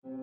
Hello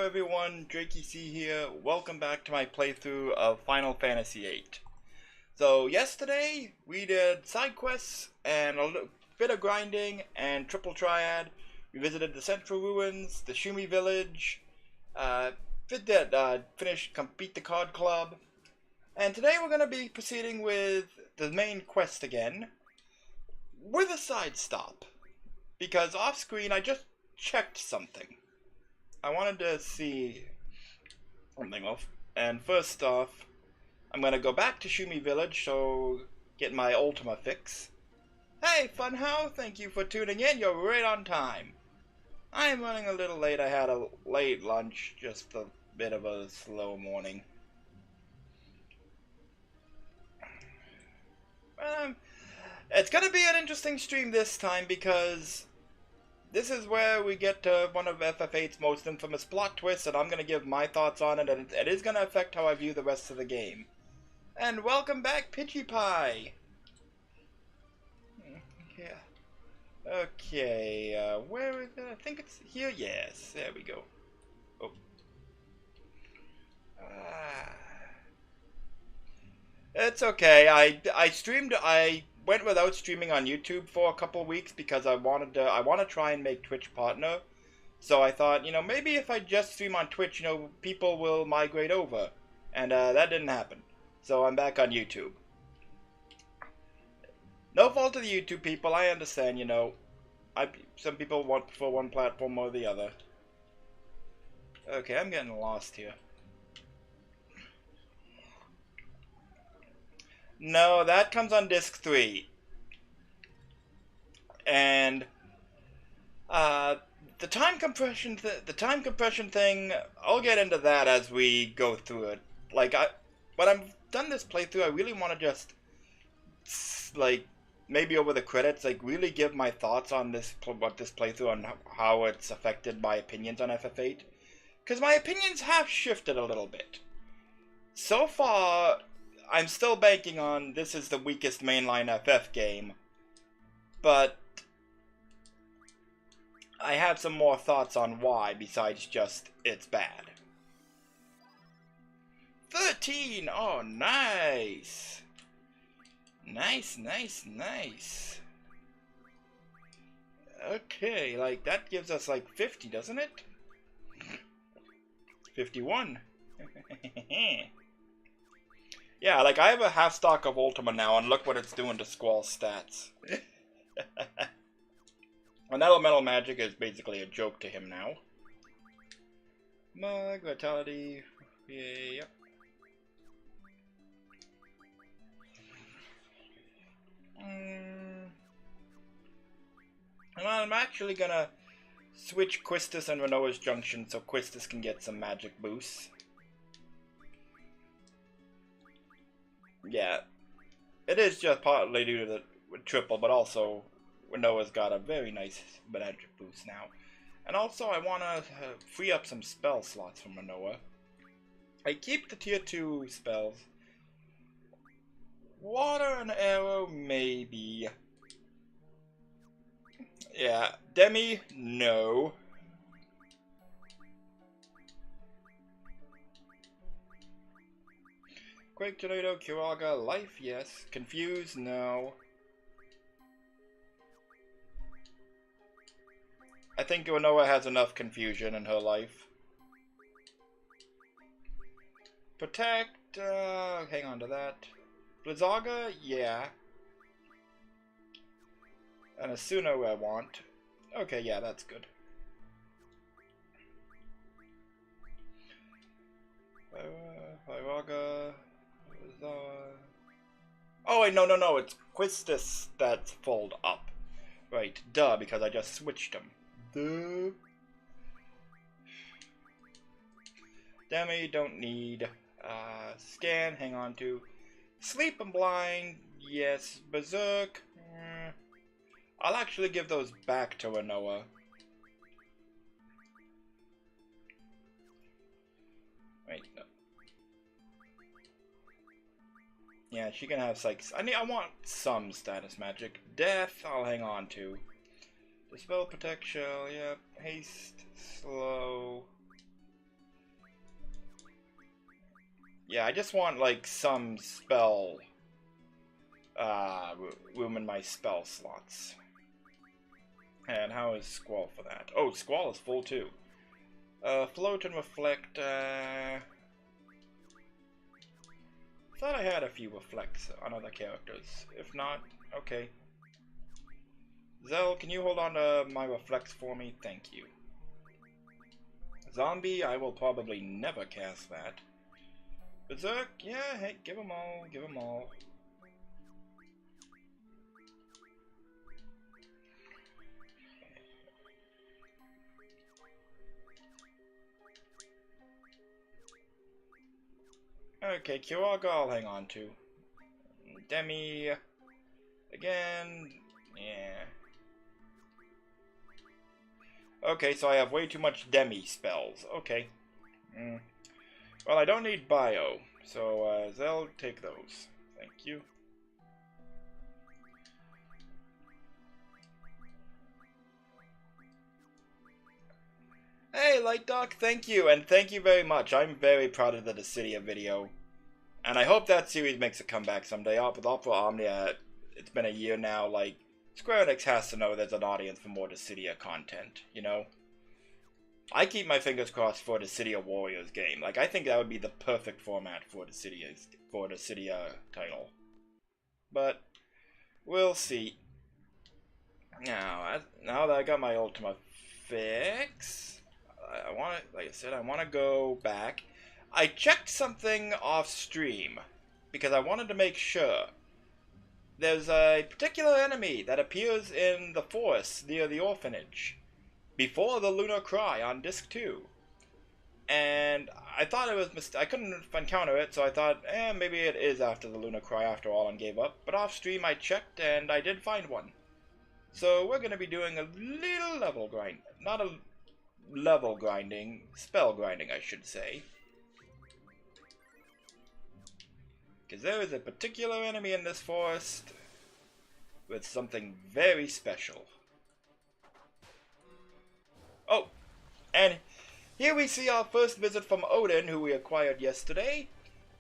everyone, Drakey here. Welcome back to my playthrough of Final Fantasy VIII. So yesterday we did side quests and a bit of grinding and triple triad. We visited the central ruins, the Shumi village, finished complete the card club, and today we're going to be proceeding with the main quest again with a side stop, because off screen I just checked something. I wanted to see something off, and first off, I'm gonna go back to Shumi Village, so get my Ultima fix. Hey, Funhouse, thank you for tuning in, you're right on time. I'm running a little late, I had a late lunch, just a bit of a slow morning. It's gonna be an interesting stream this time, because this is where we get to one of FF8's most infamous plot twists, and I'm going to give my thoughts on it, and it is going to affect how I view the rest of the game. And welcome back, Pidgey Pie! Yeah. Okay, where is it? I think it's here? Yes, there we go. Oh. It's okay, I went without streaming on YouTube for a couple weeks because I want to try and make Twitch partner. So I thought, you know, maybe if I just stream on Twitch, you know, people will migrate over. And that didn't happen. So I'm back on YouTube. No fault of the YouTube people, I understand, you know. Some people want for one platform or the other. Okay, I'm getting lost here. No, that comes on disc 3. And the time compression thing, I'll get into that as we go through it. Like when I'm done this playthrough, I really want to just like maybe over the credits, like really give my thoughts on this playthrough on how it's affected my opinions on FF8, because my opinions have shifted a little bit. So far, I'm still banking on this is the weakest mainline FF game, but I have some more thoughts on why besides just it's bad. 13! Oh, nice! Nice. Okay, like that gives us like 50, doesn't it? 51. Yeah, like I have a half stock of Ultima now, and look what it's doing to Squall's stats. And elemental magic is basically a joke to him now. Mug, vitality, yeah. And I'm actually gonna switch Quistis and Renoa's Junction so Quistis can get some magic boosts. Yeah, it is just partly due to the triple, but also Renoa's got a very nice magic boost now. And also I want to free up some spell slots from Renoa. I keep the tier 2 spells. Water and arrow, maybe. Yeah, Demi, no. Quake, Tornado, Kiraga, Life, yes. Confuse, no. I think Renoa has enough confusion in her life. Protect, hang on to that. Blizzaga, yeah. And Asuno I want. Okay, yeah, that's good. Blizzaga. Oh wait, no, it's Quistis that's fold up. Right, duh, because I just switched them. Duh. Demi, don't need. Scan, hang on to. Sleep and Blind, yes. Berserk, I'll actually give those back to Renoa. Wait, no. Yeah, she can have psych. I want some status magic. Death, I'll hang on to. Dispel, Protect, Shell, yep. Haste, Slow. Yeah, I just want, like, some spell, room in my spell slots. And how is Squall for that? Oh, Squall is full, too. Float and Reflect, thought I had a few Reflects on other characters. If not, okay. Zell, can you hold on to my Reflects for me? Thank you. Zombie, I will probably never cast that. Berserk, yeah, hey, give them all. Okay, Kiraga I'll hang on to. Demi, again, yeah. Okay, so I have way too much Demi spells, okay. Well, I don't need Bio, so Zell, take those. Thank you. Hey, Light Doc, thank you, and thank you very much. I'm very proud of the Dissidia video. And I hope that series makes a comeback someday. Opera Omnia it's been a year now, like, Square Enix has to know there's an audience for more Dissidia content, you know? I keep my fingers crossed for the Dissidia Warriors game. Like, I think that would be the perfect format for the Dissidia title. But we'll see. Now that I got my Ultima fix, I want to, like I said, I want to go back. I checked something off stream because I wanted to make sure. There's a particular enemy that appears in the forest near the orphanage before the Lunar Cry on Disc 2. And I thought it was I couldn't encounter it, so I thought, maybe it is after the Lunar Cry after all and gave up. But off stream I checked and I did find one. So we're going to be doing a little level grind. Not a level grinding, spell grinding I should say. Because there is a particular enemy in this forest with something very special. Oh, and here we see our first visit from Odin, who we acquired yesterday.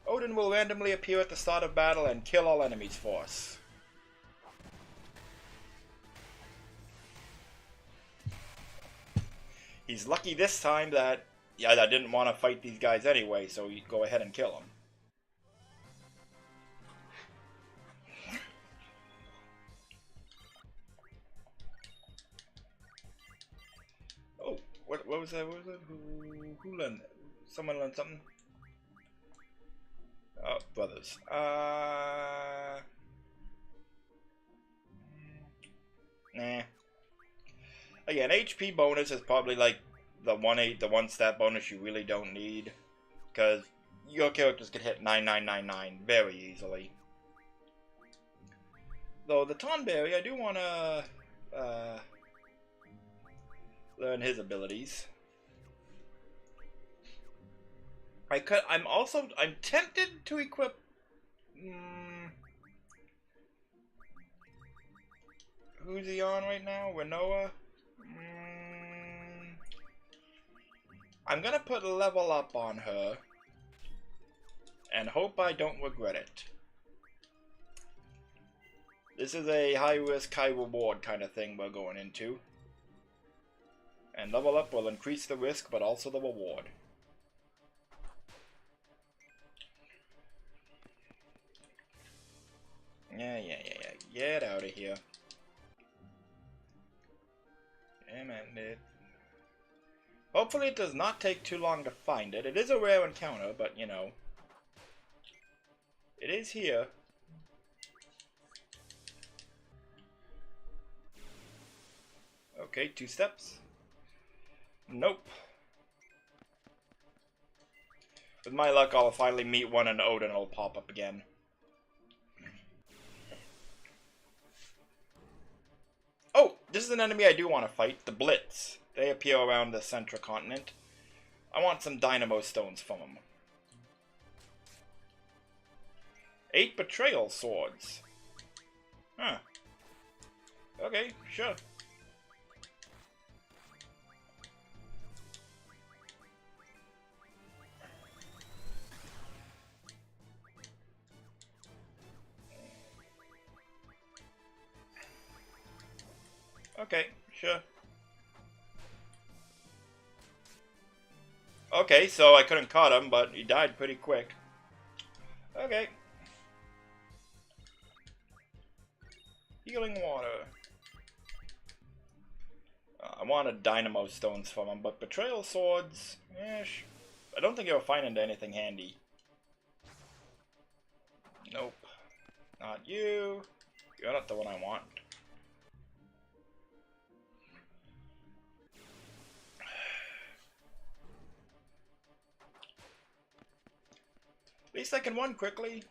Odin will randomly appear at the start of battle and kill all enemies for us. He's lucky this time that, I didn't want to fight these guys anyway, so you go ahead and kill them. What was that? What was that? Who learned? Someone learned something? Oh, brothers. Nah. Again, HP bonus is probably like the one stat bonus you really don't need, because your characters can hit 9999 very easily. Though the Tonberry, I do want to learn his abilities. I'm tempted to equip. Who's he on right now? Rinoa? I'm gonna put a level up on her and hope I don't regret it. This is a high risk, high reward kind of thing we're going into. And level up will increase the risk, but also the reward. Yeah. Get out of here. Yeah, man. Hopefully it does not take too long to find it. It is a rare encounter, but, you know. It is here. Okay, 2 steps. Nope. With my luck, I'll finally meet one and Odin will pop up again. Oh, this is an enemy I do want to fight, the Blitz. They appear around the Central Continent. I want some Dynamo Stones from them. 8 Betrayal Swords. Huh. Okay, sure. Okay, sure. Okay, so I couldn't cut him, but he died pretty quick. Okay. Healing water. I wanted Dynamo Stones from him, but Betrayal Swords, I don't think you'll find into anything handy. Nope. Not you. You're not the one I want. At least I can run quickly.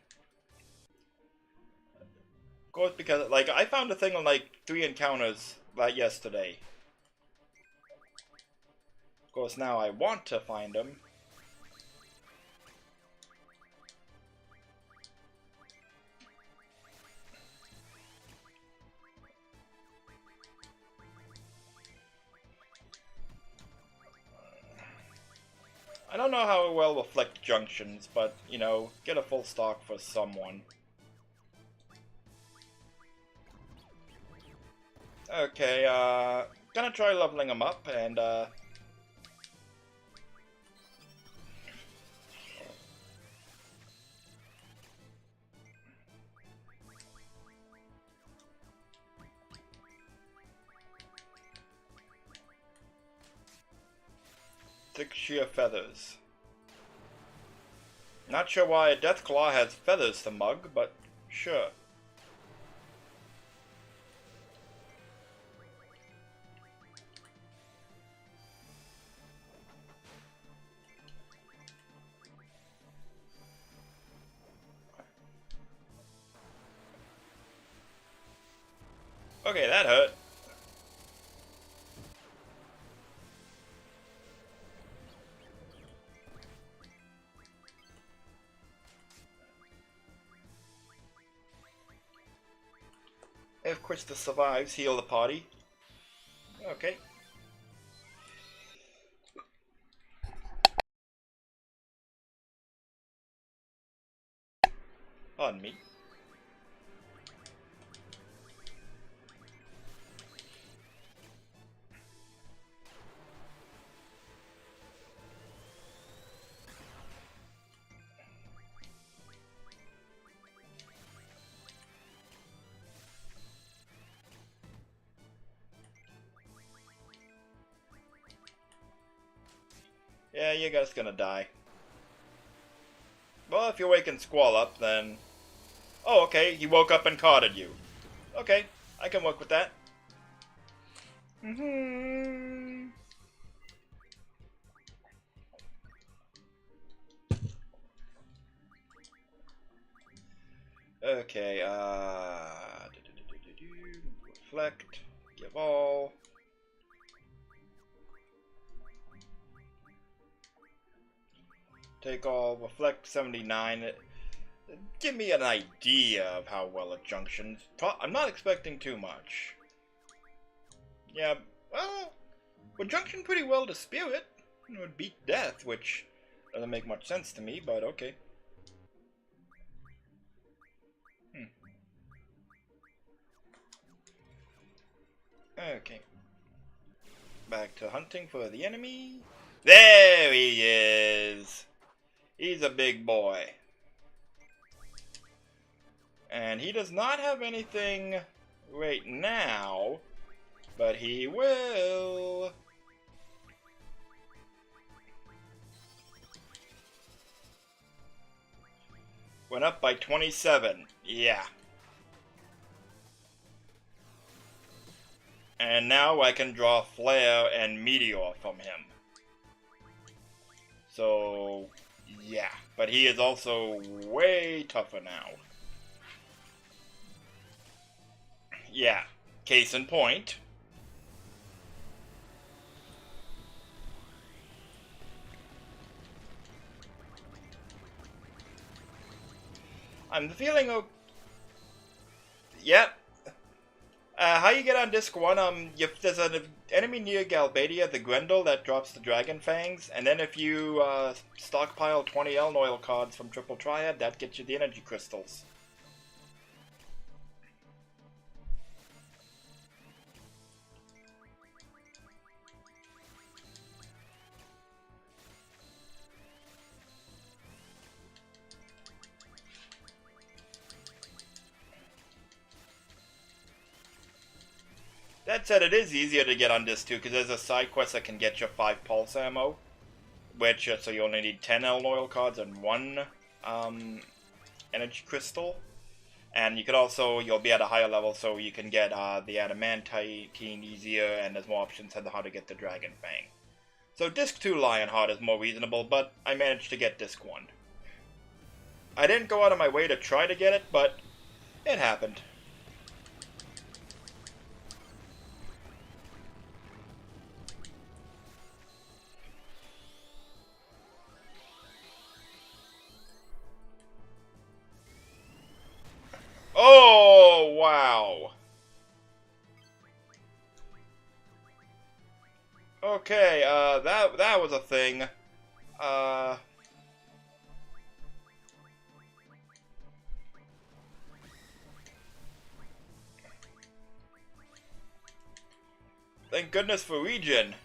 Of course, because, like, I found a thing on, like, 3 encounters yesterday. Of course, now I want to find them. I don't know how well will flick junctions, but, you know, get a full stock for someone. Okay, gonna try leveling him up and, thick sheer feathers. Not sure why a Deathclaw has feathers to mug, but sure. Okay, that hurt. If Krista survives, heal the party. Okay. Pardon me. Yeah, you guys gonna die. Well, if you waken Squall up, then... Oh, okay, he woke up and carded you. Okay, I can work with that. Okay, reflect, give all. Take all, reflect 79. Give me an idea of how well it junctions. I'm not expecting too much. Yeah, well, would junction pretty well to Spirit. It would beat Death, which doesn't make much sense to me, but okay. Okay. Back to hunting for the enemy. There he is! He's a big boy. And he does not have anything right now, but he will. Went up by 27. Yeah. And now I can draw Flare and Meteor from him. So, yeah. But he is also way tougher now. Yeah. Case in point. I'm feeling okay. Yep. How you get on disc 1, if there's an enemy near Galbadia, the Grendel, that drops the Dragon Fangs, and then if you stockpile 20 Elnoil cards from Triple Triad, that gets you the energy crystals. That said, it is easier to get on disc 2, because there's a side quest that can get you 5 pulse ammo, which, so you only need 10 Elnoil cards and 1 energy crystal. And you could also, you'll be at a higher level, so you can get the Adamantine easier, and there's more options on how to get the Dragon Fang. So disc 2 Lionheart is more reasonable, but I managed to get disc 1. I didn't go out of my way to try to get it, but it happened. Oh, wow. Okay, that was a thing. Thank goodness for regen.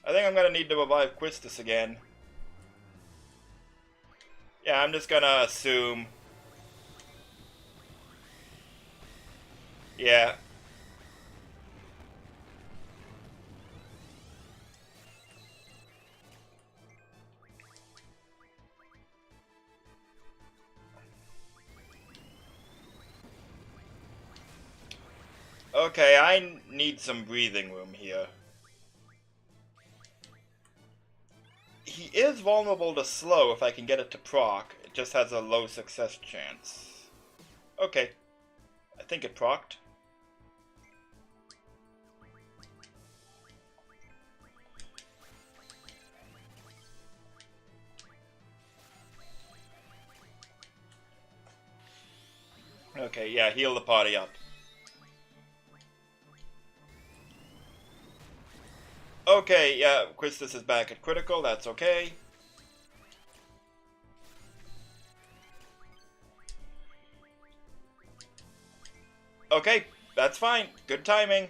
I think I'm gonna need to revive Quistis again. Yeah, I'm just gonna assume. Yeah. Okay, I need some breathing room here. He is vulnerable to slow if I can get it to proc. It just has a low success chance. Okay. I think it procced. Okay, yeah, heal the party up. Okay, yeah, Quistis is back at critical, that's okay. Okay, that's fine. Good timing.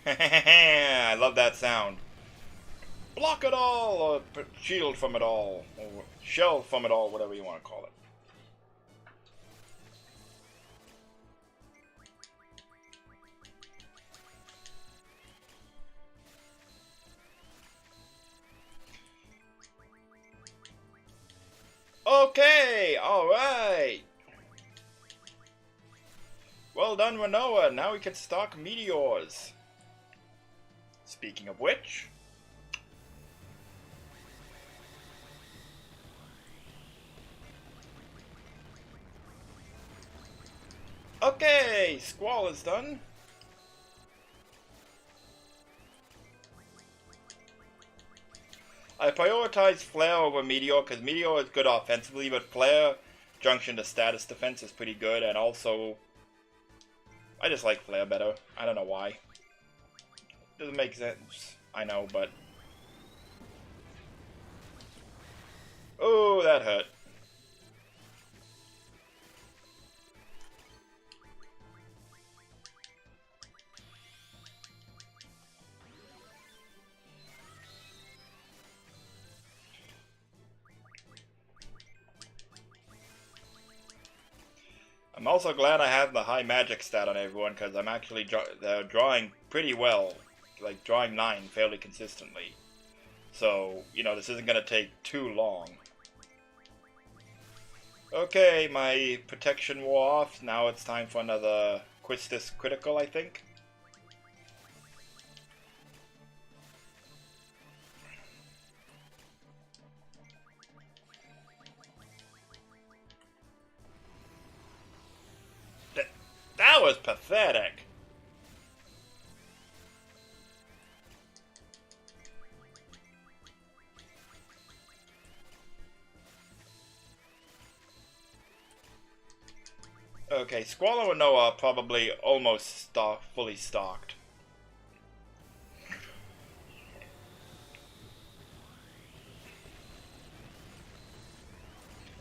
I love that sound. Block it all, or shield from it all, or shell from it all, whatever you want to call it. Okay, alright. Well done, Renoa. Now we can stock meteors. Speaking of which... Okay, Squall is done. I prioritize Flare over Meteor because Meteor is good offensively, but Flare, junction to status defense, is pretty good, and also... I just like Flare better. I don't know why. Doesn't make sense. I know, but... Oh, that hurt. I'm also glad I have the high magic stat on everyone, because I'm actually drawing pretty well. Like, drawing 9 fairly consistently. So, you know, this isn't going to take too long. Okay, my protection wore off. Now it's time for another Quistis critical, I think. That was pathetic. Okay, Squall and Noah are probably almost fully stocked.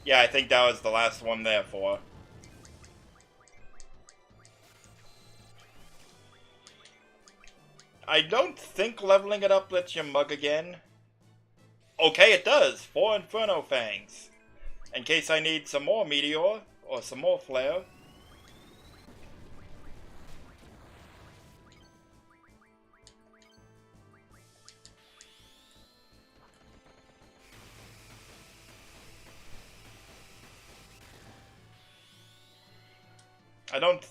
Yeah, I think that was the last one there for. I don't think leveling it up lets you mug again. Okay, it does. 4 Inferno Fangs. In case I need some more Meteor, or some more Flare.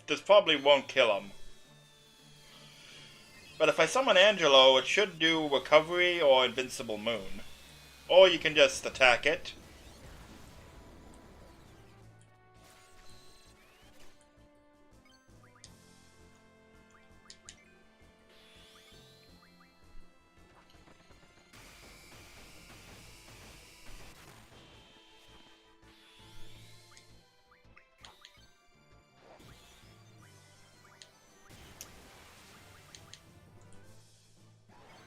This probably won't kill him. But if I summon Angelo, it should do Recovery or Invincible Moon. Or you can just attack it.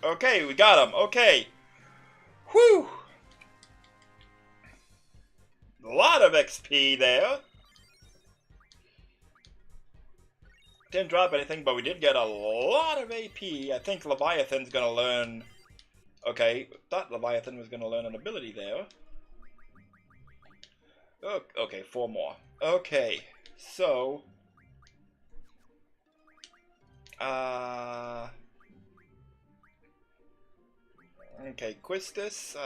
Okay, we got him. Okay. Whew. A lot of XP there. Didn't drop anything, but we did get a lot of AP. I think Leviathan's gonna learn... Okay, thought Leviathan was gonna learn an ability there. Oh, okay, 4 more. Okay, so... Okay, Quistis,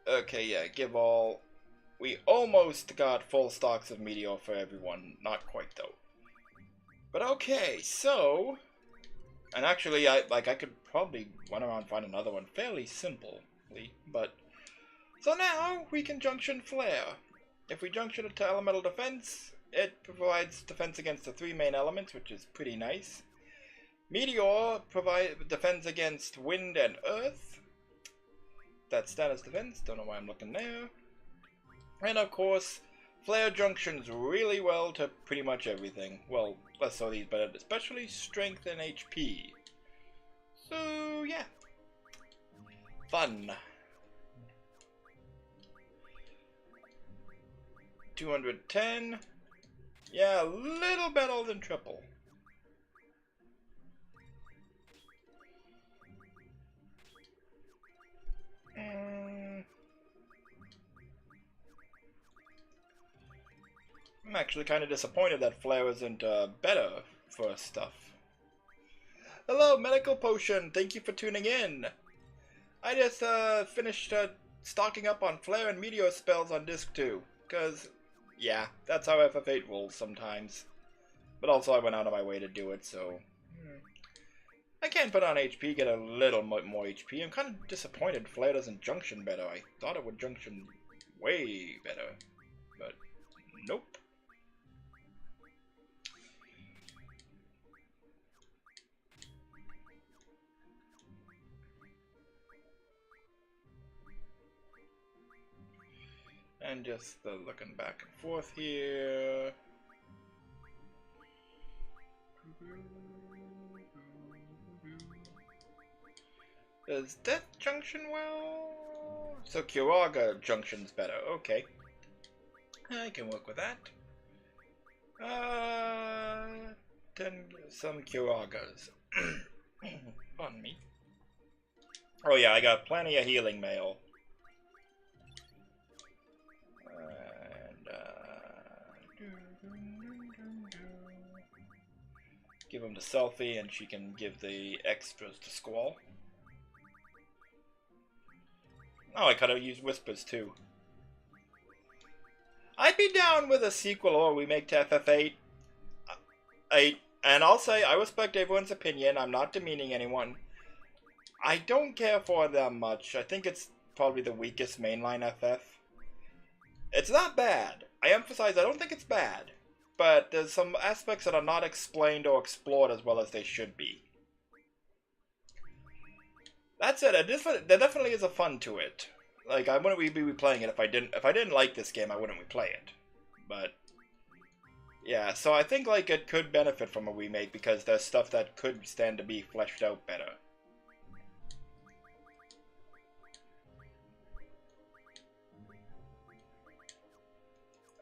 okay, yeah, give all... We almost got full stocks of Meteor for everyone. Not quite, though. But okay, so... And actually, I could probably run around and find another one fairly simply, but... So now, we can junction Flare. If we junction it to Elemental Defense, it provides defense against the 3 main elements, which is pretty nice. Meteor defends against Wind and Earth. That's status defense, don't know why I'm looking there. And of course, Flare junctions really well to pretty much everything. Well, less so these, but especially strength and HP. So, yeah. Fun. 210. Yeah, a little better than triple. I'm actually kind of disappointed that Flare isn't better for stuff. Hello, Medical Potion. Thank you for tuning in. I just finished stocking up on Flare and Meteor spells on Disc 2. Because, yeah, that's how FF8 rolls sometimes. But also I went out of my way to do it, so... I can put on HP, get a little more HP. I'm kind of disappointed Flare doesn't junction better. I thought it would junction way better. But, nope. And just looking back and forth here. Does Death junction well? So Kiraga junctions better. Okay. I can work with that. Some Kiragas. Pardon me. Oh yeah, I got plenty of healing mail. Give him to Selfie and she can give the extras to Squall. Oh, I could have used Whispers too. I'd be down with a sequel or remake to FF8. And I'll say, I respect everyone's opinion. I'm not demeaning anyone. I don't care for it that much. I think it's probably the weakest mainline FF. It's not bad. I emphasize, I don't think it's bad. But there's some aspects that are not explained or explored as well as they should be. That said, there definitely is a fun to it. Like, I wouldn't be replaying it if I didn't like this game. I wouldn't replay it. But yeah, so I think like it could benefit from a remake because there's stuff that could stand to be fleshed out better.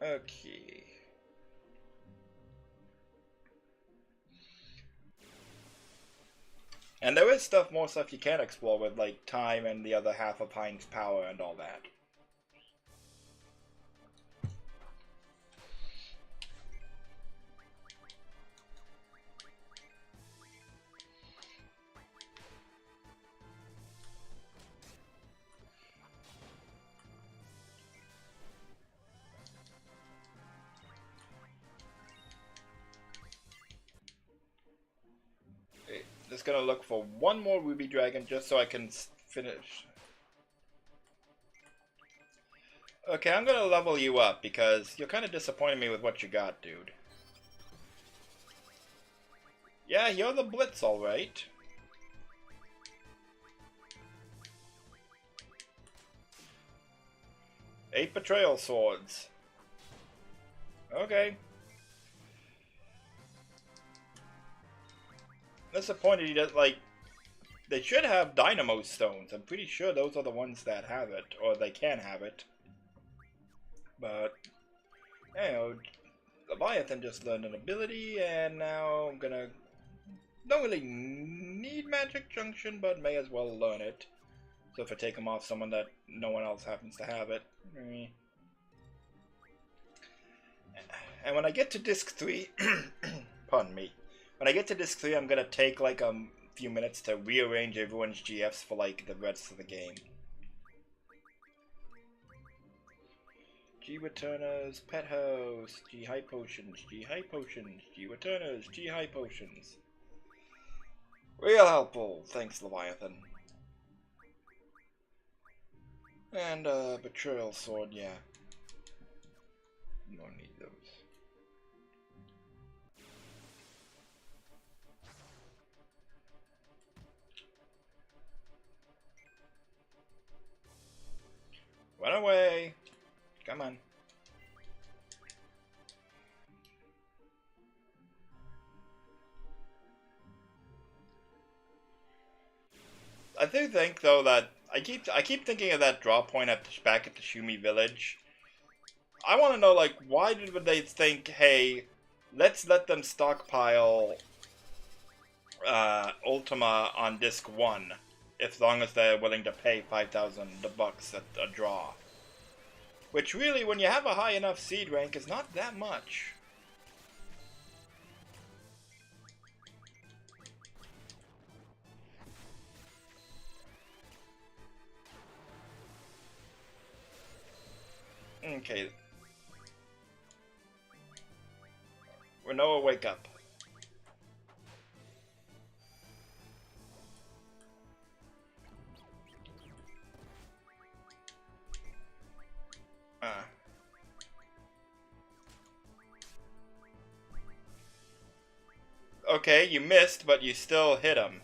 Okay. And there is more stuff you can explore with, like, time and the other half of Pine's power and all that. Just gonna look for one more Ruby Dragon just so I can finish. Okay, I'm gonna level you up because you're kind of disappointing me with what you got, dude. Yeah, you're the Blitz, alright. Eight Betrayal Swords. Okay. disappointed he does, like, they should have dynamo stones. I'm pretty sure those are the ones that have it, or they can have it. But, you know, Leviathan just learned an ability, and now I'm gonna... Don't really need Magic Junction, but may as well learn it. So if I take him off someone that no one else happens to have it. And when I get to Disc 3, pardon me, when I get to Disc 3, I'm gonna take like a few minutes to rearrange everyone's GFs for like the rest of the game. G returners, pet house, G high potions, G high potions, G returners, G high potions. Real helpful, thanks Leviathan. And betrayal sword, yeah. Don't need those. Run away! Come on. I do think though that I keep thinking of that draw point back at the Shumi village. I want to know, like, why did they think, hey, let's let them stockpile Ultima on Disc 1, as long as they're willing to pay 5,000 bucks at a draw. Which really, when you have a high enough seed rank, is not that much. Okay. Renoa, wake up. Okay, you missed, but you still hit him.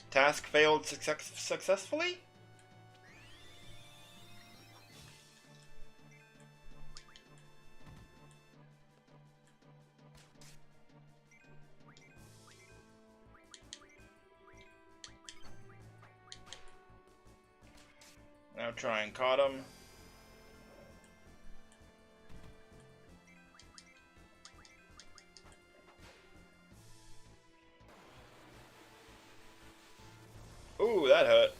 Task failed successfully? Now try and caught him. Ooh, that hurt.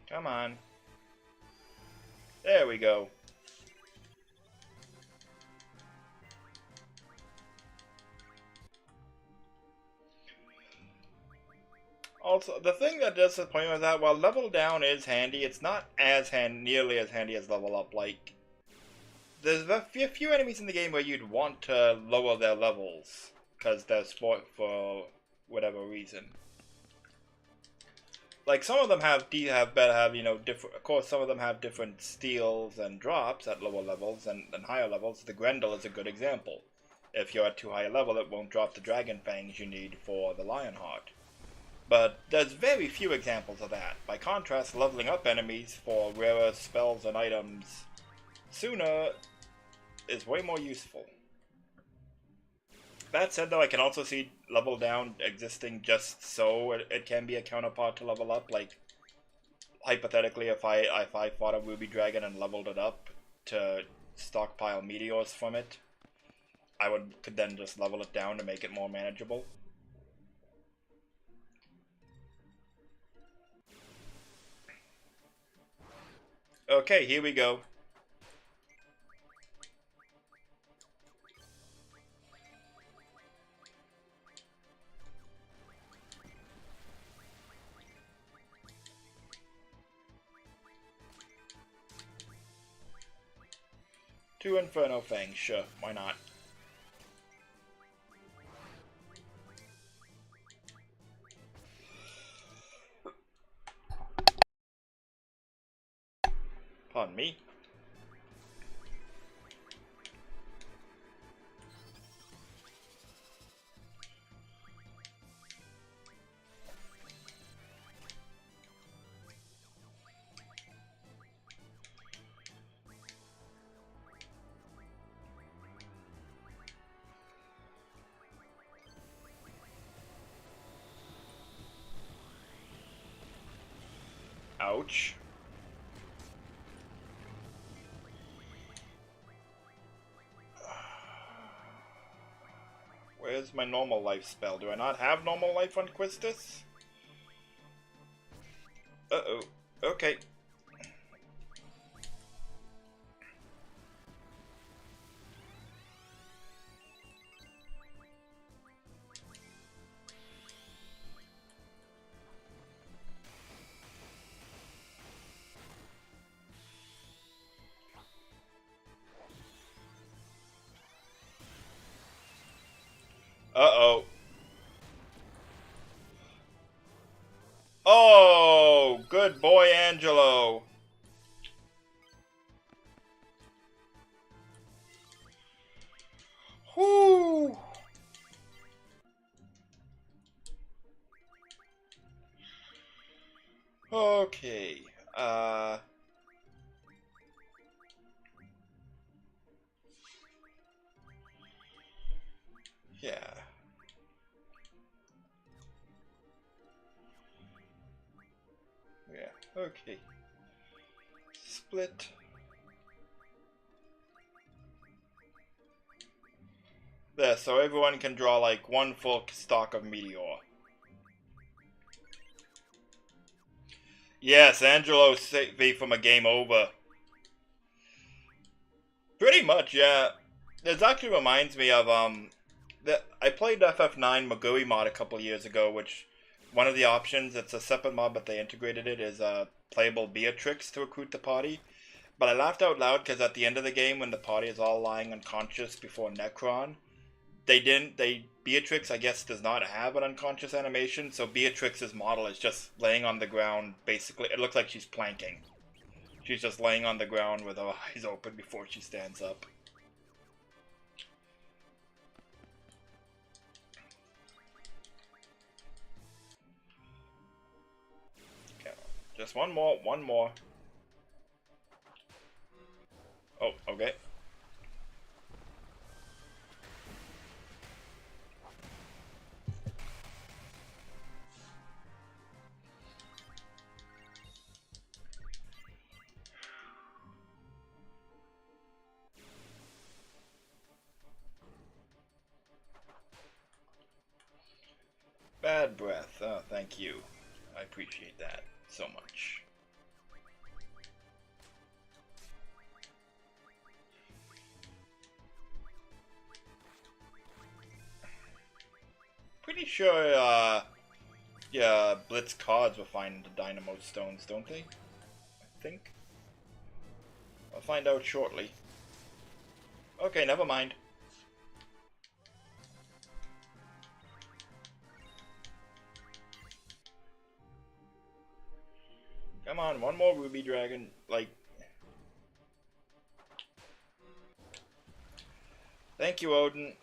Come on. There we go. Also, the thing that does disappoint me is that while level down is handy, it's not as nearly as handy as level up. Like, there's a few enemies in the game where you'd want to lower their levels because they're sport for whatever reason. Like, some of them have you know, different. Of course, some of them have different steals and drops at lower levels and higher levels. The Grendel is a good example. If you're at too high a level, it won't drop the Dragon Fangs you need for the Lionheart. But there's very few examples of that. By contrast, leveling up enemies for rarer spells and items sooner is way more useful. That said, though, I can also see level down existing just so it can be a counterpart to level up. Like, hypothetically, if I fought a Ruby Dragon and leveled it up to stockpile meteors from it, I could then just level it down to make it more manageable. Okay, here we go. Two Inferno Fangs, sure, why not? Pardon me. Ouch. Where's my normal life spell? Do I not have normal life on Quistis? Uh-oh. Okay. Uh-oh. Oh, good boy, Angelo. Whoo. Okay. Yeah. Yeah, okay. Split. There, so everyone can draw like one full stock of Meteor. Yes, Angelo saved me from a game over. Pretty much, yeah. This actually reminds me of, I played FF9 Magui mod a couple years ago, which one of the options, it's a separate mod but they integrated it, is playable Beatrix to recruit the party. But I laughed out loud because at the end of the game, when the party is all lying unconscious before Necron, Beatrix, I guess, does not have an unconscious animation, so Beatrix's model is just laying on the ground, basically. It looks like she's planking. She's just laying on the ground with her eyes open before she stands up. Okay, just one more, one more. Oh, okay. Bad breath. Oh, thank you. I appreciate that so much. Pretty sure, yeah, Blitz cards will find the Dynamo Stones, don't they? I think. I'll find out shortly. Okay, never mind. Come on, one more Ruby Dragon, like... Thank you, Odin.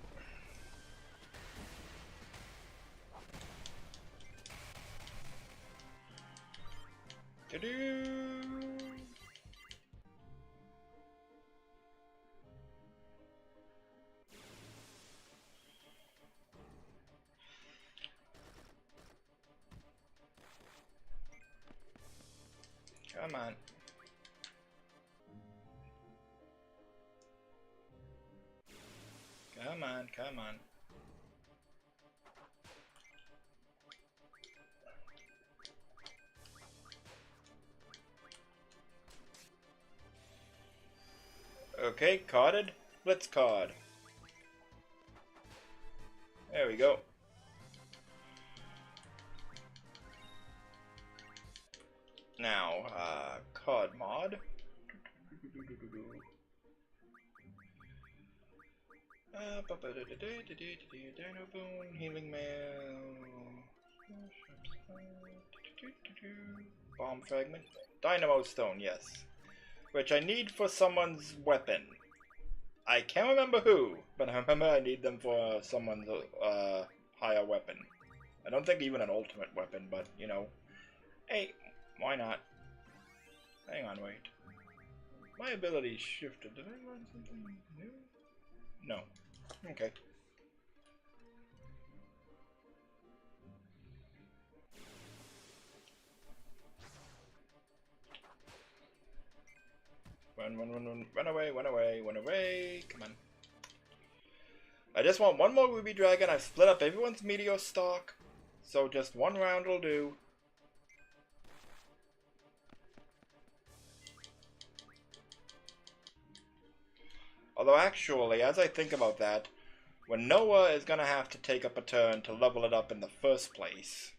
Come on. Come on, come on. Okay, carded. Let's card. There we go. Now, card mod. Dino Bone, Healing Mail. Bomb Fragment. Dynamo Stone, yes. Which I need for someone's weapon. I can't remember who, but I remember I need them for someone's higher weapon. I don't think even an ultimate weapon, but, you know. Hey, why not? Hang on, wait. My ability shifted. Did I learn something new? No. Okay. Run away, run away, run away. Come on. I just want one more Ruby Dragon. I've split up everyone's meteor stock, so just one round will do. Although actually, as I think about that, when Noah is gonna have to take up a turn to level it up in the first place.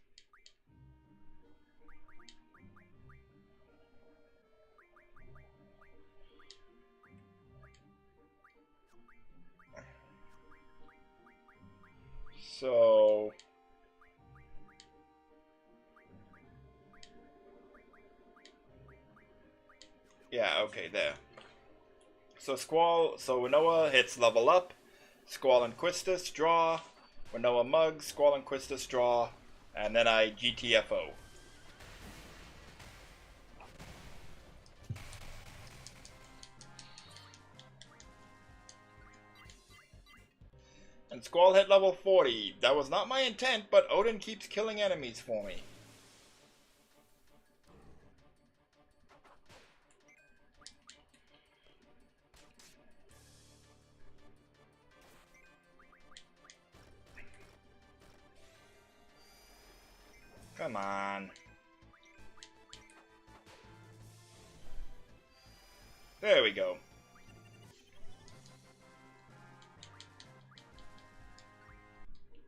So yeah, okay, there. So so Noah hits level up, Squall and Quistis draw, when Noah mugs, Squall and Quistis draw, and then I GTFO. And Squall hit level 40. That was not my intent, but Odin keeps killing enemies for me. Come on. There we go.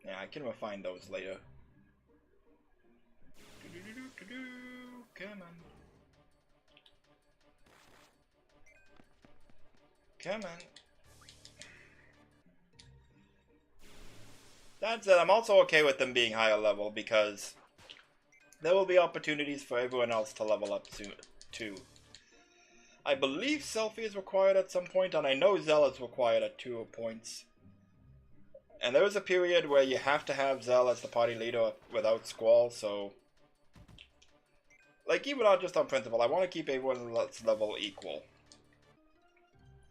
Yeah, I can refine those later. Come on. Come on. That said, I'm also okay with them being higher level because there will be opportunities for everyone else to level up soon, too. I believe Selfie is required at some point, and I know Zell is required at 2 points. And there is a period where you have to have Zell as the party leader without Squall, so... Like, even not just on principle, I want to keep everyone's level equal.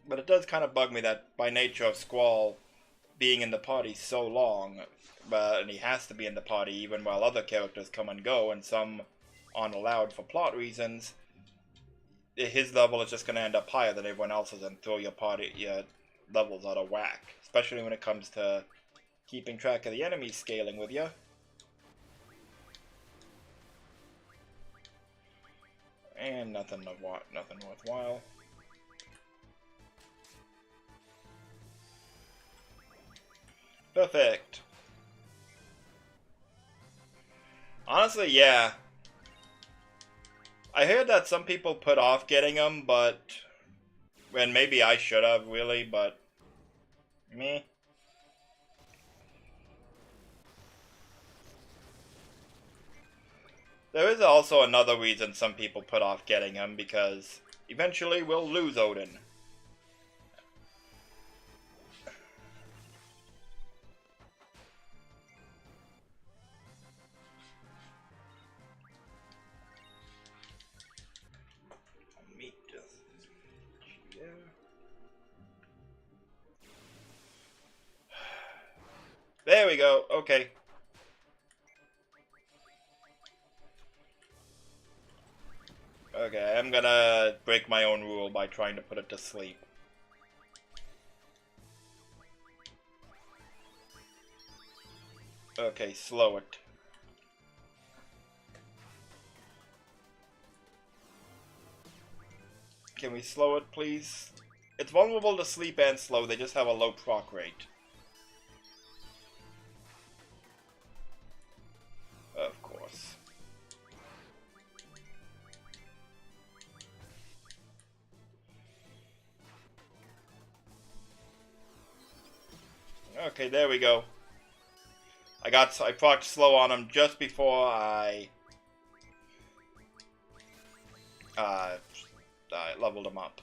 But it does kind of bug me that by nature of Squall being in the party so long, and he has to be in the party even while other characters come and go, and some aren't allowed for plot reasons, his level is just going to end up higher than everyone else's and throw your levels out of whack. Especially when it comes to keeping track of the enemies scaling with you. And nothing worthwhile. Perfect. Honestly, yeah. I heard that some people put off getting them, but... And maybe I should have, really, but... Meh. There is also another reason some people put off getting him, because eventually we'll lose Odin. There we go, okay. Okay, I'm gonna break my own rule by trying to put it to sleep. Okay, slow it. Can we slow it, please? It's vulnerable to sleep and slow, they just have a low proc rate. Of course. Okay, there we go. I procced slow on him just before I leveled him up.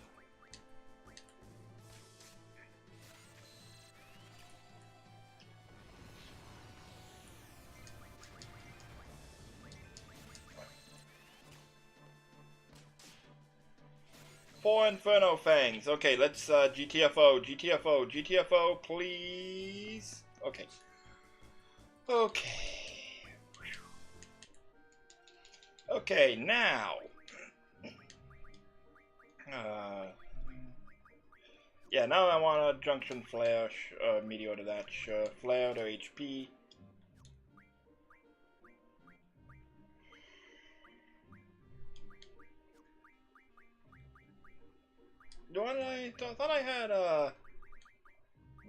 Four Inferno Fangs. Okay, let's GTFO, please. Okay. Okay, now. Yeah, now I want a junction flare, meteor to that, sure. Flare to HP. I thought I had,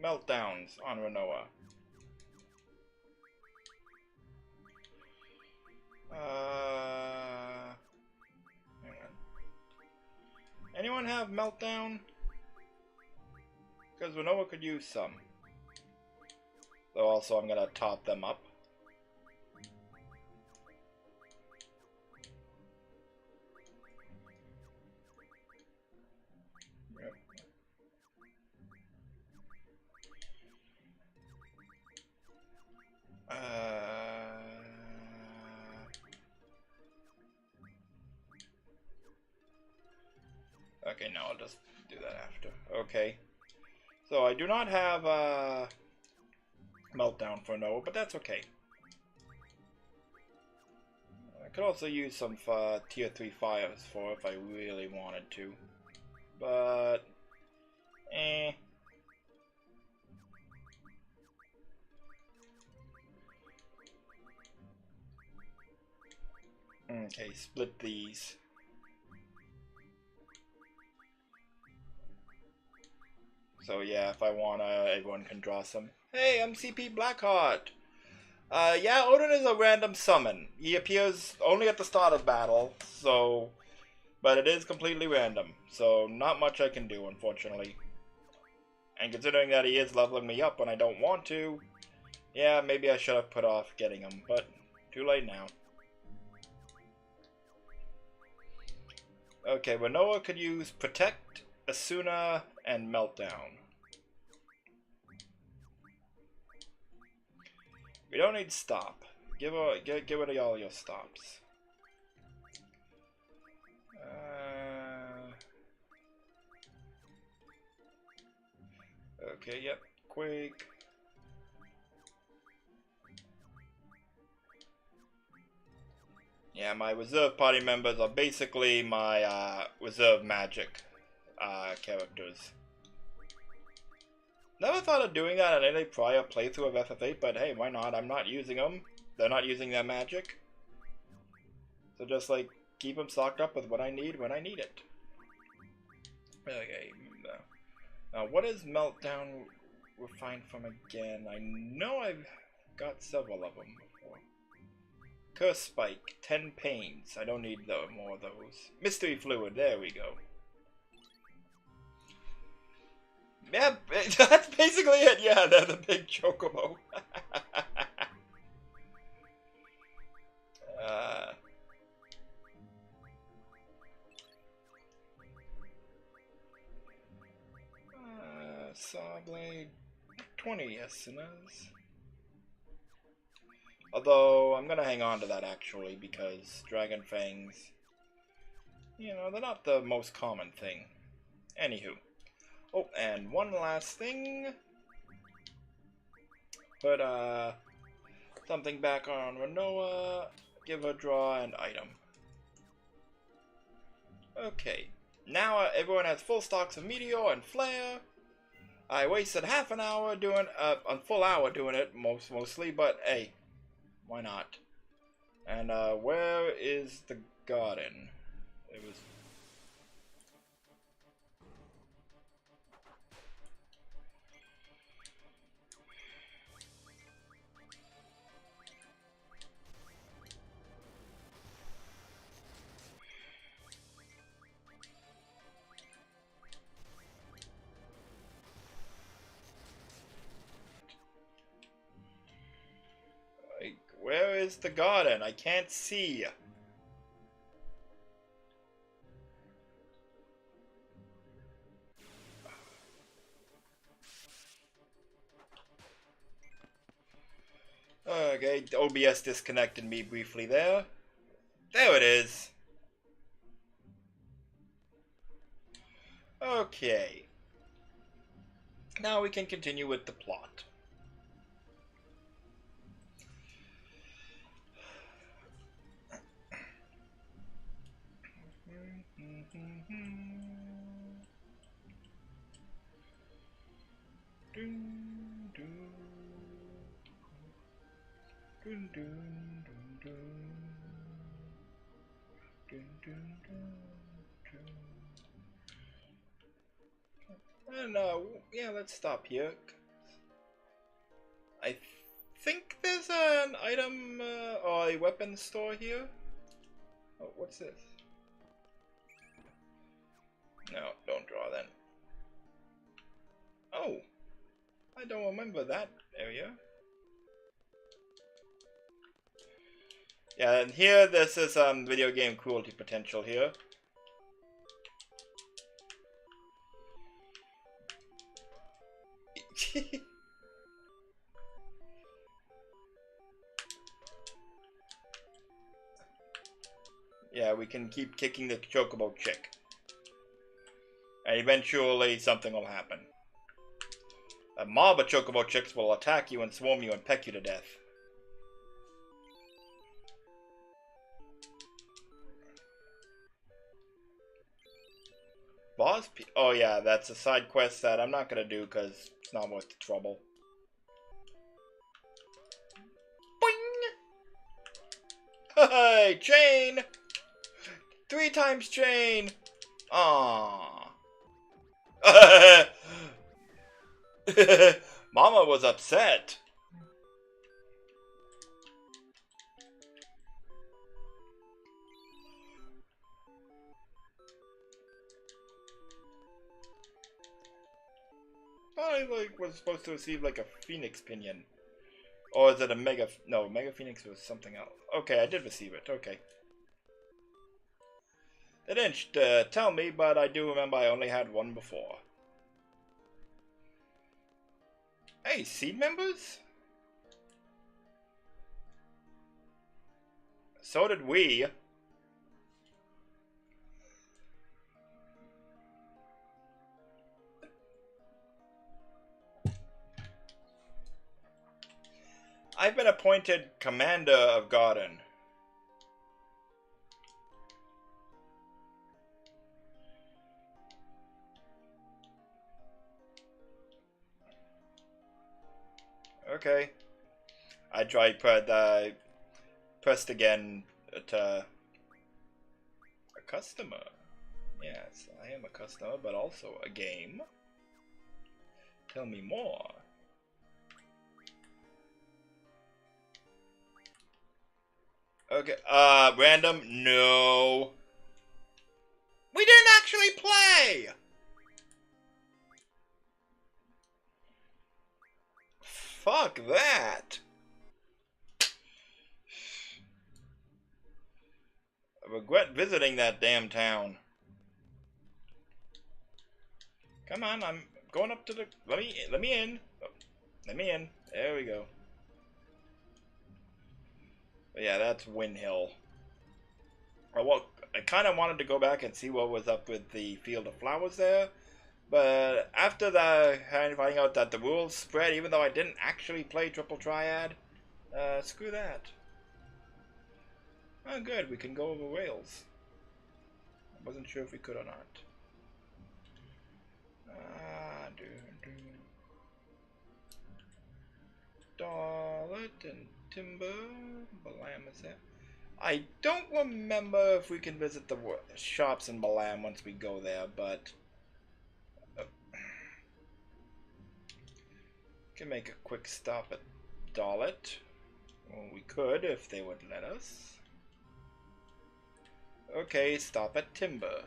meltdowns on Renoa. Hang on. Anyone have meltdown? Because Renoa could use some. Though also I'm gonna top them up. Yep. Okay, no, I'll just do that after. Okay. So I do not have meltdown for Noah, but that's okay. I could also use some tier 3 fires for if I really wanted to. But okay, split these. So yeah, if I wanna, everyone can draw some. Hey, I'm CP Blackheart! Yeah, Odin is a random summon. He appears only at the start of battle, so... But it is completely random, so not much I can do, unfortunately. And considering that he is leveling me up when I don't want to, yeah, maybe I should have put off getting him, but too late now. Okay, Renoa could use Protect, Asuna, and Meltdown. We don't need Stop. Give rid of all your stops. Okay, yep. Quake. Yeah, my reserve party members are basically my reserve magic characters. Never thought of doing that in any prior playthrough of FF8, but hey, why not? I'm not using them. They're not using their magic. So just like keep them stocked up with what I need when I need it. Okay. Now what is Meltdown refined from again? I know I've got several of them before. Curse Spike, 10 pains. I don't need more of those. Mystery Fluid, there we go. Yeah, that's basically it. Yeah, they're the big chocobo. Sawblade, 20 SNs. Although, I'm gonna hang on to that actually, because Dragon Fangs, you know, they're not the most common thing. Anywho. Oh, and one last thing. Put, something back on Renoa, give her draw an item. Okay. Now everyone has full stocks of Meteor and Flare. I wasted half an hour doing, a full hour doing it, mostly, but hey, why not? And, where is the garden? It was... Like, where is the garden? I can't see. Okay, OBS disconnected me briefly there. There it is. Okay. Now we can continue with the plot. Dun, dun, dun, dun, dun, dun. Dun, dun, dun, dun. And yeah, let's stop here. I think there's an item or a weapon store here. Oh, what's this? No, don't draw then. Oh, I don't remember that area. Yeah, and here this is video game cruelty potential here. Yeah, we can keep kicking the chocobo chick. And eventually something will happen. A mob of chocobo chicks will attack you and swarm you and peck you to death. Boss oh yeah, that's a side quest that I'm not gonna do because it's not worth the trouble. Boing! Hey, chain! 3 times chain! Aww. Mama was upset. I was supposed to receive like a Phoenix Pinion. Or is it a Mega... No, Mega Phoenix was something else. Okay, I did receive it. Okay. They didn't tell me, but I do remember I only had one before. Hey, seed members? So did we. I've been appointed Commander of Garden. Okay. I tried pressed again to a customer. Yes, I am a customer, but also a game. Tell me more. Okay, random? No. We didn't actually play! Fuck that. I regret visiting that damn town. Come on, I'm going up to the... Let me in. Oh, let me in. There we go. But yeah, that's Win Hill. Well, I kind of wanted to go back and see what was up with the Field of Flowers there. But after finding out that the rules spread, even though I didn't actually play Triple Triad, screw that. Oh good, we can go over rails. I wasn't sure if we could or not. Darlet and Timber, Balam is there. I don't remember if we can visit the shops in Balam once we go there, but can make a quick stop at Darlet. Well, we could if they would let us. Okay, stop at Timber.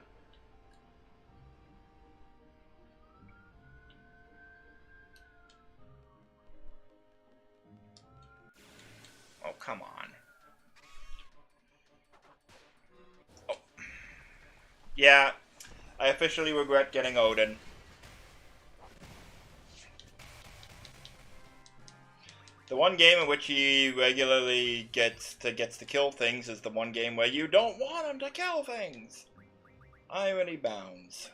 Oh, come on. Oh. Yeah, I officially regret getting Odin. The one game in which he regularly gets to kill things is the one game where you don't want him to kill things. Irony bounds.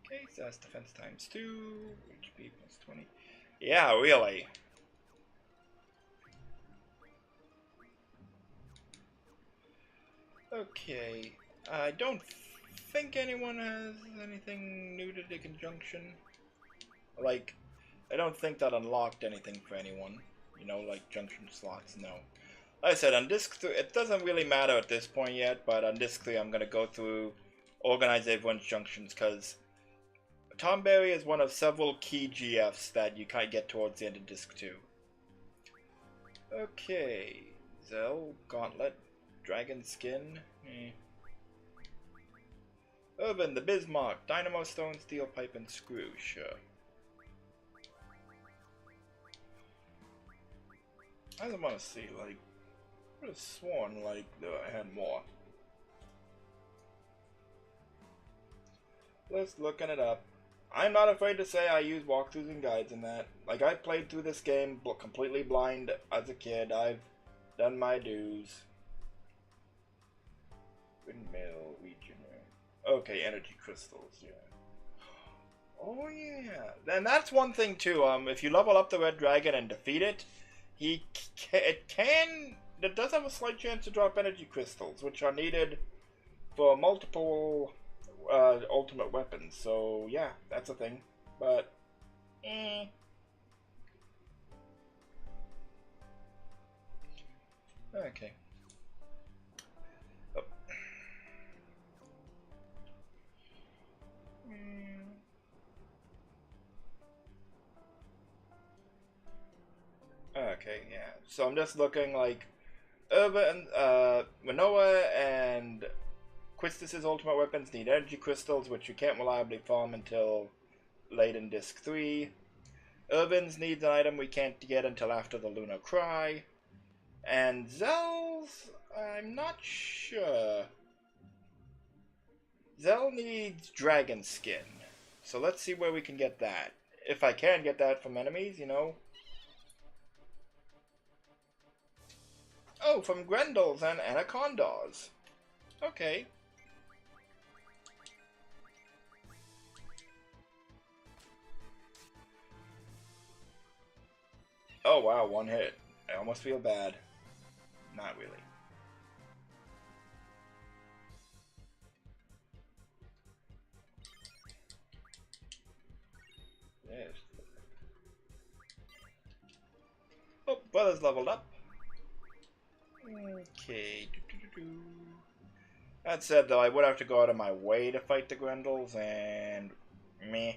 Okay, so that's defense times 2, HP plus 20. Yeah, really. Okay, I don't think anyone has anything new to the conjunction. Like, I don't think that unlocked anything for anyone. You know, like junction slots, no. Like I said, on disc 3, it doesn't really matter at this point yet, but on disc 3 I'm going to go through, organize everyone's junctions, because Tomberry is one of several key GFs that you kind of get towards the end of disc 2. Okay, Zell, Gauntlet, Dragon Skin, Urban, the Bismarck, Dynamo Stone, Steel Pipe, and Screw, sure. I don't want to see, like, I would have sworn, like, that I had more. Let's looking it up. I'm not afraid to say I use walkthroughs and guides in that. Like, I played through this game completely blind as a kid. I've done my dues. Windmill, Regener. Okay, energy crystals, yeah. Oh, yeah. And that's one thing, too. If you level up the Red Dragon and defeat it, it does have a slight chance to drop energy crystals, which are needed for multiple ultimate weapons. So yeah, that's a thing. But okay. Oh. Okay, yeah. So I'm just looking like Urban, Manoa and Quistis's ultimate weapons need energy crystals, which you can't reliably farm until late in Disc 3. Urban's needs an item we can't get until after the Lunar Cry. And Zell's, I'm not sure. Zell needs Dragon Skin. So let's see where we can get that. If I can get that from enemies, you know. Oh, from Grendels and Anacondas. Okay. Oh wow, one hit. I almost feel bad. Not really. Yes. Oh, brother's leveled up. Okay. That said, though, I would have to go out of my way to fight the Grendels, and meh.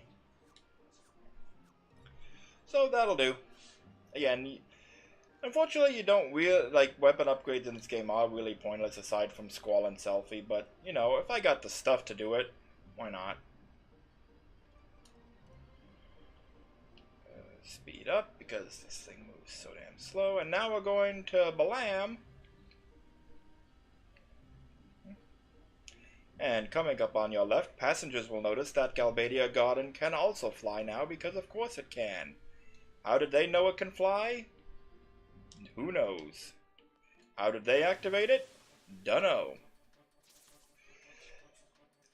So that'll do. Again, unfortunately, you don't really like weapon upgrades in this game are really pointless aside from Squall and Selfie. But you know, if I got the stuff to do it, why not? Speed up because this thing moves so damn slow. And now we're going to Balam. And coming up on your left, passengers will notice that Galbadia Garden can also fly now, because of course it can. How did they know it can fly? Who knows? How did they activate it? Dunno.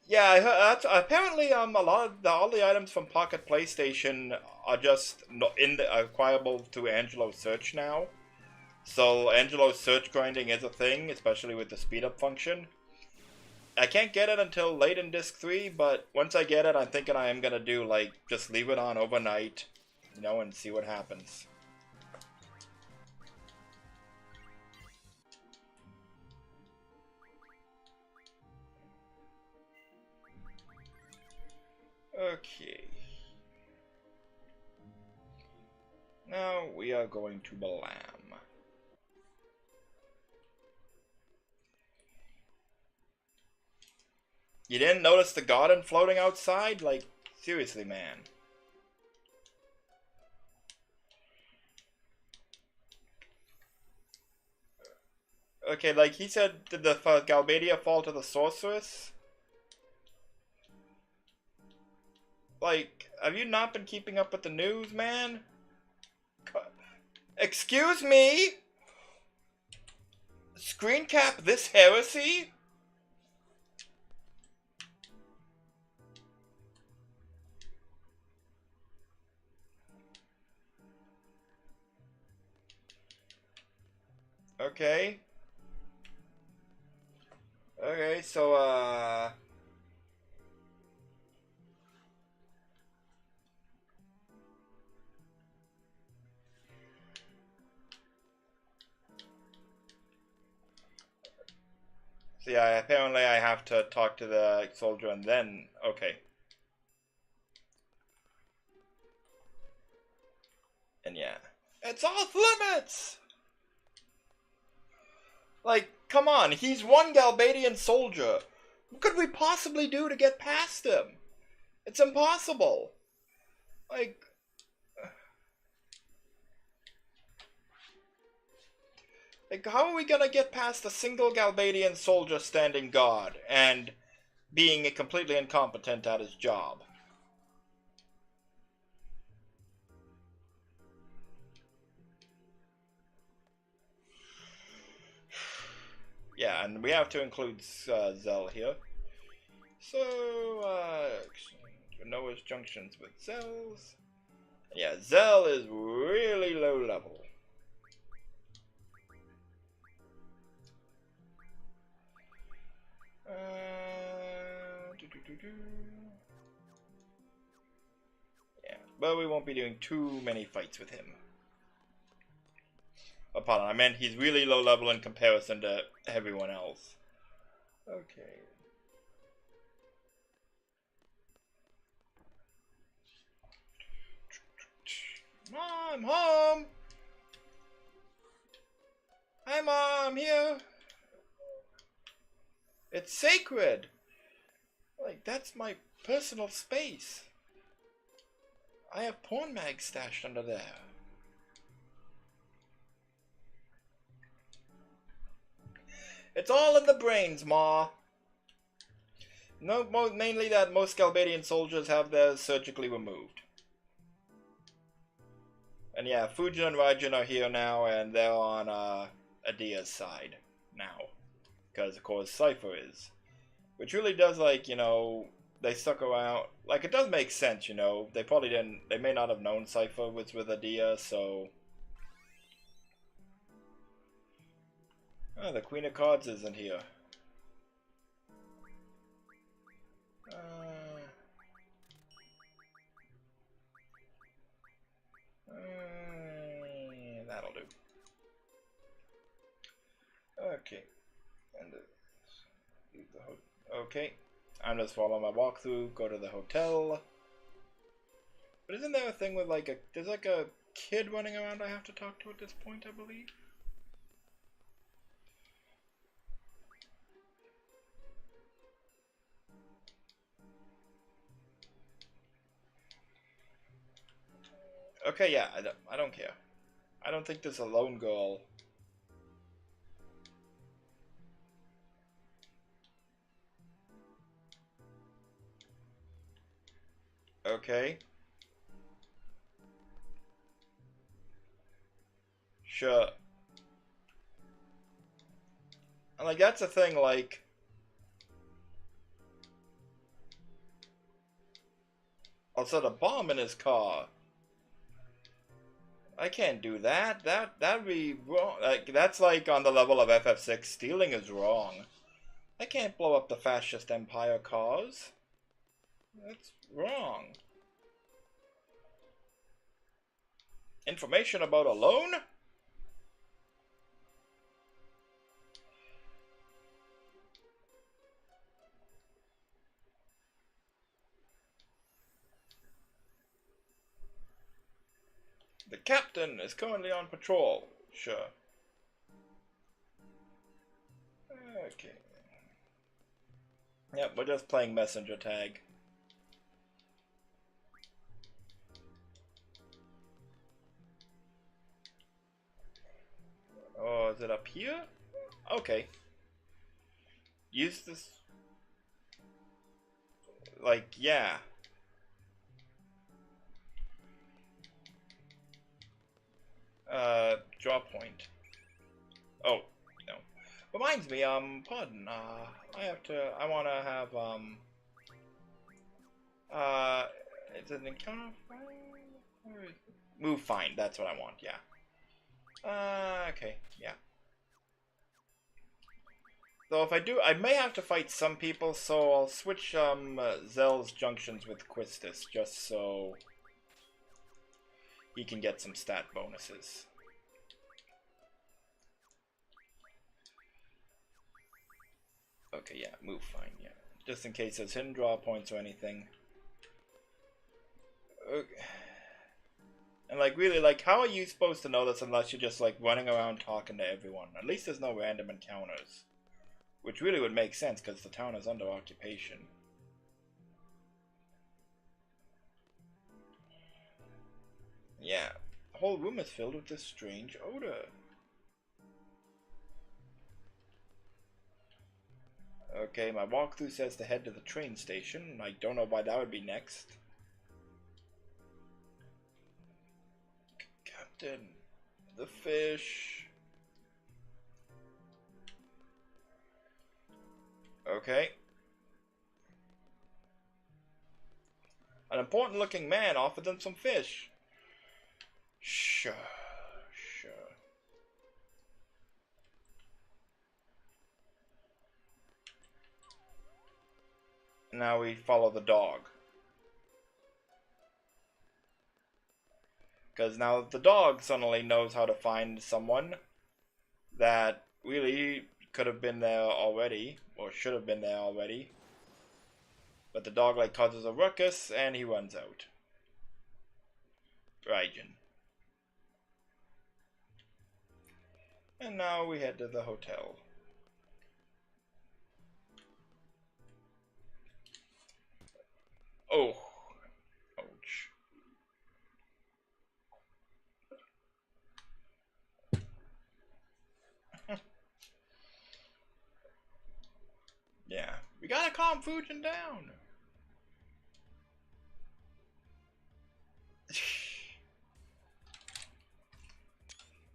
Yeah, I heard, that's, apparently a lot of all the items from Pocket PlayStation are just acquirable through Angelo's search now. So Angelo's search grinding is a thing, especially with the speed up function. I can't get it until late in Disc 3, but once I get it, I'm thinking I am gonna do, like, just leave it on overnight, you know, and see what happens. Okay. Now we are going to Balam. You didn't notice the garden floating outside? Like, seriously, man. Okay, like he said, did the Galbadia fall to the sorceress? Like, have you not been keeping up with the news, man? Excuse me? Screen cap this heresy? Okay. Okay, so, So yeah, apparently I have to talk to the soldier and then... Okay. And yeah. It's off limits! Like, come on, he's one Galbadian soldier. What could we possibly do to get past him? It's impossible. Like... how are we gonna get past a single Galbadian soldier standing guard and being completely incompetent at his job? Yeah, and we have to include Zell here. So, Noah's junctions with Zell's. Yeah, Zell is really low level. Yeah, but we won't be doing too many fights with him. Oh, pardon, I meant he's really low level in comparison to everyone else. Okay. Mom, home! Hi, Mom, here! It's sacred! Like, that's my personal space. I have porn mags stashed under there. It's all in the brains, Ma. No, mainly that most Galbadian soldiers have theirs surgically removed. And yeah, Fujin and Raijin are here now, and they're on Adia's side now. Because, of course, Cypher is. Which really does, like, you know, they stuck around. Like, it does make sense, you know. They probably didn't, they may not have known Cypher was with Adia, so... Oh, the Queen of Cards isn't here. That'll do. Okay. And leave the okay. I'm just following my walkthrough. Go to the hotel. But isn't there a thing with like a... There's like a kid running around I have to talk to at this point, I believe? Okay, yeah, I don't care. I don't think there's a lone girl. Okay. Sure. And like, that's a thing, like... Also, the bomb in his car. I can't do that. That'd be wrong. Like, that's like on the level of FF6. Stealing is wrong. I can't blow up the fascist empire cause. That's wrong. Information about a loan? The captain is currently on patrol. Sure. Okay. Yep, we're just playing messenger tag. Oh, is it up here? Okay. Use this... Like, yeah. Draw point. Oh, no. Reminds me, pardon, I wanna have, it's an encounter file? Move find, that's what I want, yeah. Okay, yeah. So if I do, I may have to fight some people, so I'll switch, Zell's junctions with Quistis, just so he can get some stat bonuses. Okay, yeah, move fine, yeah. Just in case there's hidden draw points or anything. Okay. And like, really, like, how are you supposed to know this unless you're just like running around talking to everyone? At least there's no random encounters. Which really would make sense because the town is under occupation. Yeah, the whole room is filled with this strange odor. Okay, my walkthrough says to head to the train station. I don't know why that would be next. Captain, the fish. Okay. An important looking man offered them some fish. Sure, sure. Now we follow the dog. Because now the dog suddenly knows how to find someone that really could have been there already, or should have been there already. But the dog like causes a ruckus and he runs out. Raijin. And now we head to the hotel. Oh. Ouch. Yeah. We gotta calm Fujin down.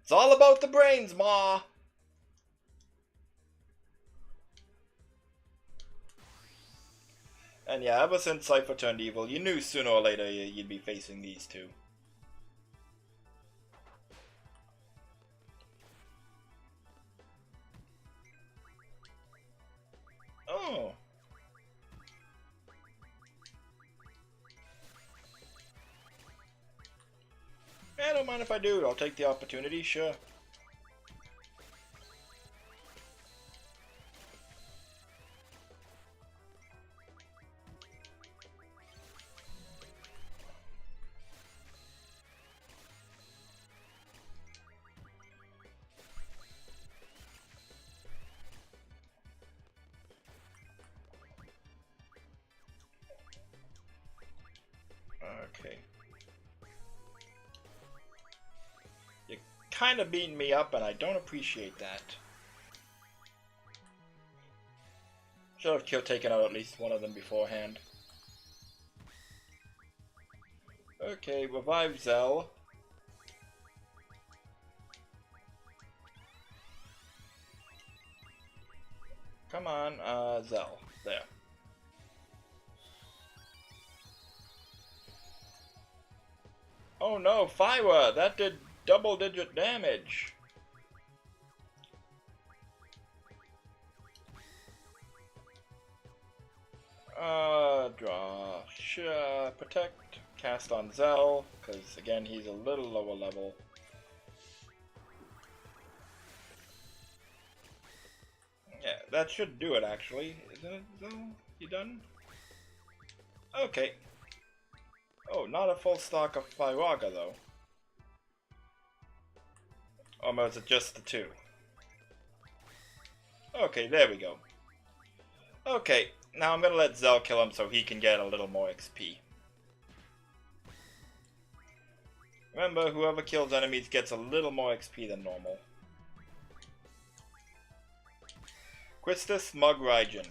It's all about the brains, Ma. And yeah, ever since Cypher turned evil, you knew sooner or later you'd be facing these two. Oh. I don't mind if I do. I'll take the opportunity, sure. Okay. You're kind of beating me up, and I don't appreciate that. Should have taken out at least one of them beforehand. Okay, revive Zell. Come on, Zell. There. Oh no, Fire! That did double-digit damage. Draw. Protect. Cast on Zell, because again, he's a little lower level. Yeah, that should do it actually. Isn't it, Zell? You done? Okay. Oh, not a full stock of Firaga though. Or was it just the two? Okay, there we go. Okay, now I'm gonna let Zell kill him so he can get a little more XP. Remember, whoever kills enemies gets a little more XP than normal. Quistis Mug Raijin.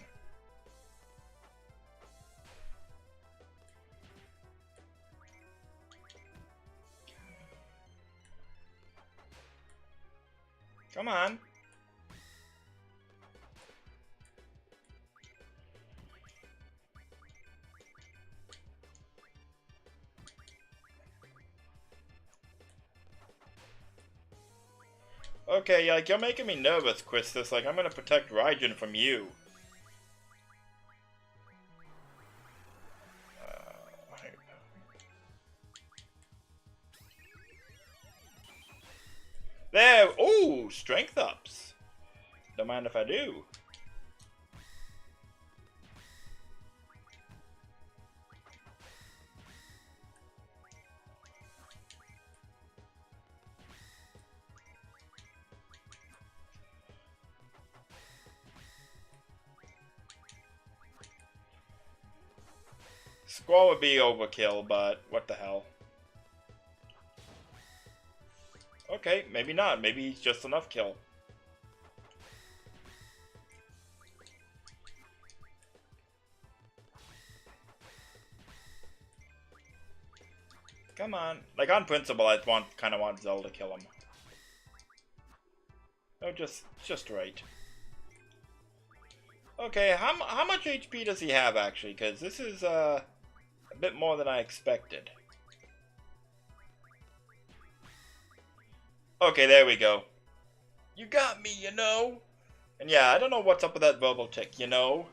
Come on. Okay, like, you're making me nervous, Quistis. Like, I'm gonna protect Raijin from you. There! Ooh! Strength ups! Don't mind if I do. Squall would be overkill, but what the hell. Okay, maybe not. Maybe he's just enough kill. Come on. Like, on principle, I kind of want Zelda to kill him. Oh, just right. Okay, how much HP does he have, actually? Because this is, a bit more than I expected. Okay, there we go. You got me, you know? And yeah, I don't know what's up with that verbal tick, you know?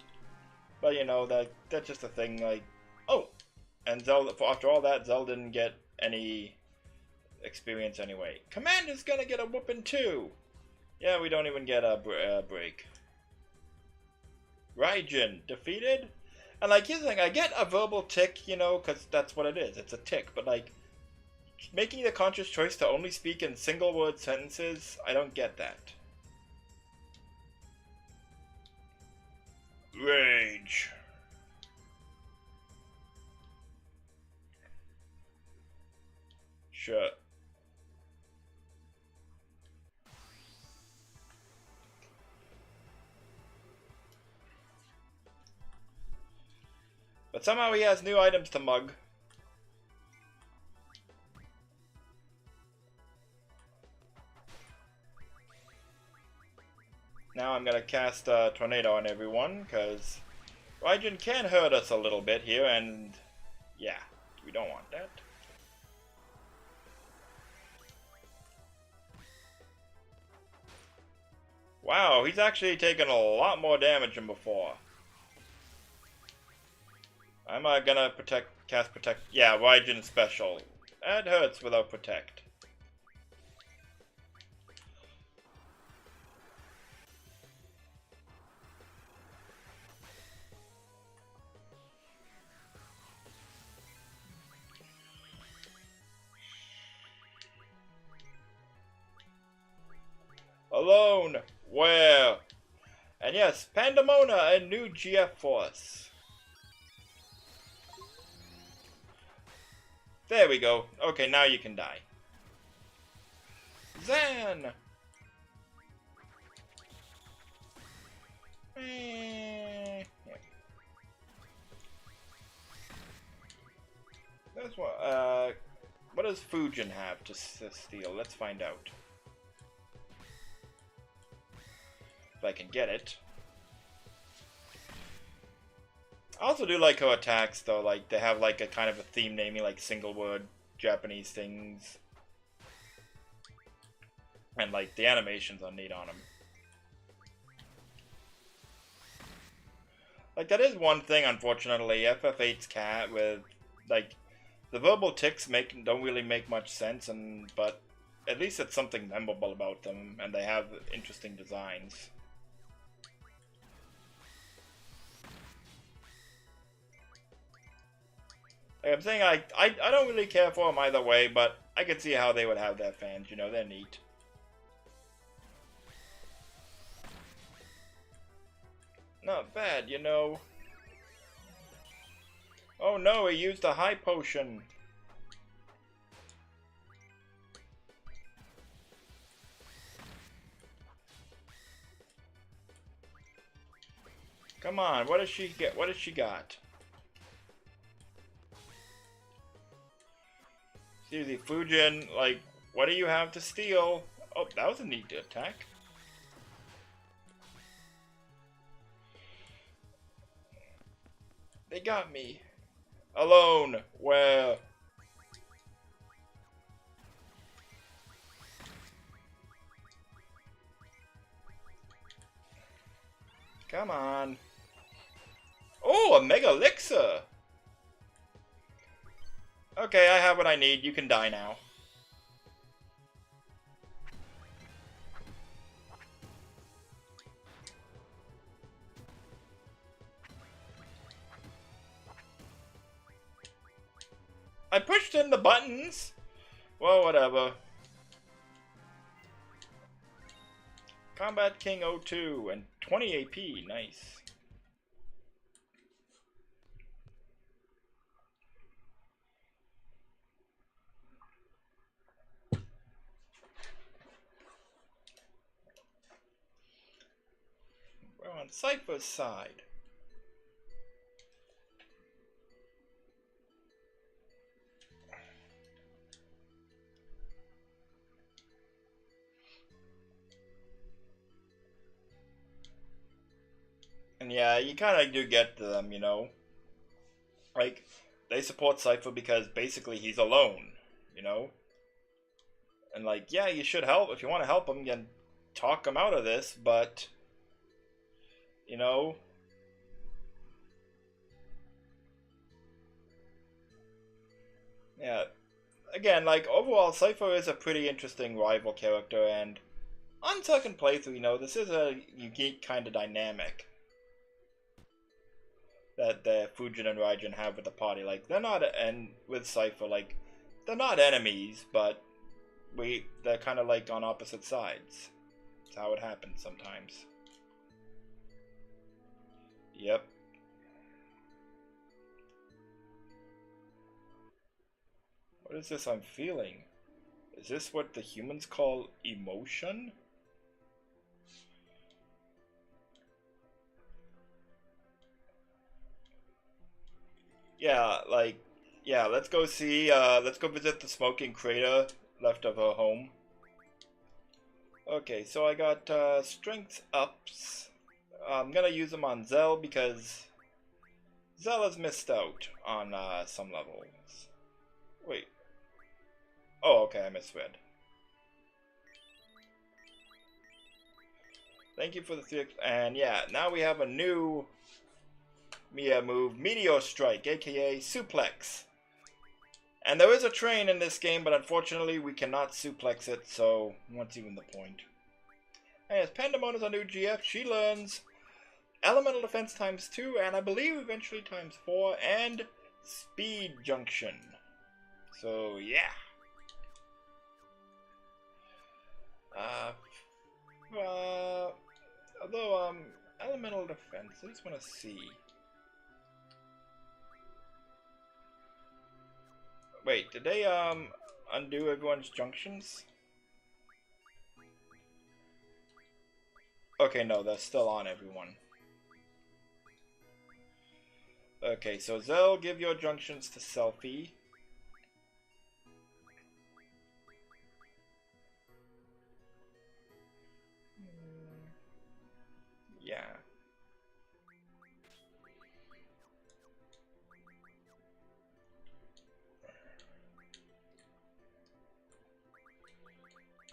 But, you know, that's just a thing, like... Oh! And Zelda, after all that, Zelda didn't get any experience anyway. Commander's gonna get a whooping too! Yeah, we don't even get a break. Raijin, defeated? And like, here's the thing, I get a verbal tick, you know, because that's what it is, it's a tick, but like, making the conscious choice to only speak in single word sentences, I don't get that. Rage. Sure. But somehow he has new items to mug. Now I'm gonna cast a Tornado on everyone, because Raijin can hurt us a little bit here, and yeah, we don't want that. Wow, he's actually taken a lot more damage than before. I'm gonna cast Protect. Yeah, Raijin special. That hurts without Protect. Alone, where? And yes, Pandemona, a new GF force. There we go. Okay, now you can die. Zan! Yeah. That's what does Fujin have to steal? Let's find out. If I can get it. I also do like her attacks, though. Like, they have like a kind of a theme naming, like single word Japanese things. And like, the animations are neat on them. Like, that is one thing, unfortunately, FF8's cat with, like, the verbal ticks don't really make much sense, but at least it's something memorable about them, and they have interesting designs. Like I'm saying, I don't really care for them either way, but I can see how they would have their fans, you know, they're neat. Not bad, you know. Oh no, he used a high potion. Come on, what does she get? What does she got? Seriously, Fujin, like, what do you have to steal? Oh, that was a neat attack. They got me. Alone. Where? Come on. Oh, a Mega Elixir. Okay, I have what I need. You can die now. I pushed in the buttons. Well, whatever. Combat King 02 and 20 AP. Nice. on Cypher's side. And yeah, you kind of do get them, you know. Like, they support Cypher because basically he's alone, you know. And like, yeah, you should help. If you want to help him, you can talk him out of this, but, you know. Yeah, again, like, overall, Cypher is a pretty interesting rival character, and on second playthrough, you know, this is a unique kind of dynamic that the Fujin and Raijin have with the party. Like, they're not, and with Cypher, like, they're not enemies, but they're kind of like on opposite sides. That's how it happens sometimes. Yep. What is this I'm feeling? Is this what the humans call emotion? Yeah, like, yeah, let's go see, let's go visit the smoking crater left of her home. Okay, so I got, strength ups. I'm gonna use them on Zell because Zell has missed out on, some levels. Wait. Oh, okay, I misread. Thank you for the 3, and yeah, now we have a new Mia move, Meteor Strike, aka Suplex. And there is a train in this game, but unfortunately we cannot suplex it, so what's even the point? And as Pandemon is a new GF, she learns Elemental Defense ×2, and I believe eventually ×4, and Speed Junction. So, yeah. Although, Elemental Defense, I just want to see. Wait, did they, undo everyone's junctions? Okay, no, they're still on everyone. Okay, so Zell, give your junctions to Selfie. Yeah.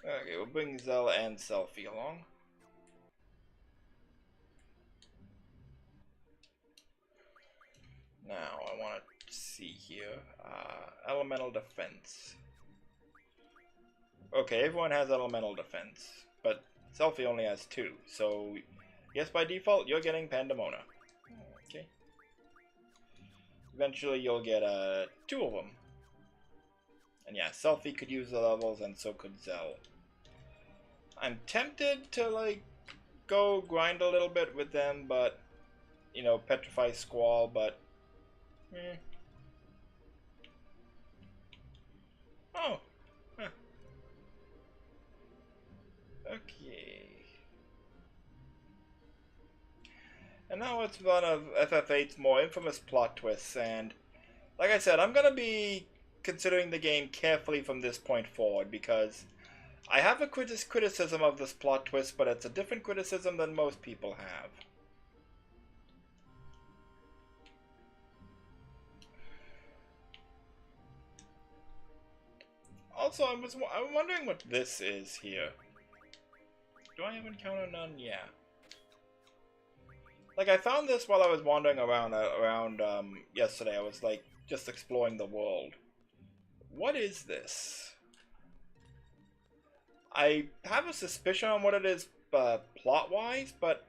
Okay, we'll bring Zell and Selfie along. Now, I want to see here. Elemental Defense. Okay, everyone has Elemental Defense, but Selfie only has 2, so yes, by default, you're getting Pandemona. Okay. Eventually, you'll get 2 of them. And yeah, Selfie could use the levels, and so could Zell. I'm tempted to, like, go grind a little bit with them, but, you know, Petrify Squall, but... Oh! Huh. Okay. And now it's one of FF8's more infamous plot twists, and like I said, I'm gonna be considering the game carefully from this point forward, because I have a criticism of this plot twist, but it's a different criticism than most people have. Also, I'm wondering what this is here. Do I have encounter none? Yeah. Like, I found this while I was wandering around yesterday. I was, like, just exploring the world. What is this? I have a suspicion on what it is plot-wise, but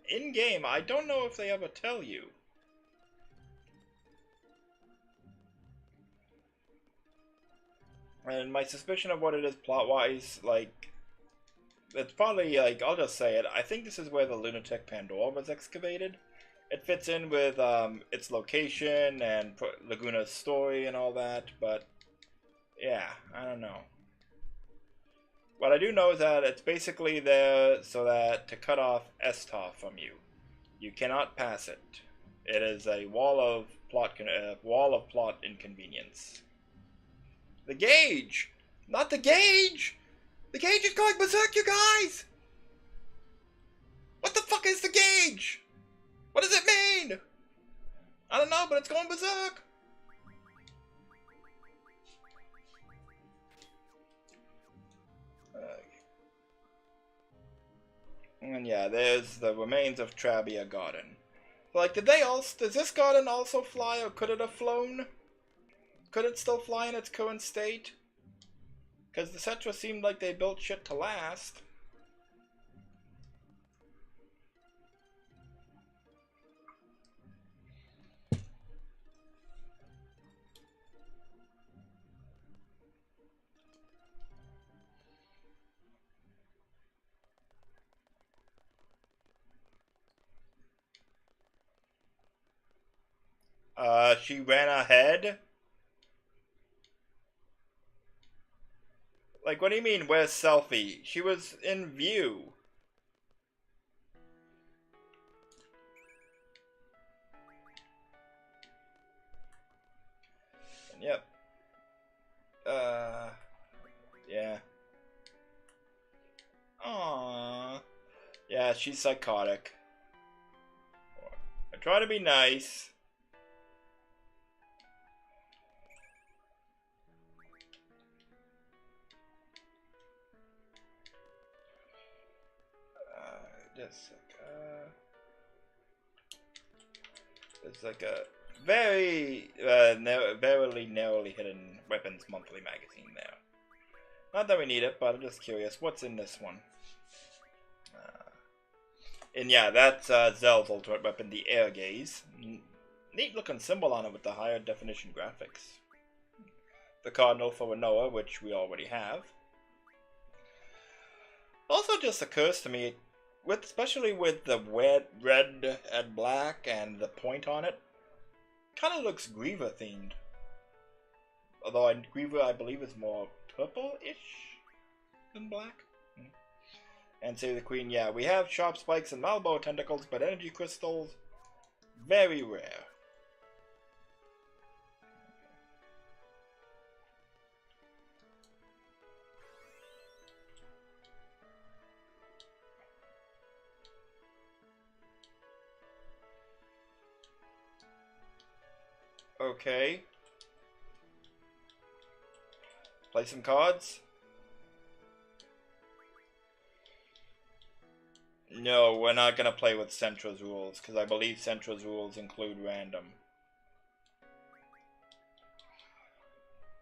in-game, I don't know if they ever tell you. And my suspicion of what it is plot-wise, like, it's probably, like, I'll just say it, I think this is where the Lunatic Pandora was excavated. It fits in with its location and Laguna's story and all that, but yeah, I don't know. What I do know is that it's basically there so that to cut off Estar from you. You cannot pass it. It is a wall of plot inconvenience. The gauge! Not the gauge! The gauge is going berserk, you guys! What the fuck is the gauge? What does it mean? I don't know, but it's going berserk. And yeah, there's the remains of Trabia Garden. Like, did they also... Does this garden also fly, or could it have flown? Could it still fly in its current state? Because the Cetra seemed like they built shit to last. She ran ahead? Like, what do you mean, where's Selfie? She was in view. Yep. Yeah. Aww. Yeah, she's psychotic. I try to be nice. It's like a very very narrowly hidden weapons monthly magazine there. Not that we need it, but I'm just curious. What's in this one? And yeah, that's Zell's ultimate weapon, the Air Gaze. Neat looking symbol on it with the higher definition graphics. The Cardinal for Renoa, which we already have. Also just occurs to me, especially with the red and black and the point on it, kind of looks Griever themed. Although Griever, I believe, is more purple-ish than black. And Save the Queen, yeah, we have sharp spikes and Malbow tentacles, but energy crystals, very rare. Okay. Play some cards? No, we're not gonna play with Centra's rules, because I believe Centra's rules include random.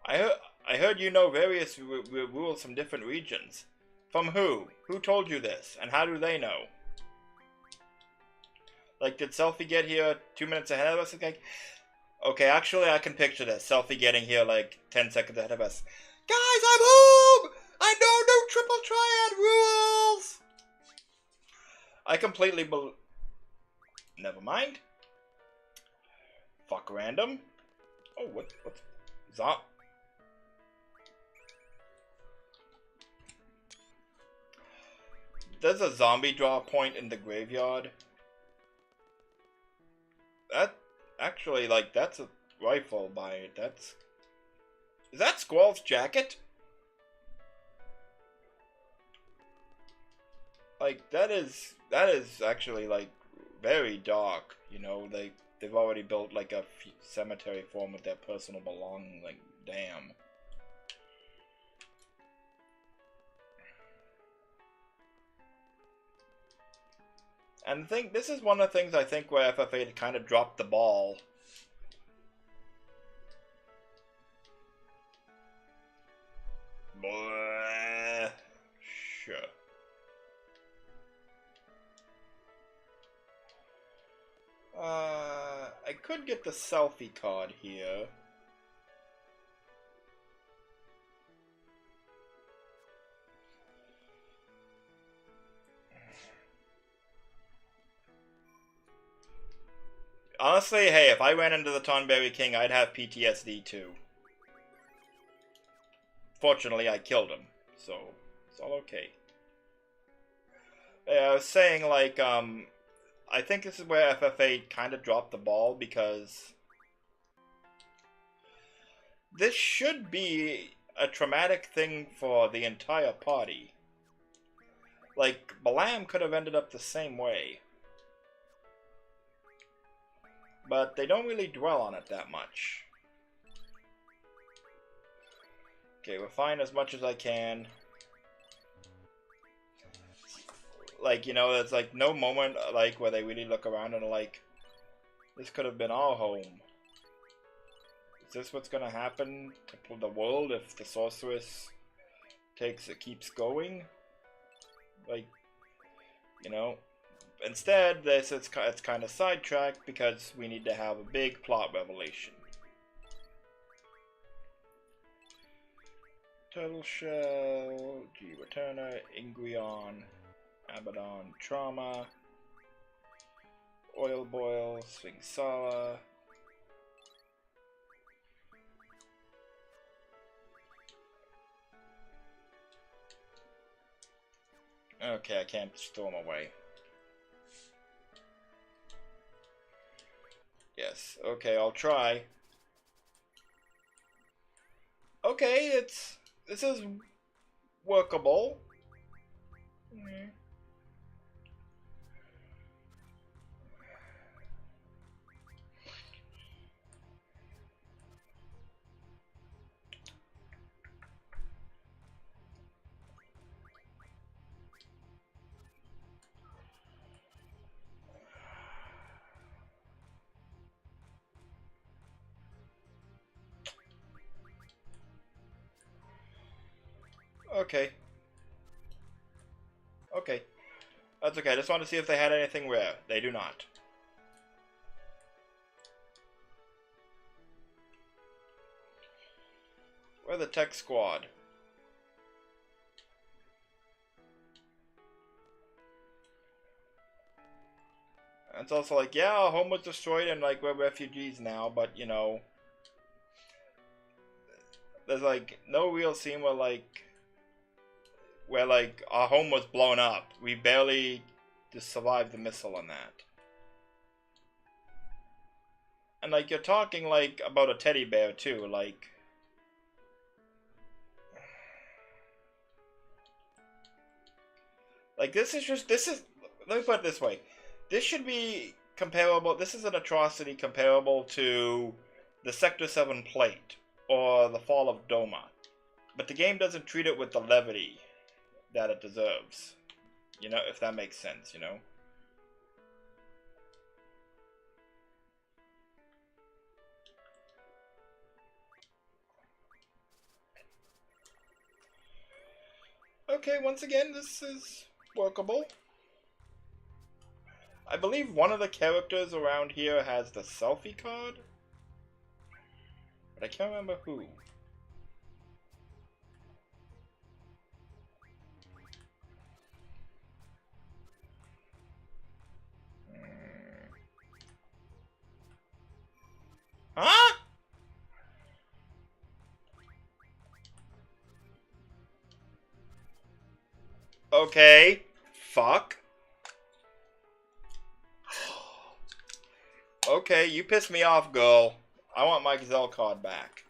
I heard you know various rules from different regions. From who? Who told you this? And how do they know? Like, did Selfie get here 2 minutes ahead of us? Like, okay, actually, I can picture this. Selfie getting here like 10 seconds ahead of us. Guys, I'm home! I know no triple triad rules! I completely never mind. Fuck random. Oh, what's There's a zombie draw point in the graveyard. That actually, like, that's a rifle by it. Is that Squall's jacket? Like, that is actually, like, very dark, you know. They've already built like a cemetery form with their personal belongings. Like, damn. And this is one of the things I think where FF8 kind of dropped the ball. Bleh. Sure. I could get the Selfie card here. Honestly, hey, if I ran into the Tonberry King, I'd have PTSD too. Fortunately, I killed him, so it's all okay. Yeah, I was saying, like, I think this is where FFA kind of dropped the ball, because this should be a traumatic thing for the entire party. Like, Balam could have ended up the same way. But they don't really dwell on it that much. Okay, refine as much as I can. Like, you know, there's like no moment like where they really look around and are like, this could have been our home. Is this what's gonna happen to the world if the sorceress keeps going? Like, you know, instead it's kind of sidetracked because we need to have a big plot revelation. Turtle Shell, G Returner, Ingreon, Abaddon, Trauma, Oil Boil, Svingsala. Okay, I can't just throw them away. Yes, okay, I'll try. Okay, this is workable. Okay. Okay. That's okay. I just wanted to see if they had anything rare. They do not. We're the tech squad. And it's also like, yeah, our home was destroyed and like we're refugees now, but you know, there's like no real scene where our home was blown up. We barely just survived the missile on that. And like you're talking like about a teddy bear too, like this is let me put it this way. This should be comparable. This is an atrocity comparable to the Sector 7 plate or the fall of Doma. But the game doesn't treat it with the levity that it deserves. You know, if that makes sense, you know? Okay, once again, this is workable. I believe one of the characters around here has the selfie card, but I can't remember who. Huh? Okay. Fuck. Okay, you pissed me off, girl. I want my Gazelle card back.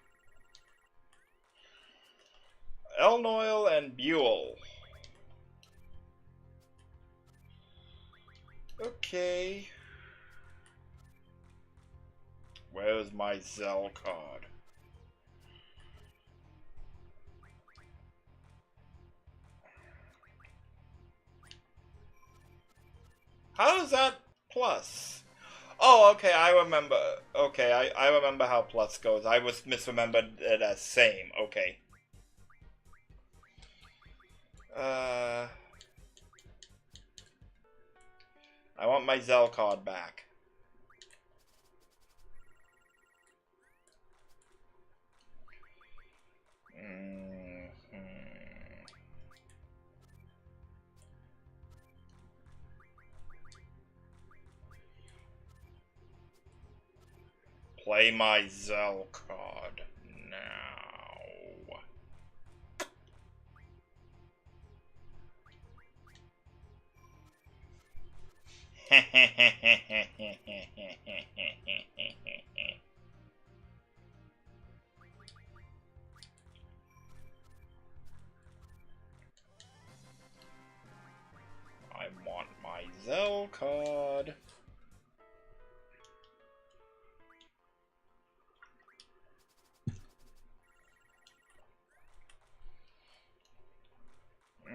Elnoil and Buell. Okay. Where's my Zell card? How is that plus? Oh, okay, I remember. Okay, I remember how plus goes. I was misremembered it as same. Okay. I want my Zell card back. Play my Zell card now. I want my Zell card.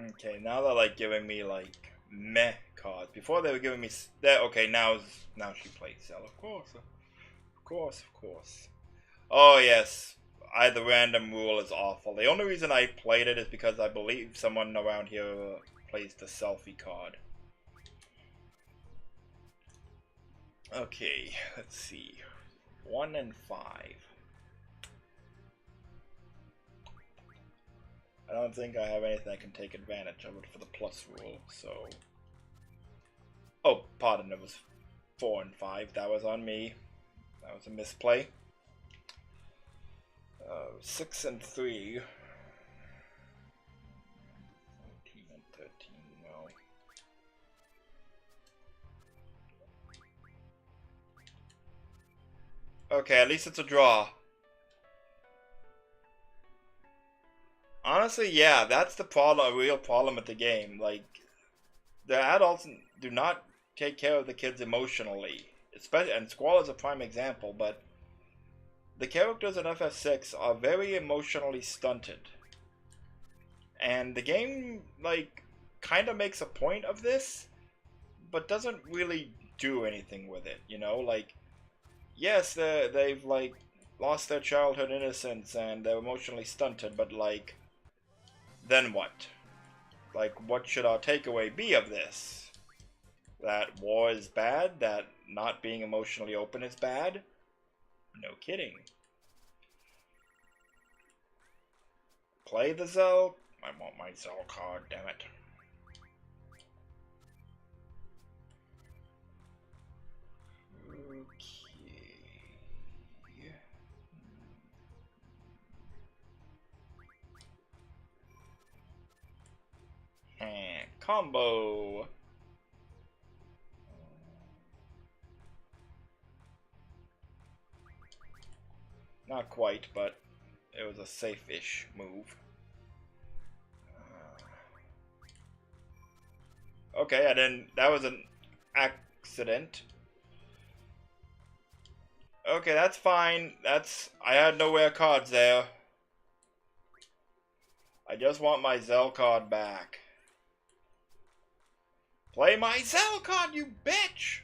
Okay, now they're like giving me like meh cards. Before they were giving me that. Okay, now she plays Zell. Of course, of course, of course. Oh yes, the random rule is awful. The only reason I played it is because I believe someone around here plays the selfie card. Okay, let's see. 1 and 5. I don't think I have anything that can take advantage of it for the plus rule, so... Oh, pardon, it was 4 and 5. That was on me. That was a misplay. 6 and 3. 14 and 13, no. Okay, at least it's a draw. Honestly, yeah, that's the problem, a real problem with the game. Like, the adults do not take care of the kids emotionally. Especially, and Squall is a prime example, but the characters in FF6 are very emotionally stunted. And the game, like, kind of makes a point of this, but doesn't really do anything with it, you know? Like, yes, they've, like, lost their childhood innocence and they're emotionally stunted, but, like, then what? Like, what should our takeaway be of this? That war is bad? That not being emotionally open is bad? No kidding. Play the Zell? I want my Zell card, damn it. Okay. Combo. Not quite, but it was a safe-ish move. Okay, I didn't... That was an accident. Okay, that's fine. I had no rare cards there. I just want my Zell card back. Play my Zell card, you bitch!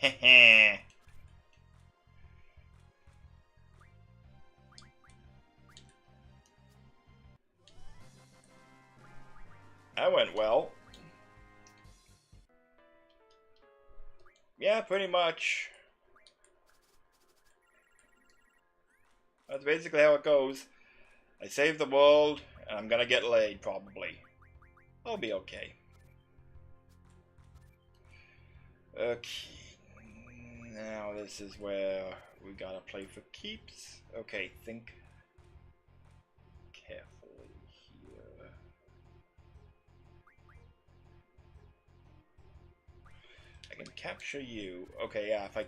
Heh. That went well. Yeah, pretty much. That's basically how it goes. I save the world, and I'm gonna get laid, probably. I'll be okay. Okay. Now this is where we gotta play for keeps. Okay, think carefully here. I can capture you. Okay, yeah, if I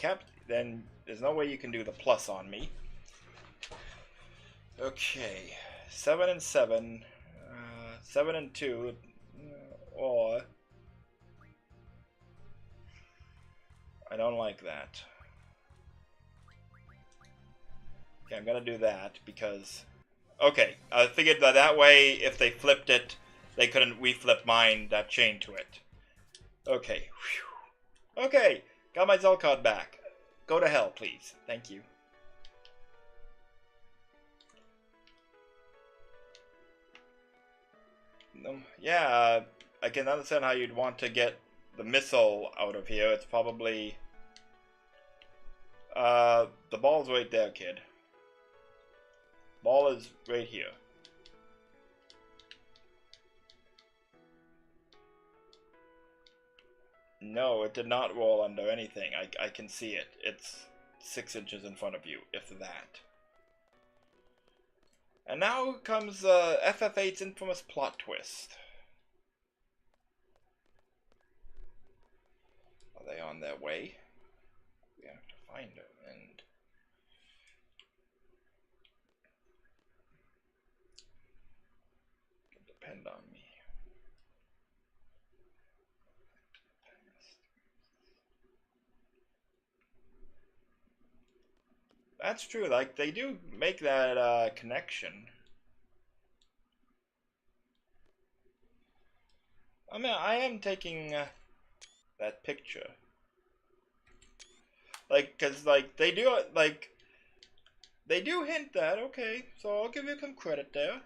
then there's no way you can do the plus on me. Okay, 7 and 7, 7 and 2, or I don't like that. Okay, I'm gonna do that because, okay, I figured that way if they flipped it, they couldn't reflip mine that chain to it. Okay, whew. Okay, got my Zell card back. Go to hell, please. Thank you. Yeah, I can understand how you'd want to get the missile out of here. It's probably... the ball's right there, kid. Ball is right here. No, it did not roll under anything. I can see it. It's 6 inches in front of you, if that. And now comes FF8's infamous plot twist. Are they on their way? We have to find them and... It can depend on me. That's true, like, they do make that, connection. I mean, I am taking, that picture. Like, cause, like, they do hint that, okay, so I'll give you some credit there.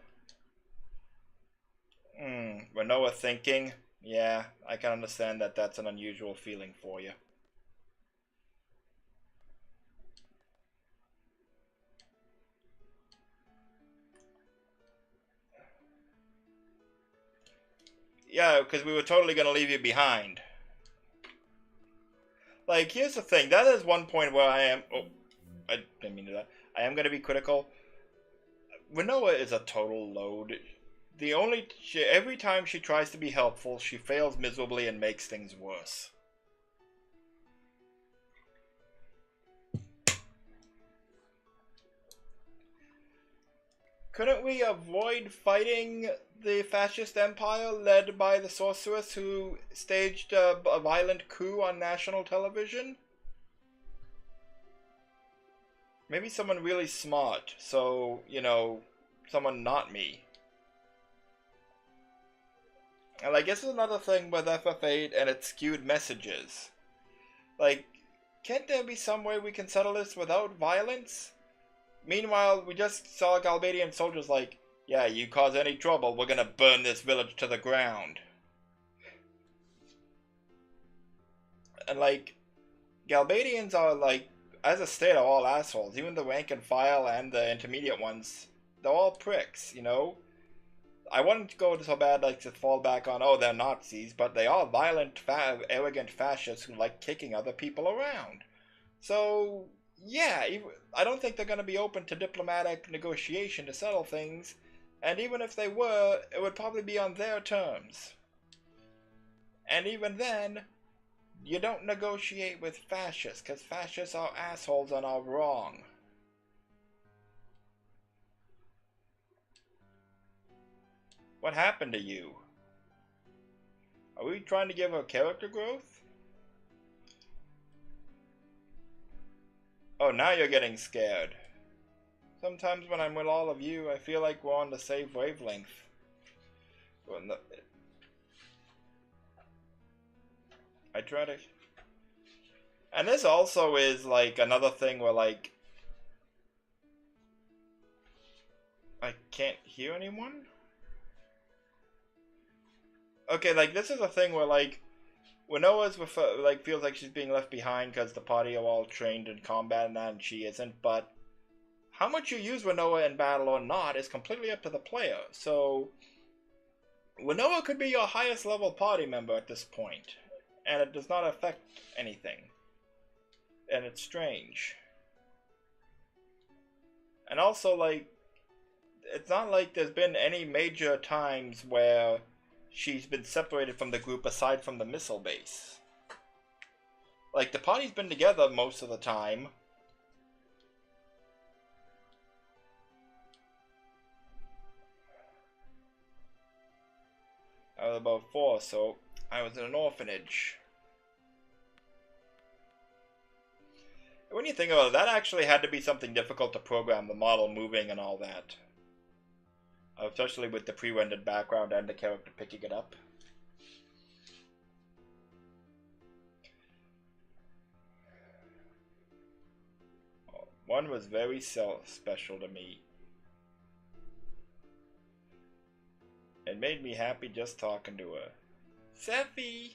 Renoa thinking, yeah, I can understand that that's an unusual feeling for you. Yeah, because we were totally going to leave you behind. Like, here's the thing. That is one point where I am... Oh, I didn't mean to do that. I am going to be critical. Renoa is a total load. Every time she tries to be helpful, she fails miserably and makes things worse. Couldn't we avoid fighting the fascist empire led by the sorceress who staged a violent coup on national television? Maybe someone really smart, so, you know, someone not me. And like, this is another thing with FF8 and its skewed messages. Like, can't there be some way we can settle this without violence? Meanwhile, we just saw Galbadian soldiers like, yeah, you cause any trouble, we're gonna burn this village to the ground. And like, Galbadians are like, as a state, are all assholes. Even the rank and file and the intermediate ones, they're all pricks, you know? I wouldn't go so bad like to fall back on, oh, they're Nazis, but they are violent, arrogant fascists who like kicking other people around. So, yeah, I don't think they're going to be open to diplomatic negotiation to settle things, and even if they were, it would probably be on their terms. And even then, you don't negotiate with fascists, because fascists are assholes and are wrong. What happened to you? Are we trying to give her character growth? Oh, now you're getting scared. Sometimes when I'm with all of you, I feel like we're on the same wavelength. I try to... And this also is like another thing where like... I can't hear anyone? Okay, like this is a thing where like... Winoa's like feels like she's being left behind because the party are all trained in combat and that, and she isn't, but... How much you use Renoa in battle or not is completely up to the player, so... Renoa could be your highest level party member at this point, and it does not affect anything. And it's strange. And also, like, it's not like there's been any major times where she's been separated from the group aside from the missile base. Like, the party's been together most of the time. I was about 4, so I was in an orphanage. When you think about it, that actually had to be something difficult to program, the model moving and all that. Especially with the pre-rendered background and the character picking it up. One was very special to me. It made me happy just talking to her. Seffi.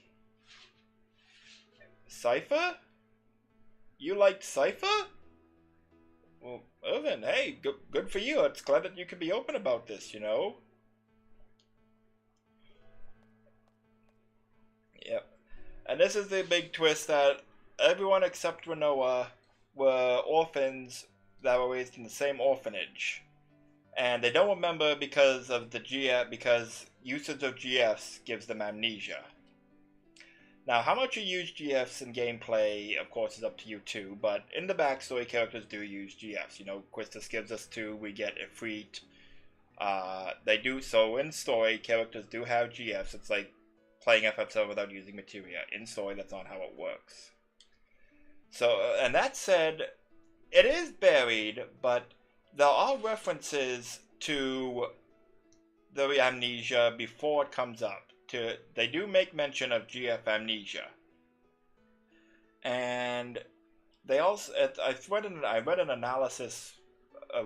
Cypher? You liked Cypher? Well, Irvin, hey, good for you. It's glad that you could be open about this, you know? Yep. And this is the big twist that everyone except Renoa were orphans that were raised in the same orphanage. And they don't remember because of the GF, because usage of GFs gives them amnesia. Now, how much you use GFs in gameplay, of course, is up to you too, but in the backstory, characters do use GFs. You know, Quistis gives us 2, we get Ifrit. They do, so in story, characters do have GFs. It's like playing FF7 without using materia. In story, that's not how it works. So, and that said, it is buried, but there are references to the amnesia before it comes up. They do make mention of GF amnesia, and they also I read an analysis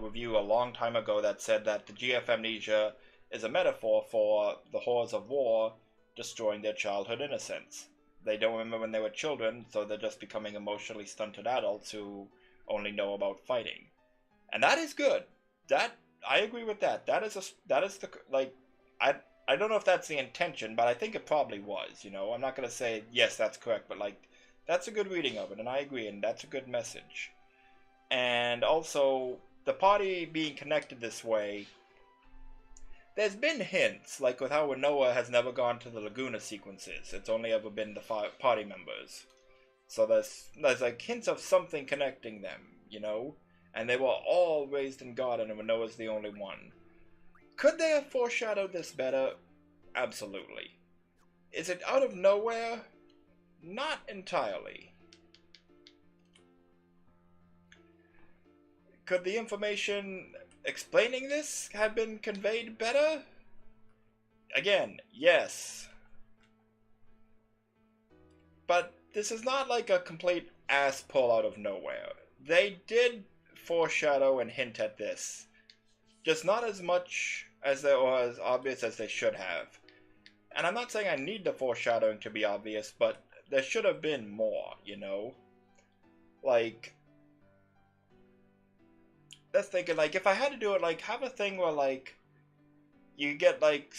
review a long time ago that said that the GF amnesia is a metaphor for the horrors of war destroying their childhood innocence. They don't remember when they were children, so they're just becoming emotionally stunted adults who only know about fighting, and that is good. That I agree with that. That is the like I don't know if that's the intention, but I think it probably was, you know. I'm not going to say, yes, that's correct, but, like, that's a good reading of it, and I agree, and that's a good message. And also, the party being connected this way, there's been hints, like with how Renoa has never gone to the Laguna sequences. It's only ever been the party members. So there's like hints of something connecting them, you know? And they were all raised in God, and Renoa's the only one. Could they have foreshadowed this better? Absolutely. Is it out of nowhere? Not entirely. Could the information explaining this have been conveyed better? Again, yes. But this is not like a complete ass pull out of nowhere. They did foreshadow and hint at this. Just not as much as as obvious as they should have. And I'm not saying I need the foreshadowing to be obvious, but there should have been more, you know? Like, let's think of, like, if I had to do it, like, have a thing where, like, you get, like,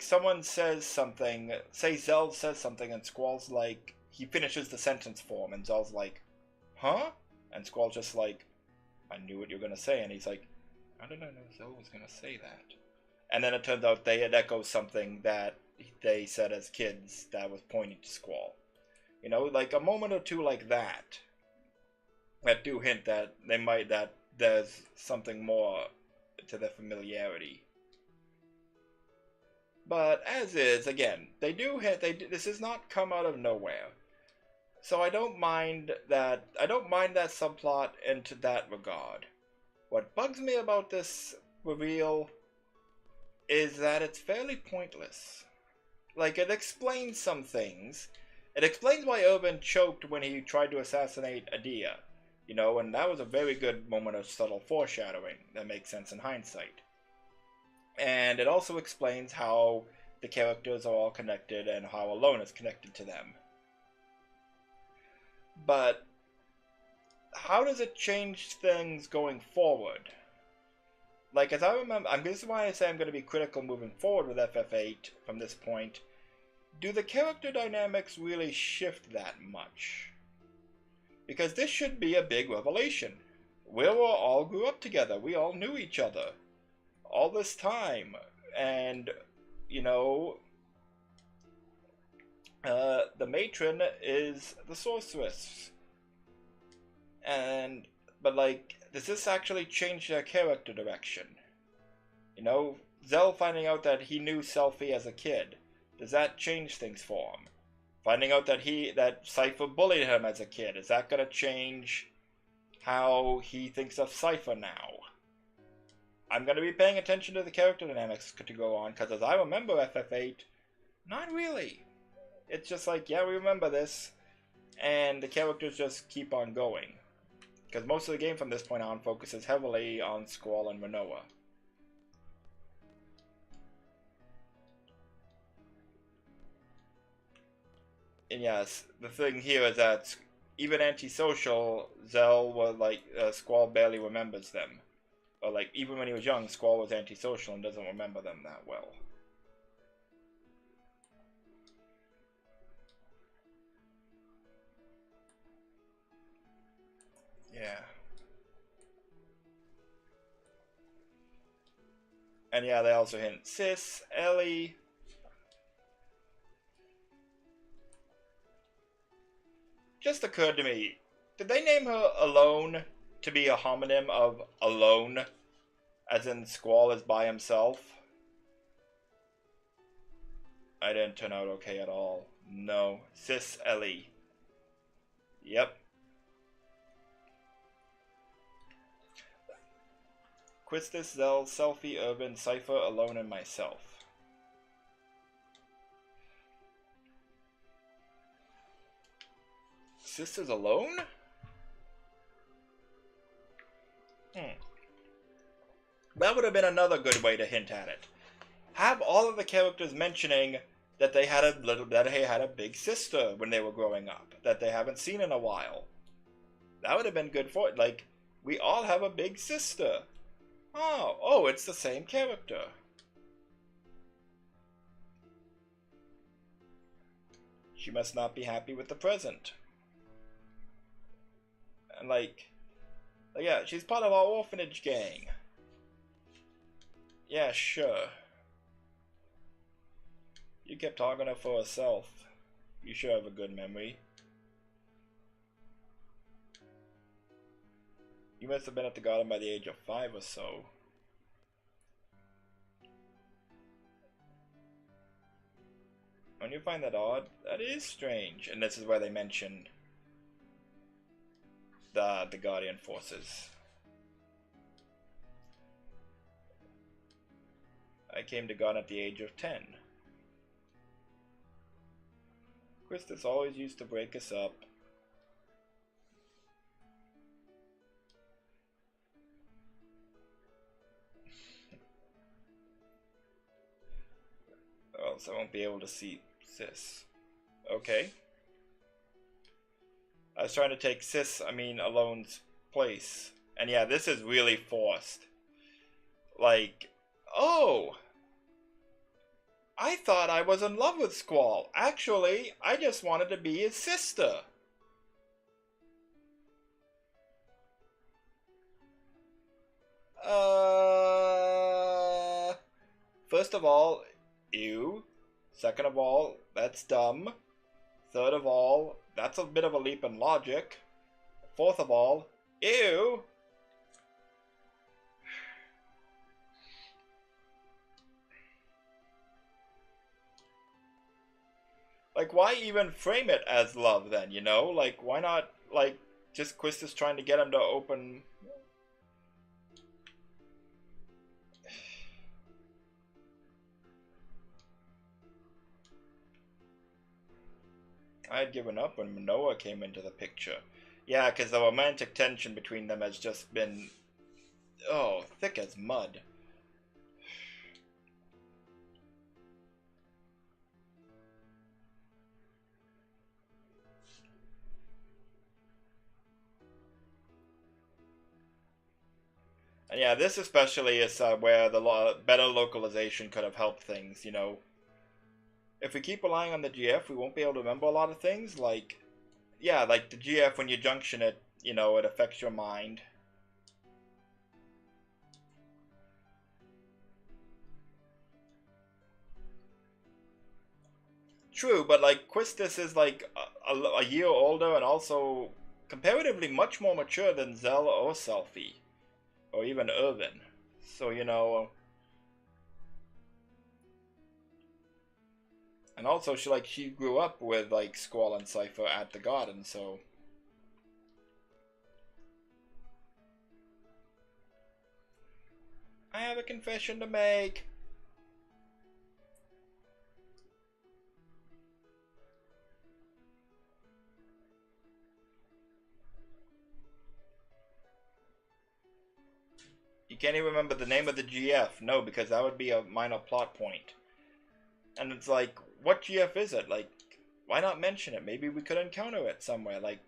someone says something, say Zell says something, and Squall's like, he finishes the sentence for him, and Zell's like, huh? And Squall's just like, I knew what you were gonna say, and he's like, how did I know Zell was gonna say that? And then it turns out it echoes something that they said as kids that was pointing to Squall. You know, like a moment or two like that do hint that that there's something more to their familiarity. But as is, again, they do hint. This has not come out of nowhere, so I don't mind that. I don't mind that subplot into that regard. What bugs me about this reveal is that it's fairly pointless. Like, it explains some things. It explains why Irvin choked when he tried to assassinate Adia. You know, and that was a very good moment of subtle foreshadowing that makes sense in hindsight. And it also explains how the characters are all connected and how Alone is connected to them. But how does it change things going forward? Like, as I remember, this is why I say I'm going to be critical moving forward with FF8 from this point. Do the character dynamics really shift that much? Because this should be a big revelation. We all grew up together. We all knew each other all this time. And, you know, the matron is the sorceress. But, like, does this actually change their character direction? You know, Zell finding out that he knew Selphie as a kid, does that change things for him? Finding out that Cypher bullied him as a kid, is that gonna change how he thinks of Cypher now? I'm gonna be paying attention to the character dynamics to go on, because as I remember FF8, not really. It's just like, yeah, we remember this, and the characters just keep on going. Because most of the game from this point on focuses heavily on Squall and Renoa. And yes, the thing here is that even antisocial, Zell was like, Squall barely remembers them. Or like, even when he was young, Squall was antisocial and doesn't remember them that well. Yeah. And yeah, they also hint Sis, Ellie. Just occurred to me, did they name her Alone to be a homonym of alone? As in Squall is by himself? I didn't turn out okay at all. No. Sis Ellie. Yep. Quistis, Zell, Selfie, Urban, Cypher, Alone, and myself. Sisters alone? That would have been another good way to hint at it. Have all of the characters mentioning that they had a big sister when they were growing up that they haven't seen in a while. That would have been good for it. Like, we all have a big sister. Oh, it's the same character. She must not be happy with the present. And like yeah, she's part of our orphanage gang. Yeah, sure. You kept talking to her for herself. You sure have a good memory. You must have been at the garden by the age of 5 or so. When you find that odd, that is strange. And this is where they mention the Guardian forces. I came to God at the age of 10. Quistis always used to break us up. Or else I won't be able to see Sis. Okay. I was trying to take Alone's place. And yeah, this is really forced. Like, oh! I thought I was in love with Squall. Actually, I just wanted to be his sister. First of all, ew. Second of all, that's dumb. Third of all, that's a bit of a leap in logic. Fourth of all, ew. Like, why even frame it as love then, you know? Like, why not, like, just Quistis trying to get him to open... I had given up when Manoa came into the picture. Yeah, because the romantic tension between them has just been... oh, thick as mud. And yeah, this especially is where the better localization could have helped things, you know. If we keep relying on the GF, we won't be able to remember a lot of things, like... yeah, like the GF, when you junction it, you know, it affects your mind. True, but like Quistis is like a year older and also comparatively much more mature than Zell or Selfie. Or even Irvin. So, you know... and also, she grew up with, like, Squall and Cypher at the garden, so... I have a confession to make! You can't even remember the name of the GF. No, because that would be a minor plot point. And it's like, what GF is it? Like, why not mention it? Maybe we could encounter it somewhere. Like,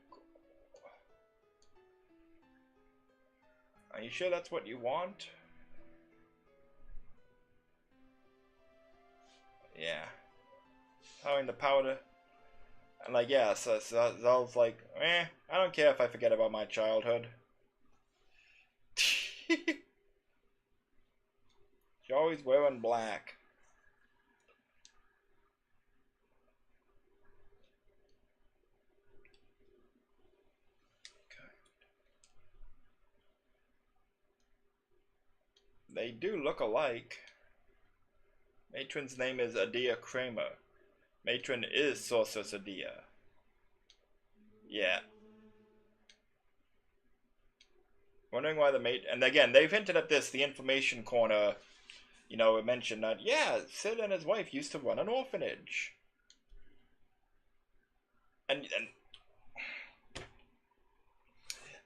are you sure that's what you want? Yeah. Having the power to... And like, yeah, so Zell's like, I don't care if I forget about my childhood. She's always wearing black. They do look alike. Matron's name is Adia Kramer. Matron is Sorceress Adia. Yeah. Wondering why the and again, they've hinted at this, the information corner, you know, it mentioned that, yeah, Sid and his wife used to run an orphanage. And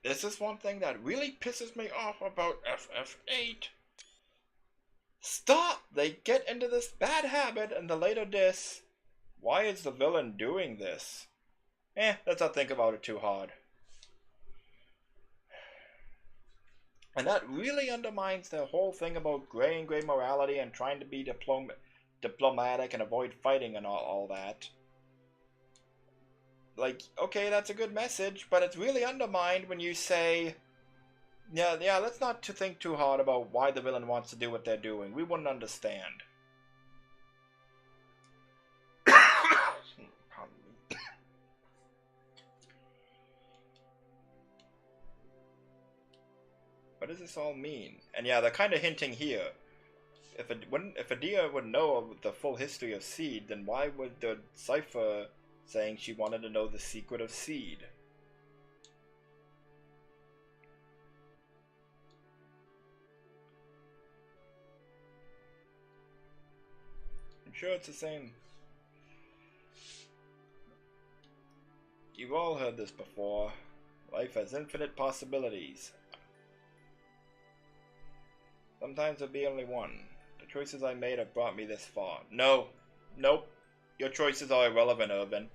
this is one thing that really pisses me off about FF8. Stop! They get into this bad habit and the later diss. Why is the villain doing this? Let's not think about it too hard. And that really undermines the whole thing about gray and gray morality and trying to be diplomatic and avoid fighting and all that. Like, okay, that's a good message, but it's really undermined when you say, yeah, let's not think too hard about why the villain wants to do what they're doing. We wouldn't understand. What does this all mean? And yeah, they're kind of hinting here. If Adia would know of the full history of Seed, then why would the cipher saying she wanted to know the secret of Seed? I'm sure it's the same. You've all heard this before. Life has infinite possibilities. Sometimes there'll be only one. The choices I made have brought me this far. No. Nope. Your choices are irrelevant, Urban.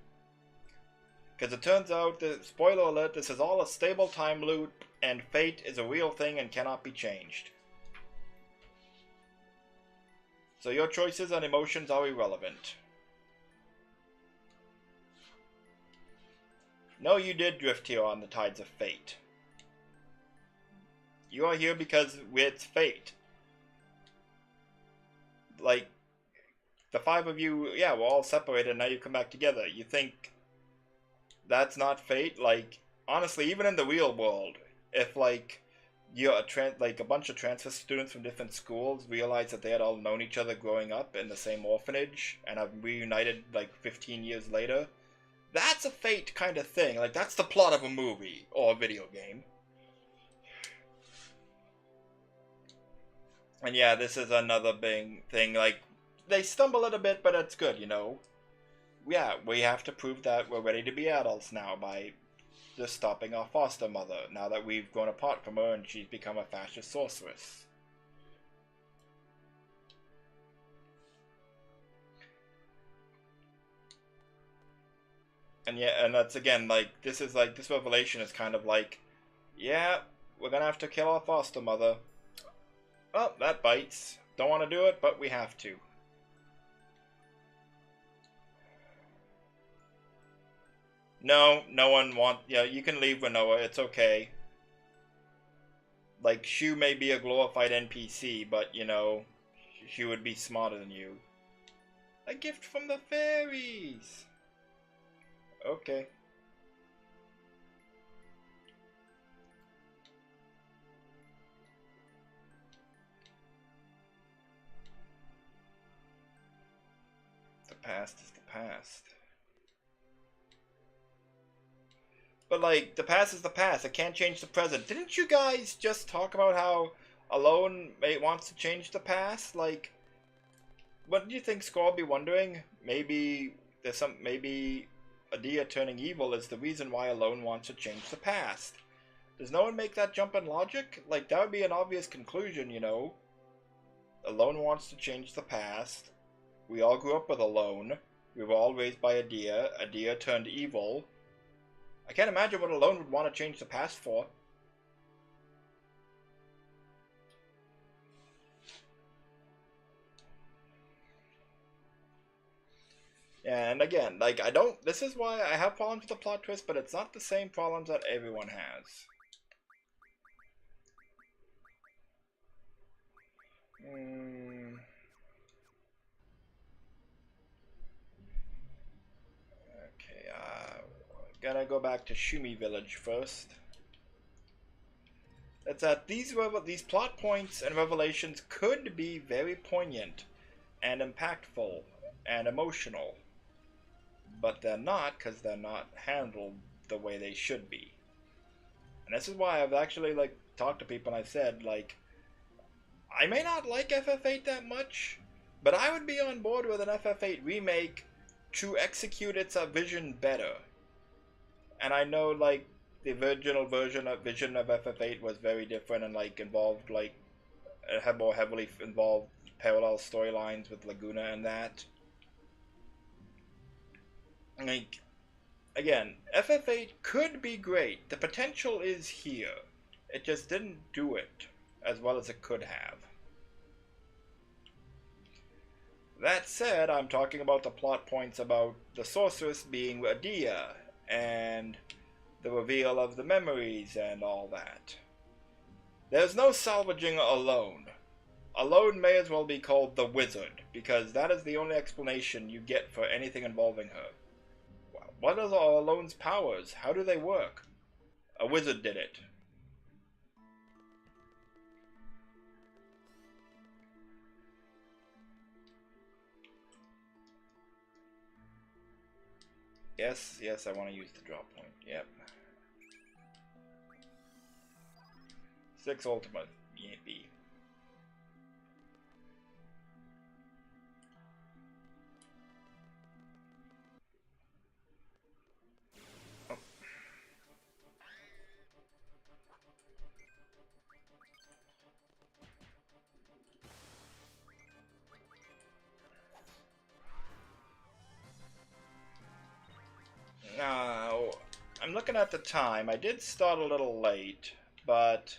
Because it turns out, spoiler alert, this is all a stable time loop, and fate is a real thing and cannot be changed. So your choices and emotions are irrelevant. No, you did drift here on the tides of fate. You are here because it's fate. Like, the five of you, yeah, we're all separated, now you come back together. You think that's not fate? Like, honestly, even in the real world, if, like, you're a bunch of transfer students from different schools realize that they had all known each other growing up in the same orphanage and have reunited, like, 15 years later, that's a fate kind of thing. Like, that's the plot of a movie or a video game. And yeah, this is another big thing. Like, they stumble it a bit, but it's good, you know. Yeah, we have to prove that we're ready to be adults now by just stopping our foster mother, now that we've grown apart from her and she's become a fascist sorceress. And yeah, and that's again, like, this revelation is kind of like, yeah, we're gonna have to kill our foster mother. Well, that bites. Don't want to do it, but we have to. No, no one wants... Yeah, you can leave Renoa, it's okay. Like, Shu may be a glorified NPC, but, you know, she would be smarter than you. A gift from the fairies! Okay. The past is the past. But, like, the past is the past. It can't change the present. Didn't you guys just talk about how Alone wants to change the past? Like, what do you think Score will be wondering? Maybe maybe Adia turning evil is the reason why Alone wants to change the past. Does no one make that jump in logic? Like, that would be an obvious conclusion, you know? Alone wants to change the past. We all grew up with Alone. We were all raised by a deer turned evil. I can't imagine what Alone would want to change the past for. And again, like, this is why I have problems with the plot twist, but it's not the same problems that everyone has. Okay, gotta go back to Shumi Village first. It's that these plot points and revelations could be very poignant and impactful and emotional, but they're not, because they're not handled the way they should be. And this is why I've actually, like, talked to people and I said, like, I may not like FF8 that much, but I would be on board with an FF8 remake to execute its vision better. And I know, like, the original vision of FF8 was very different and, like, involved, like, it had more heavily involved parallel storylines with Laguna and that. Like, again, FF8 could be great. The potential is here. It just didn't do it as well as it could have. That said, I'm talking about the plot points about the sorceress being Adia and the reveal of the memories and all that. There's no salvaging Alone. Alone may as well be called the Wizard, because that is the only explanation you get for anything involving her. What are Alone's powers? How do they work? A wizard did it. Yes, I want to use the drop point. Yep. 6 ultimate. Yippee. Oh. Now, I'm looking at the time. I did start a little late, but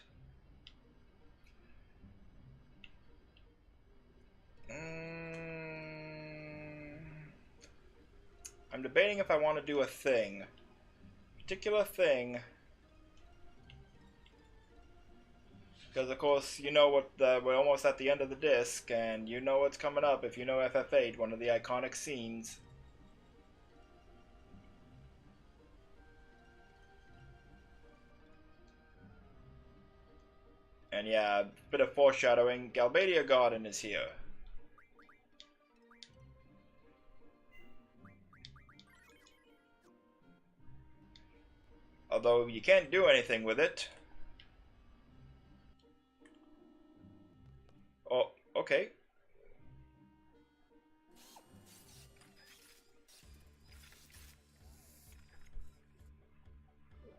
I'm debating if I want to do a thing. Particular thing. Because, of course, you know what, we're almost at the end of the disc, and you know what's coming up if you know FF8, one of the iconic scenes. And yeah, a bit of foreshadowing, Galbadia Garden is here. Although you can't do anything with it. Oh, okay.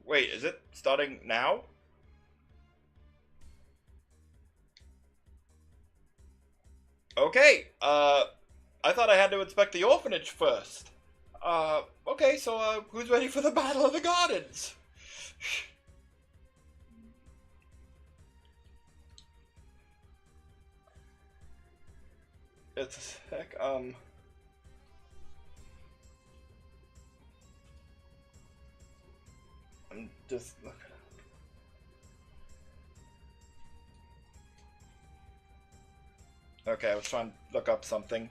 Wait, is it starting now? Okay, I thought I had to inspect the orphanage first. Okay, so, who's ready for the Battle of the Gardens? It's a sec, I'm just looking. Okay, I was trying to look up something.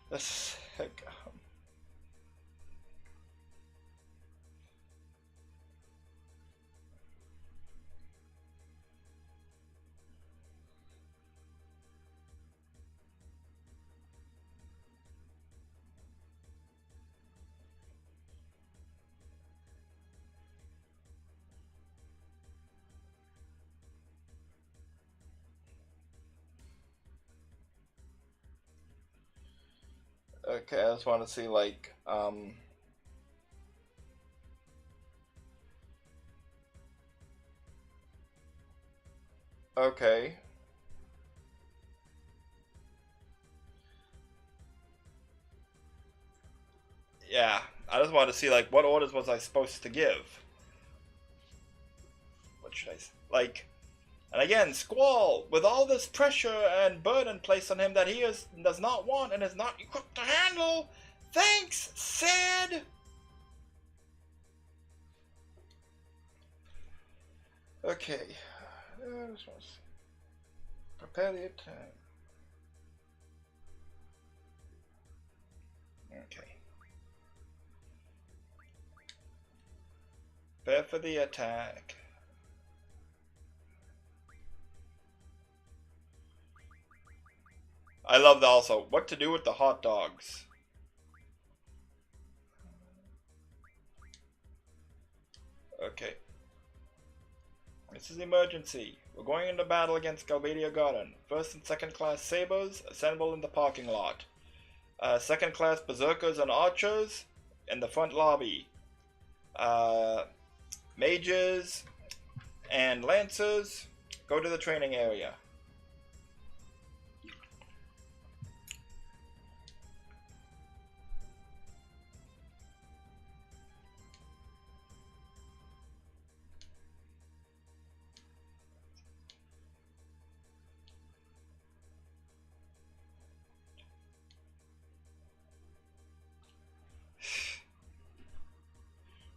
This heck. Okay, I just want to see, like, okay. Yeah, I just wanted to see, like, what orders was I supposed to give? What should I say? Like, and again, Squall, with all this pressure and burden placed on him that he does not want and is not equipped to handle. Thanks, Sid! Okay. Prepare the attack. Okay. Prepare for the attack. I love that also. What to do with the hot dogs? Okay. This is emergency. We're going into battle against Galbadia Garden. First and second class sabers assemble in the parking lot. Second class berserkers and archers in the front lobby. Mages and lancers go to the training area.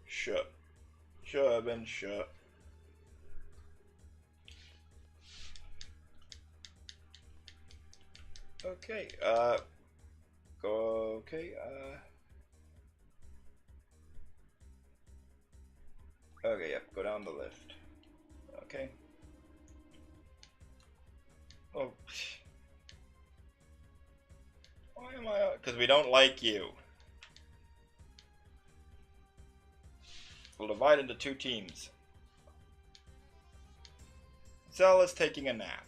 Sure. Sure, Ben, sure. Okay, go, okay, okay, yep, go down the lift. Okay. Oh. Why am I, because we don't like you. We'll divide into two teams. Zell is taking a nap.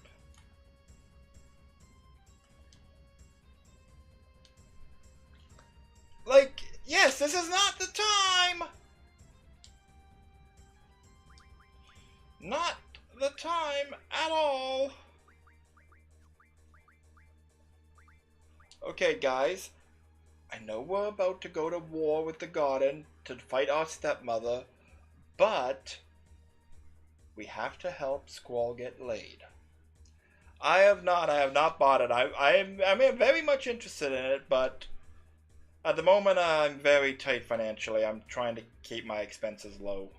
Like, yes, this is not the time! Not the time at all. Okay, guys. I know we're about to go to war with the garden to fight our stepmother, but we have to help Squall get laid. I have not bought it. I'm very much interested in it, but at the moment I'm very tight financially. I'm trying to keep my expenses low.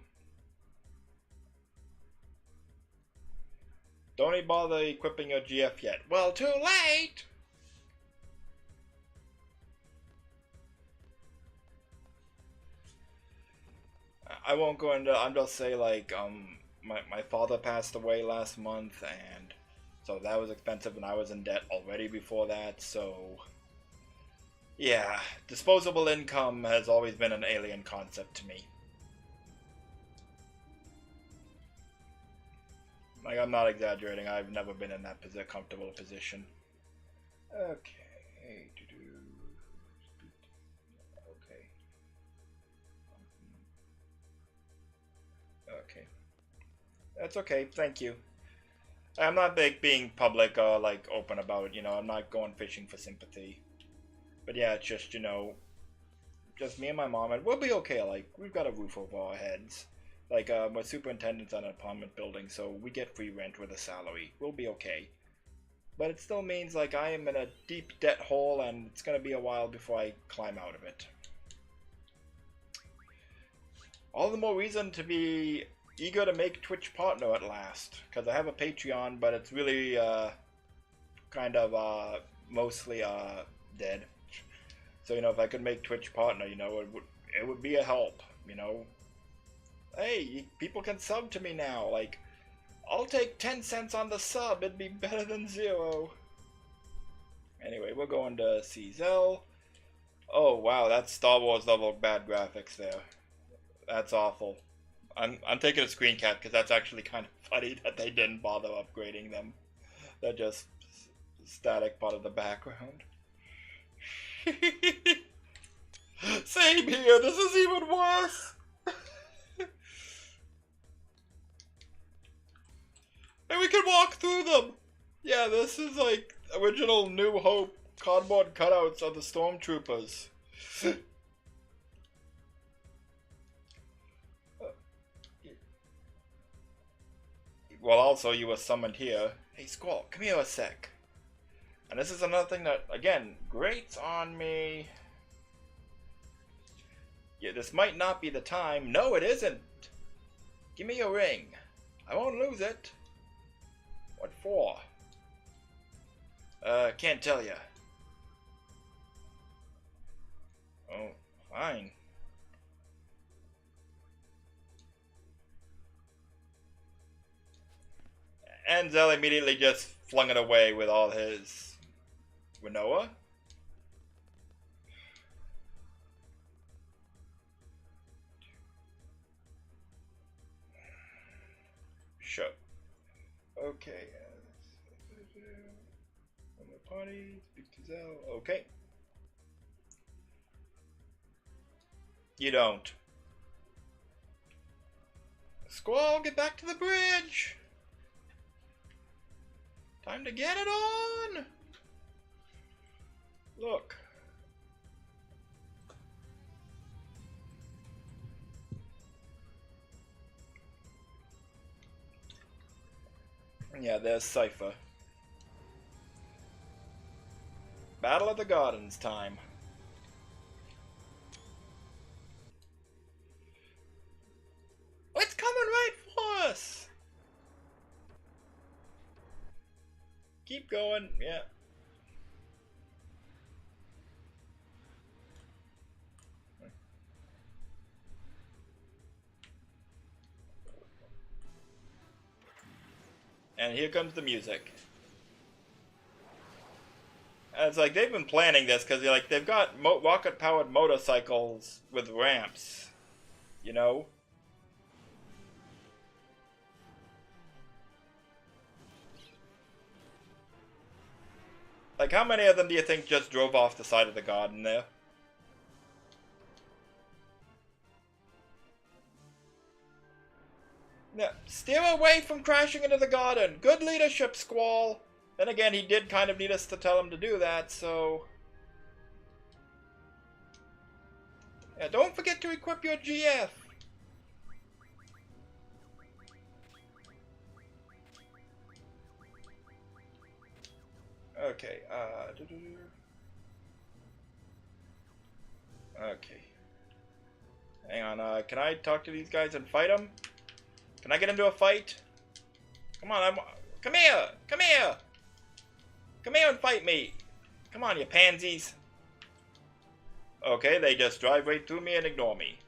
Don't even bother equipping your GF yet. Well, too late! I won't go into, I'll just say, like, my father passed away last month, and so that was expensive, and I was in debt already before that, so yeah, disposable income has always been an alien concept to me. Like, I'm not exaggerating, I've never been in that comfortable position. Okay. Okay. That's okay, thank you. I'm not being public or, like, open about it, you know, I'm not going fishing for sympathy. But yeah, it's just, you know, just me and my mom, and we'll be okay, like, we've got a roof over our heads. Like, we're superintendents on an apartment building, so we get free rent with a salary. We'll be okay. But it still means, like, I am in a deep debt hole, and it's gonna be a while before I climb out of it. All the more reason to be eager to make Twitch partner at last, because I have a Patreon, but it's really kind of mostly dead. So, you know, if I could make Twitch partner, you know, it would be a help, you know. Hey, people can sub to me now, like, I'll take 10 cents on the sub, it'd be better than 0. Anyway, we're going to see Zell. Oh wow, that's Star Wars level bad graphics there. That's awful. I'm taking a screen cap because that's actually kind of funny that they didn't bother upgrading them. They're just static part of the background. Same here, this is even worse! And we can walk through them! Yeah, this is like original New Hope cardboard cutouts of the stormtroopers. well, also you were summoned here. Hey, Squall, come here a sec. And this is another thing that, again, grates on me. Yeah, this might not be the time. No, it isn't. Give me your ring. I won't lose it. What for? Can't tell ya. Oh, fine. And Zell immediately just flung it away with all his Winoa. Sure. Okay. On the party, speak to Zell. Okay. You don't. Squall, get back to the bridge! Time to get it on! Look. Yeah, there's Cypher. Battle of the Gardens time. It's coming right for us! Keep going, yeah. And here comes the music. And it's like they've been planning this because like they've got rocket-powered motorcycles with ramps, you know. Like how many of them do you think just drove off the side of the garden there? Yeah, steer away from crashing into the garden. Good leadership, Squall. Then again, he did kind of need us to tell him to do that, so... Yeah, don't forget to equip your GF. Okay, okay. Hang on, can I talk to these guys and fight them? Can I get into a fight? Come on, come here! Come here! Come here and fight me! Come on, you pansies! Okay, they just drive right through me and ignore me.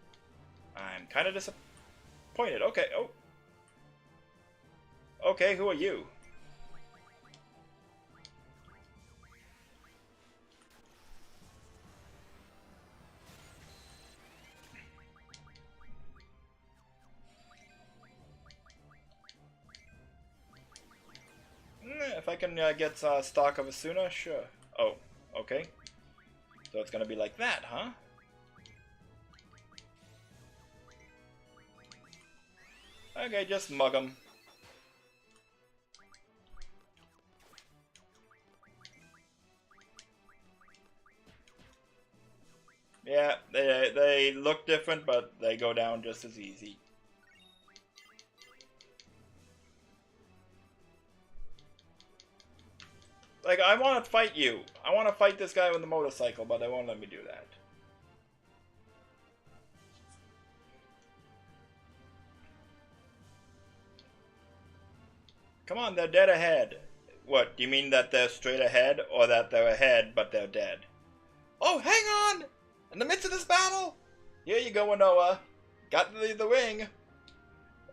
I'm kind of disappointed. Okay, oh. Okay, who are you? If I can get stock of Asuna, sure. Oh, okay. So it's gonna be like that, huh? Okay, just mug them. Yeah, they look different, but they go down just as easy. Like, I want to fight you. I want to fight this guy with the motorcycle, but they won't let me do that. Come on, they're dead ahead. What, do you mean that they're straight ahead, or that they're ahead, but they're dead? Oh, hang on! In the midst of this battle? Here you go, Noah. Got the ring.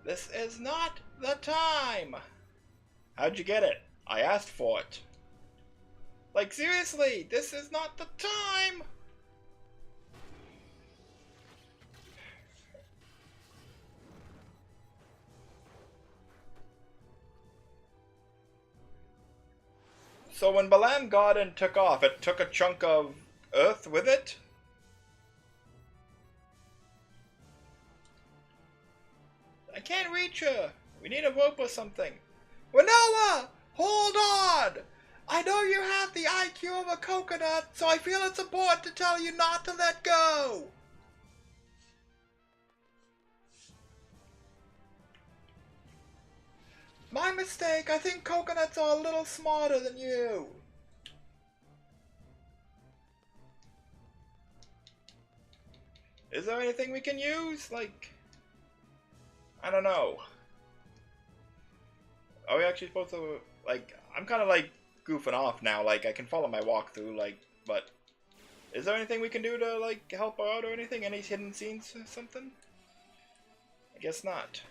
This is not the time. How'd you get it? I asked for it. Like, seriously, this is not the time! So when Balam Garden took off, it took a chunk of Earth with it? I can't reach her. We need a rope or something. Winoa! Hold on! I know you have the IQ of a coconut, so I feel it's important to tell you not to let go! My mistake. I think coconuts are a little smarter than you. Is there anything we can use? Like, I don't know. Are we actually supposed to, like, I'm kind of like goofing off now. Like, I can follow my walkthrough, like, but is there anything we can do to, like, help her out or anything? Any hidden scenes or something? I guess not.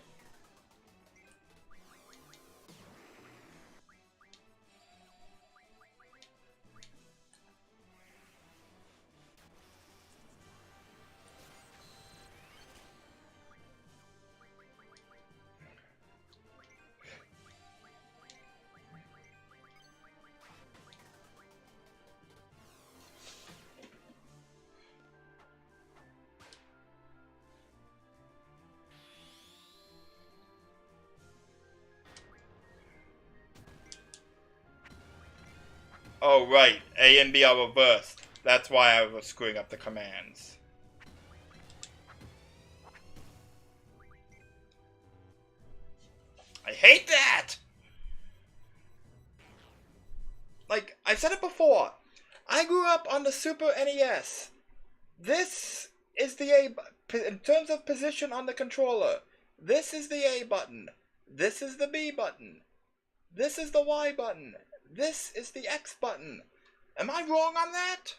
Oh, right. A and B are reversed. That's why I was screwing up the commands. I hate that! Like, I said it before. I grew up on the Super NES. This is the A button. In terms of position on the controller, this is the A button. This is the B button. This is the Y button. This is the X button. Am I wrong on that?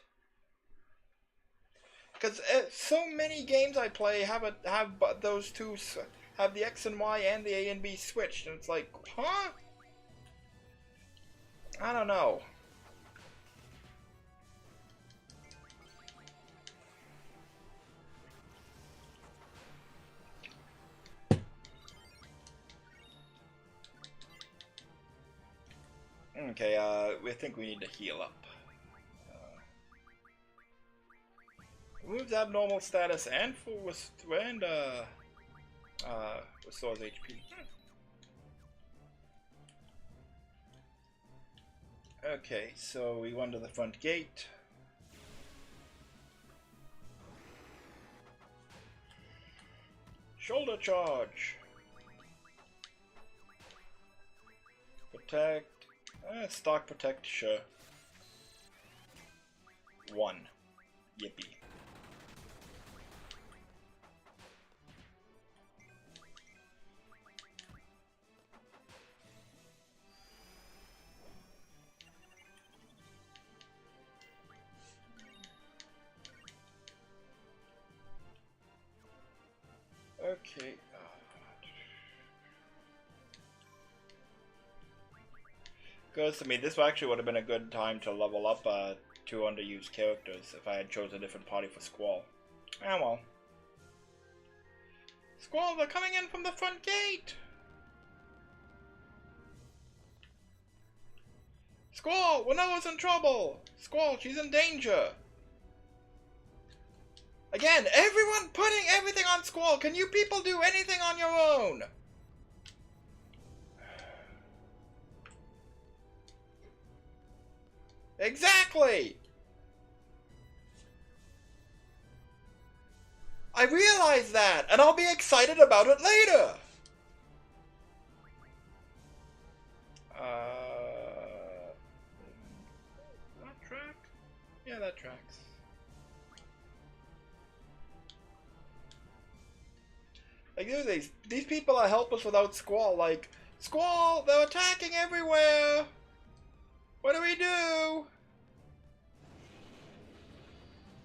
Because so many games I play have those two, have the X and Y and the A and B switched, and it's like, huh? I don't know. Okay, we think we need to heal up. Removes abnormal status and restores HP. Okay, so we went to the front gate. Shoulder charge. Protect. Stock protect, sure. 1. Yippee. Okay. Because, I mean, this actually would have been a good time to level up 2 underused characters if I had chosen a different party for Squall. Ah, well. Squall, they're coming in from the front gate! Squall, Winoa's in trouble! Squall, she's in danger! Again, everyone putting everything on Squall! Can you people do anything on your own? Exactly! I realize that, and I'll be excited about it later! That track? Yeah, that tracks. Like, these people are helpless without Squall. Like, Squall, they're attacking everywhere! What do we do?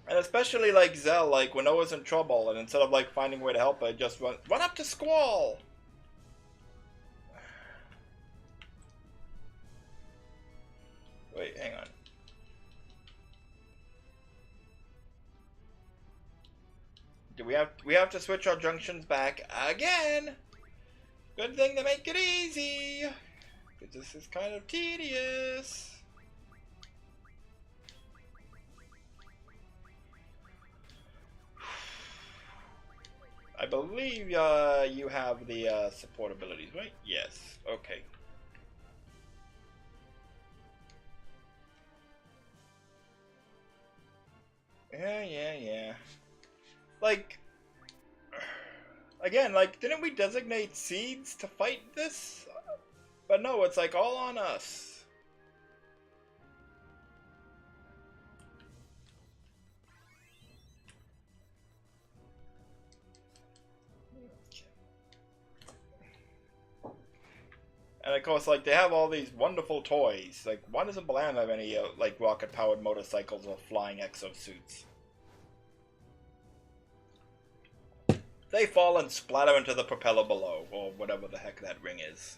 And especially like Zell, like when Noah's in trouble, and instead of like finding a way to help her, just run up to Squall. Wait, hang on. Do we have to switch our junctions back again? Good thing to make it easy, because this is kind of tedious. I believe you have the support abilities, right? Yes. Okay. Yeah. Like, again, like, didn't we designate seeds to fight this? But no, it's like all on us. And of course, like, they have all these wonderful toys. Like, why doesn't Blam have any, like, rocket-powered motorcycles or flying exosuits? They fall and splatter into the propeller below, or whatever the heck that ring is.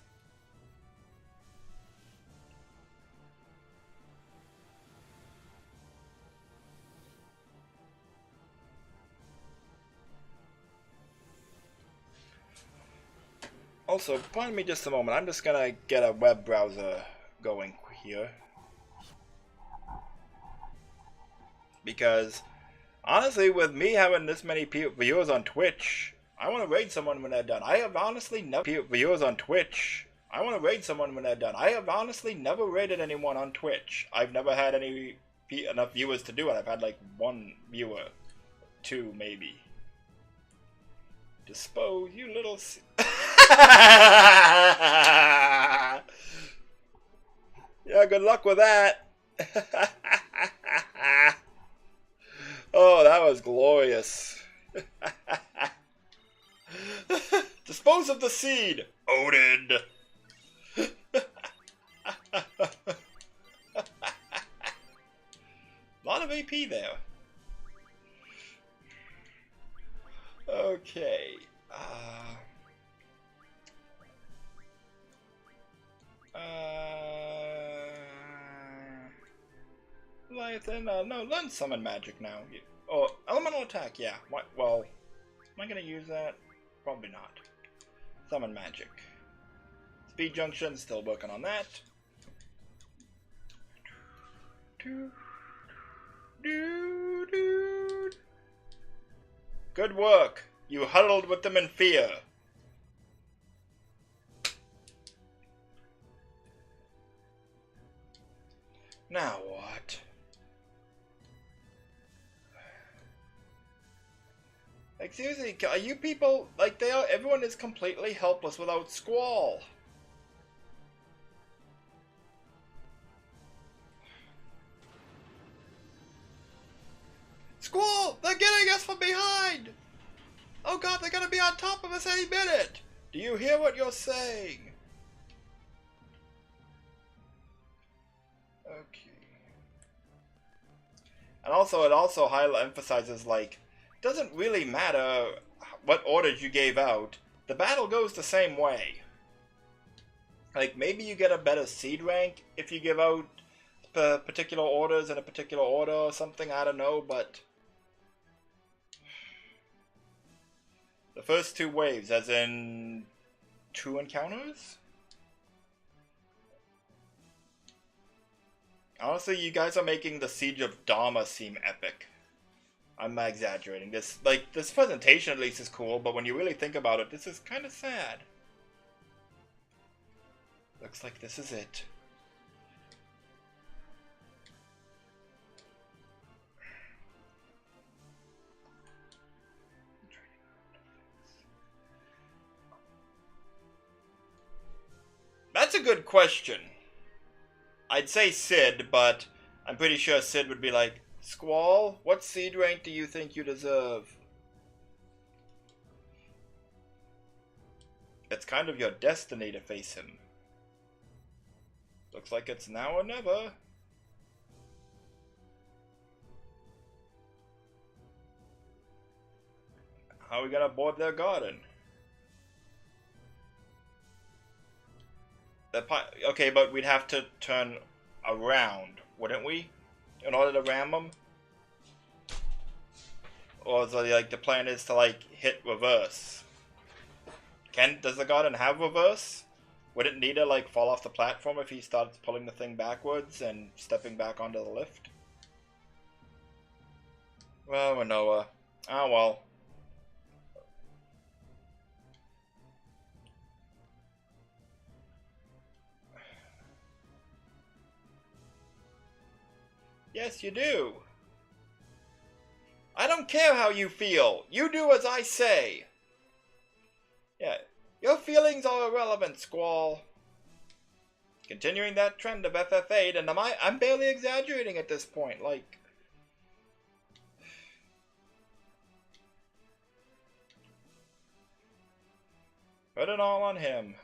Also, pardon me just a moment, I'm just gonna get a web browser going here. Because, honestly, with me having this many viewers on Twitch, I want to raid someone when they're done. I have honestly never viewers on Twitch. I want to raid someone when they're done. I have honestly never raided anyone on Twitch. I've never had enough viewers to do it. I've had like one viewer. Two, maybe. Dispose, you little... Yeah, good luck with that. Oh, that was glorious. Dispose of the seed, Odin. Lot of AP there. Okay. Leviathan, no, learn summon magic now. Oh, elemental attack, yeah. What? Well, am I gonna use that? Probably not. Summon magic. Speed junction, still working on that. Good work. You huddled with them in fear. Now what? Like, seriously, are you people, like, everyone is completely helpless without Squall. Squall! They're getting us from behind! Oh god, they're gonna be on top of us any minute! Do you hear what you're saying? Okay. And also, it also emphasizes, like, doesn't really matter what orders you gave out. The battle goes the same way. Like, maybe you get a better seed rank if you give out particular orders in a particular order or something, I don't know, but... The first two waves, as in 2 encounters? Honestly, you guys are making the Siege of Dharma seem epic. I'm not exaggerating. This presentation at least is cool, but when you really think about it, this is kind of sad. Looks like this is it. That's a good question. I'd say Sid, but I'm pretty sure Sid would be like, Squall, what seed rank do you think you deserve? It's kind of your destiny to face him. Looks like it's now or never. How are we gonna board their garden? Okay, but we'd have to turn around, wouldn't we? In order to ram them? Or is it like the plan is to like hit reverse? Does the garden have reverse? Would it need to like fall off the platform if he starts pulling the thing backwards and stepping back onto the lift? Well, Manoa. Oh well. Yes, you do. I don't care how you feel. You do as I say. Yeah, your feelings are irrelevant, Squall. Continuing that trend of FF8, and I'm barely exaggerating at this point, like... Put it all on him.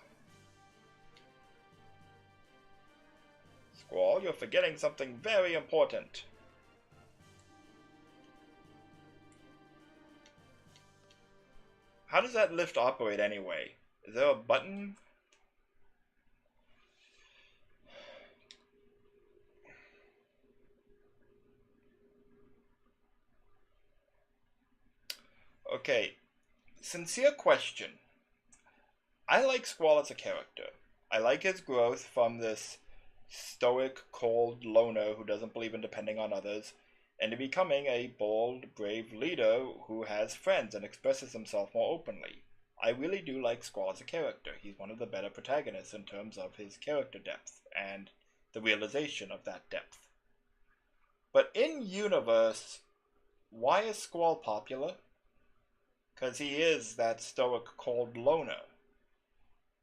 Squall, you're forgetting something very important. How does that lift operate anyway? Is there a button? Okay, sincere question. I like Squall as a character. I like his growth from this stoic, cold loner who doesn't believe in depending on others, into becoming a bold, brave leader who has friends and expresses himself more openly. I really do like Squall as a character. He's one of the better protagonists in terms of his character depth and the realization of that depth. But in universe, why is Squall popular? Because he is that stoic, cold loner.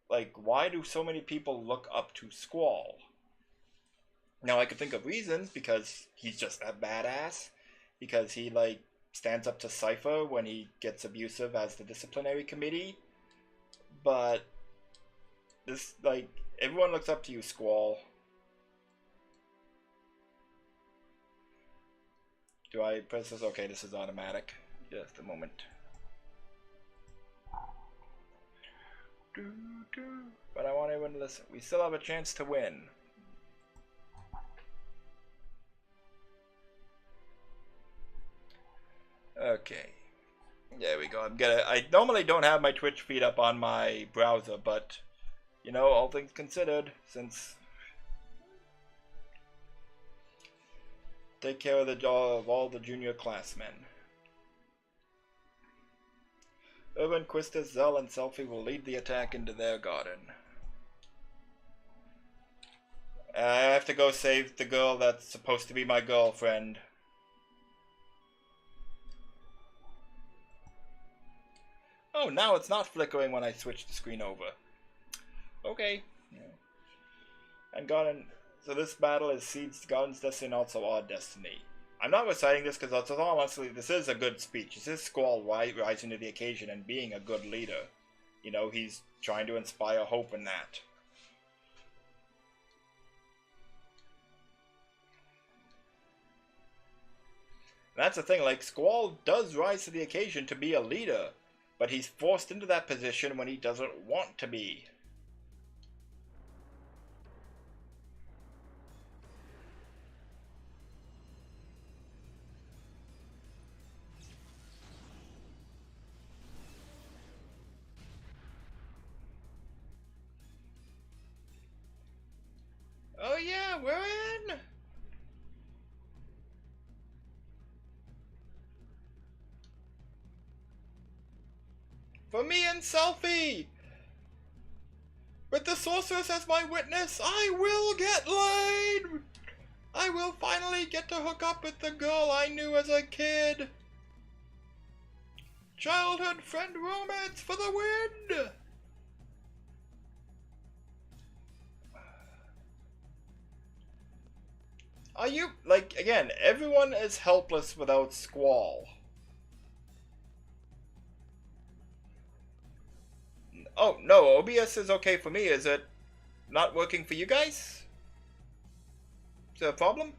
Like, why do so many people look up to Squall? Now, I could think of reasons, because he's just a badass, because he, like, stands up to Cypher when he gets abusive as the disciplinary committee, but this, like, everyone looks up to you, Squall. Do I press this? Okay, this is automatic. Just a moment. But I want everyone to listen. We still have a chance to win. Okay. There we go. I normally don't have my Twitch feed up on my browser, but you know, all things considered, since take care of all the junior classmen. Urban, Quistis, Zell, and Selfie will lead the attack into their garden. I have to go save the girl that's supposed to be my girlfriend. Oh, now it's not flickering when I switch the screen over. Okay. Yeah. And Garden. So this battle is Seed's Garden's Destiny and also our destiny. I'm not reciting this because, honestly, this is a good speech. This is Squall rising to the occasion and being a good leader. You know, he's trying to inspire hope in that. And that's the thing, like, Squall does rise to the occasion to be a leader, but he's forced into that position when he doesn't want to be. Oh yeah, we're in! For me and Selfie! With the sorceress as my witness, I will get laid! I will finally get to hook up with the girl I knew as a kid! Childhood friend romance for the win! Are you, like, again, everyone is helpless without Squall. Oh, no, OBS is okay for me. Is it not working for you guys? Is there a problem?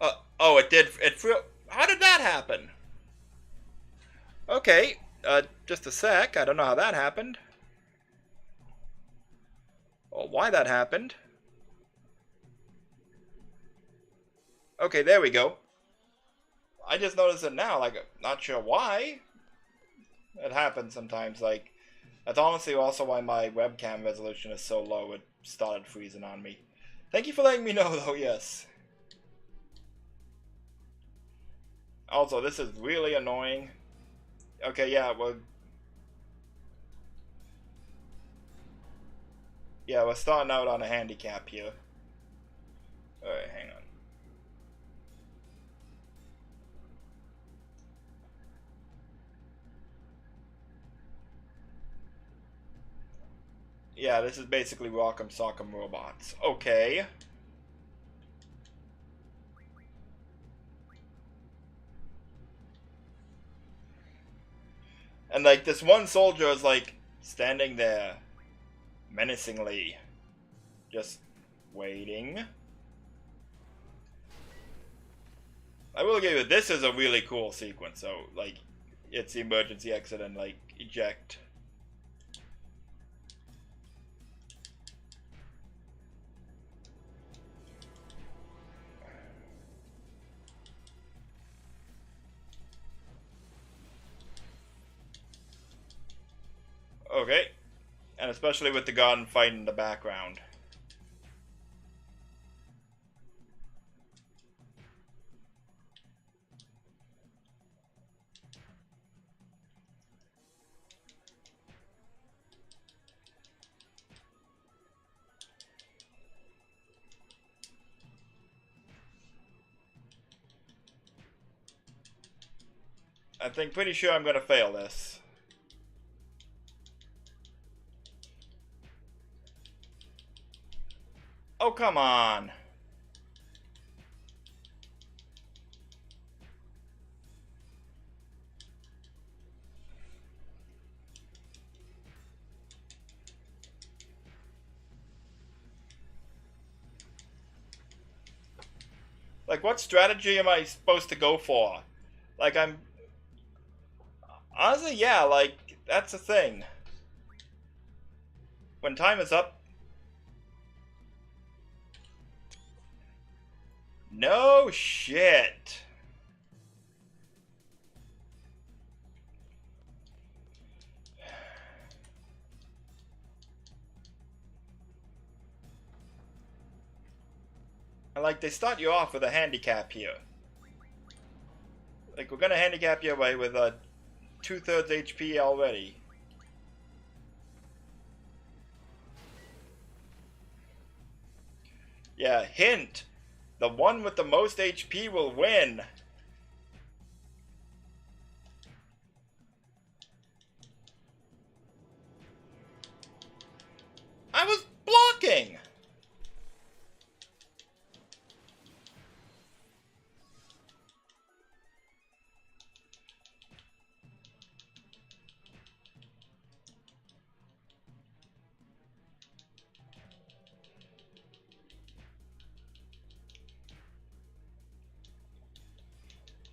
Oh, it did. How did that happen? Okay, just a sec. I don't know how that happened. Or why that happened. Okay, there we go. I just noticed it now, like, not sure why. It happens sometimes, like, that's honestly also why my webcam resolution is so low, it started freezing on me. Thank you for letting me know, though, yes. Also, this is really annoying. Okay, yeah, we're starting out on a handicap here. Alright, hang on. Yeah, this is basically Rock'em Sock'em Robots. Okay. And like this one soldier is like standing there menacingly, just waiting. I will give you, this is a really cool sequence. So like, it's the emergency exit and like eject. Okay, and especially with the gun fight in the background. I think pretty sure I'm gonna fail this. Oh, come on. Like, what strategy am I supposed to go for? Like, I'm... Honestly, yeah, like, that's the thing. When time is up... No shit. And, like, they start you off with a handicap here. Like, we're gonna handicap you away with a 2/3 HP already. Yeah, hint. The one with the most HP will win. I was blocking!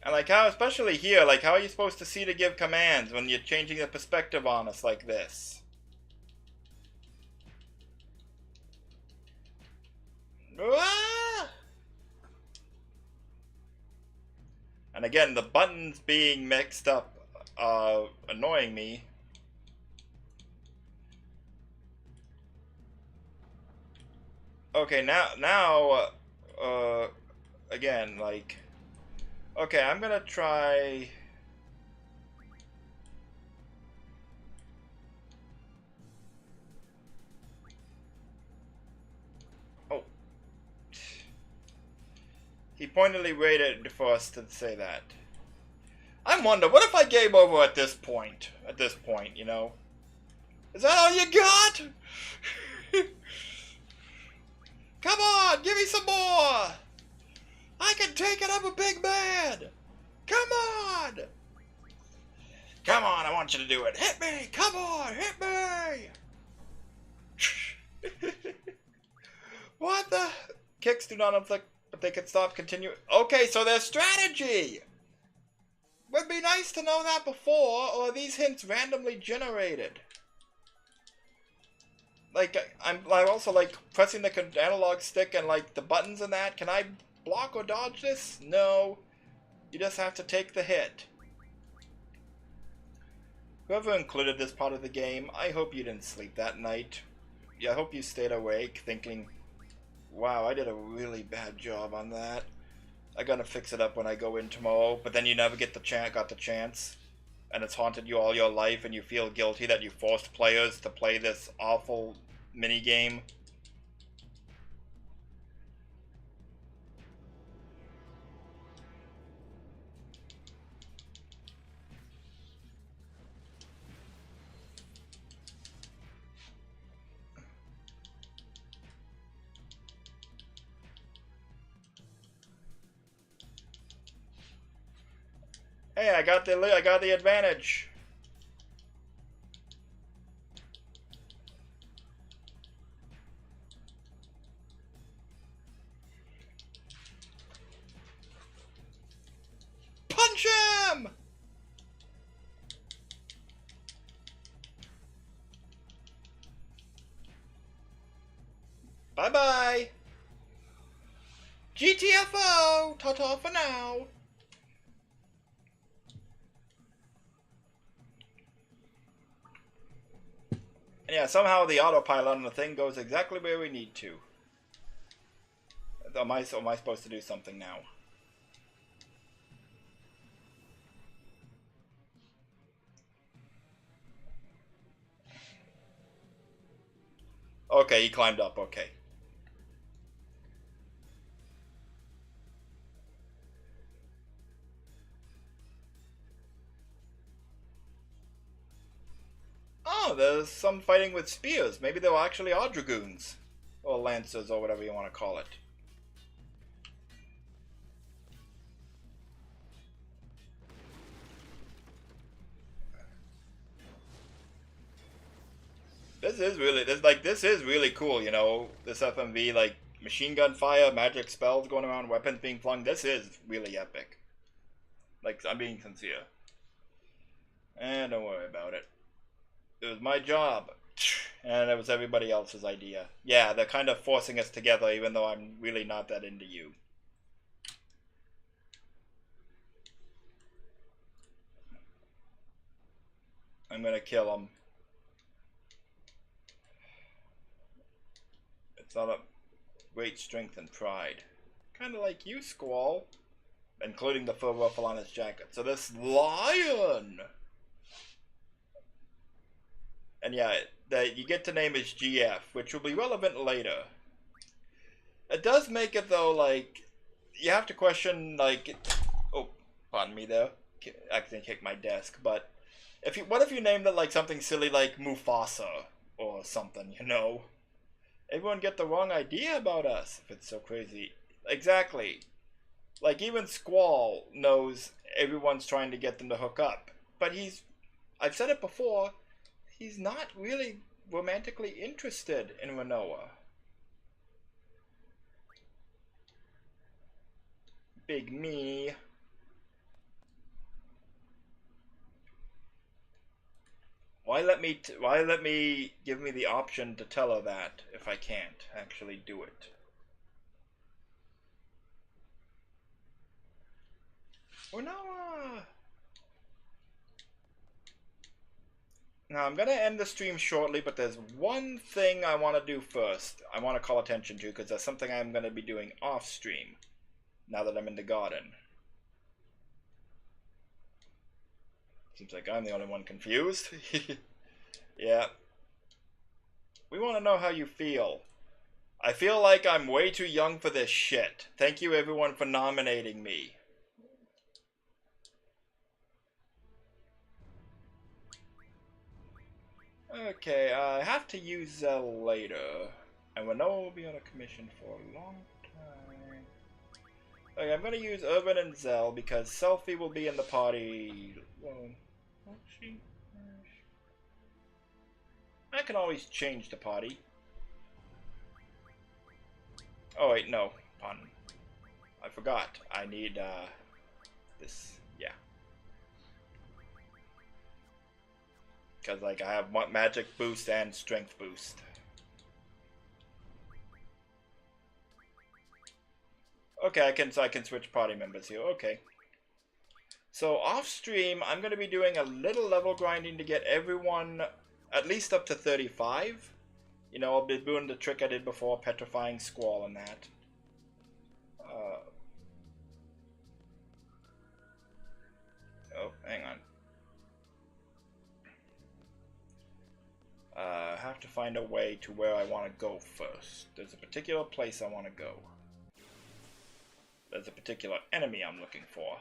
And like how, especially here, like how are you supposed to see to give commands when you're changing the perspective on us like this? Ah! And again, the buttons being mixed up, annoying me. Okay, again, like, okay, I'm gonna try. Oh. He pointedly waited for us to say that. I wonder, what if I game over at this point? At this point, you know? Is that all you got? Come on, give me some more! I can take it, I'm a big man! Come on! Come on, I want you to do it. Hit me! Come on, hit me! What the? Kicks do not inflict, but they can stop, continue. Okay, so there's strategy! Would be nice to know that before, or are these hints randomly generated? Like, I'm also, like, pressing the analog stick and, like, the buttons and that. Can I block or dodge this? No. You just have to take the hit. Whoever included this part of the game, I hope you didn't sleep that night. Yeah, I hope you stayed awake thinking, wow, I did a really bad job on that. I gotta fix it up when I go in tomorrow, but then you never got the chance. And it's haunted you all your life, and you feel guilty that you forced players to play this awful minigame. Hey, I got the advantage. Punch him! Bye-bye. GTFO! Ta-ta for now. And yeah, somehow the autopilot on the thing goes exactly where we need to. Am I supposed to do something now? Okay, he climbed up, okay. Oh, there's some fighting with spears. Maybe they actually are dragoons. Or lancers, or whatever you want to call it. This is really cool, you know, this FMV, like, machine gun fire, magic spells going around, weapons being flung. This is really epic. Like, I'm being sincere. And don't worry about it. It was my job. And it was everybody else's idea. Yeah, they're kind of forcing us together, even though I'm really not that into you. I'm gonna kill him. It's not a great strength and pride. Kind of like you, Squall. Including the fur ruffle on his jacket. So this lion! And yeah, you get to name his GF, which will be relevant later. It does make it, though, like, you have to question, like, oh, pardon me there, accidentally kicked my desk, but what if you named it, like, something silly like Mufasa, or something, you know? Everyone get the wrong idea about us, if it's so crazy. Exactly. Like, even Squall knows everyone's trying to get them to hook up, but I've said it before, he's not really romantically interested in Rinoa. Big me. Why let me give me the option to tell her that if I can't actually do it? Rinoa! Now, I'm going to end the stream shortly, but there's one thing I want to do first. I want to call attention to, because that's something I'm going to be doing off stream, now that I'm in the garden. Seems like I'm the only one confused. Yeah. We want to know how you feel. I feel like I'm way too young for this shit. Thank you everyone for nominating me. Okay, I have to use Zell later. And Rinoa will be on a commission for a long time. Okay, I'm gonna use Urban and Zell because Selfie will be in the party. Well, won't she? I can always change the party. Oh wait, no. Pardon. I forgot. I need this. Yeah. Because like I have magic boost and strength boost. Okay, I can switch party members here. Okay. So off stream, I'm going to be doing a little level grinding to get everyone at least up to 35. You know, I'll be doing the trick I did before, petrifying Squall and that. Oh, hang on. I have to find a way to where I want to go first. There's a particular place I want to go. There's a particular enemy I'm looking for.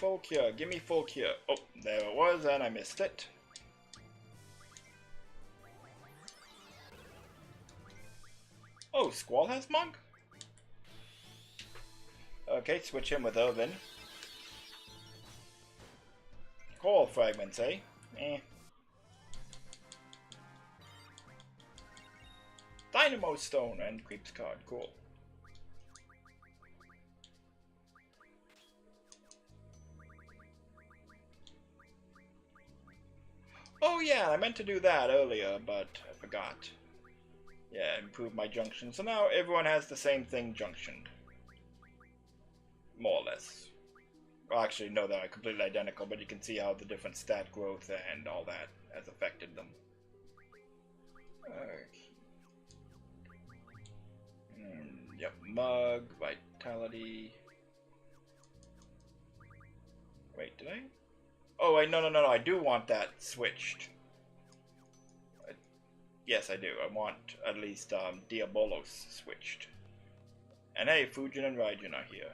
full cure. Give me full cure. Oh, there it was, and I missed it. Oh, Squall has Monk? Okay, switch him with Irvin. Coral fragments, eh? Eh. Dynamo Stone and Creeps card. Cool. Oh yeah, I meant to do that earlier, but I forgot. Yeah, improve my junction. So now everyone has the same thing junctioned. More or less. Well, actually, no, they're completely identical, but you can see how the different stat growth and all that has affected them. Yep, Mug, Vitality. Wait, did I? Oh, wait, no, I do want that switched. Yes, I do. I want at least Diabolos switched. And hey, Fujin and Raijin are here.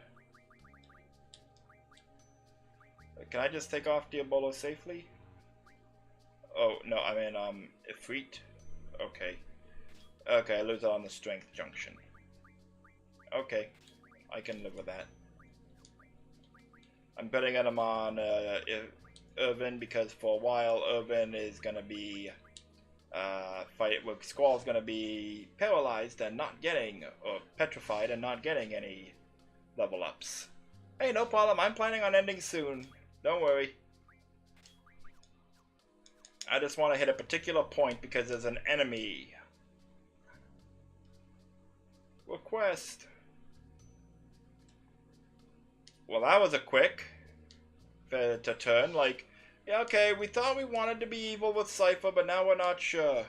Can I just take off Diabolos safely? Oh, no, I mean, Ifrit. Okay. Okay, I lose it on the strength junction. Okay, I can live with that. I'm betting him on Irvin because for a while Irvin is gonna be Squall's gonna be paralyzed and not getting, or petrified and not getting any level ups. Hey, no problem. I'm planning on ending soon. Don't worry. I just want to hit a particular point because there's an enemy. Request. Well, that was a quick to turn. Like, yeah, okay, we thought we wanted to be evil with Cypher, but now we're not sure.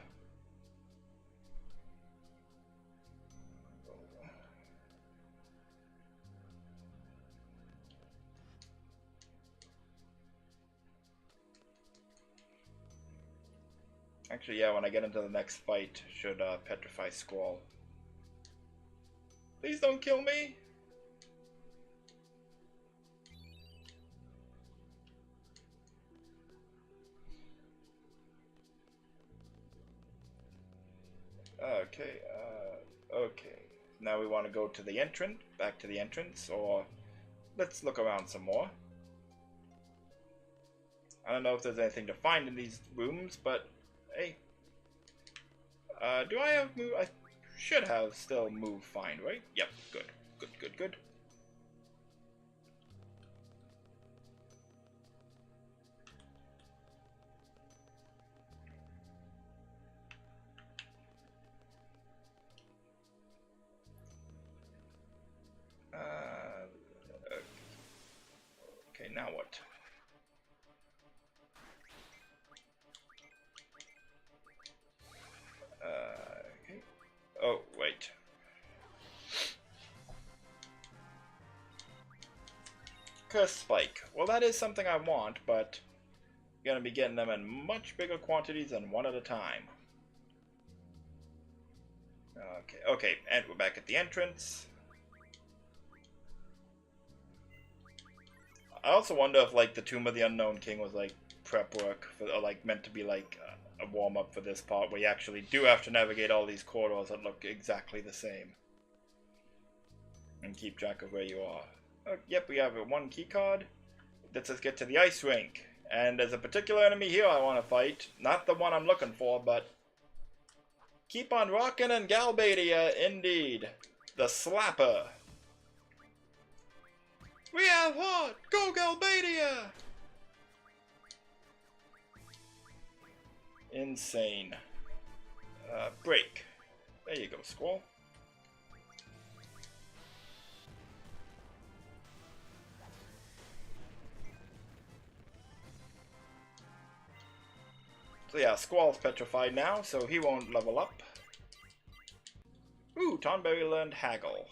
Actually, yeah, when I get into the next fight, should petrify Squall. Please don't kill me! Okay, okay. Now we want to go to the entrance, back to the entrance, or let's look around some more. I don't know if there's anything to find in these rooms, but hey. Do I have move? I should have still move find, right? Yep, good. Good. Okay, now what? Okay. Oh, wait. Curse Spike. Well, that is something I want, but I'm gonna be getting them in much bigger quantities than one at a time. Okay, and we're back at the entrance. I also wonder if, like, the Tomb of the Unknown King was, like, prep work, for, or, like, meant to be, like, a warm-up for this part, where you actually do have to navigate all these corridors that look exactly the same. And keep track of where you are. Yep, we have one key card. Lets us get to the ice rink. And there's a particular enemy here I want to fight. Not the one I'm looking for, but... Keep on rockin' and Galbadia, indeed. The Slapper. We have heart! Go Galbadia! Insane. Break. There you go, Squall. So yeah, Squall's petrified now, so he won't level up. Ooh, Tonberry learned Haggle.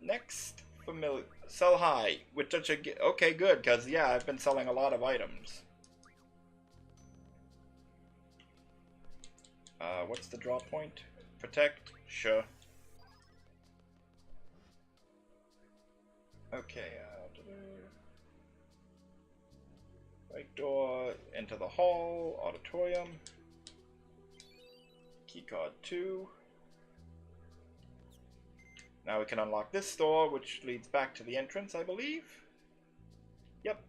Next, familiar. Sell high. Which okay, good, because yeah, I've been selling a lot of items. What's the draw point? Protect? Sure. Okay, right door into the hall, auditorium. Keycard 2. Now we can unlock this door, which leads back to the entrance, I believe. Yep.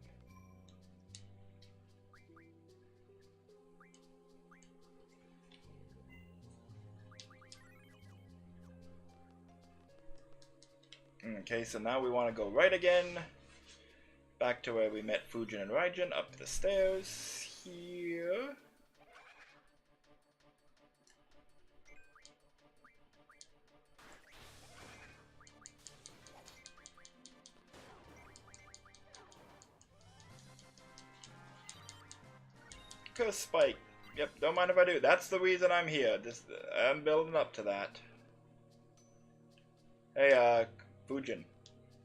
Okay, so now we want to go right again. Back to where we met Fujin and Raijin, up the stairs here. Curse Spike. Yep, don't mind if I do. That's the reason I'm here. I'm building up to that. Hey, Fujin.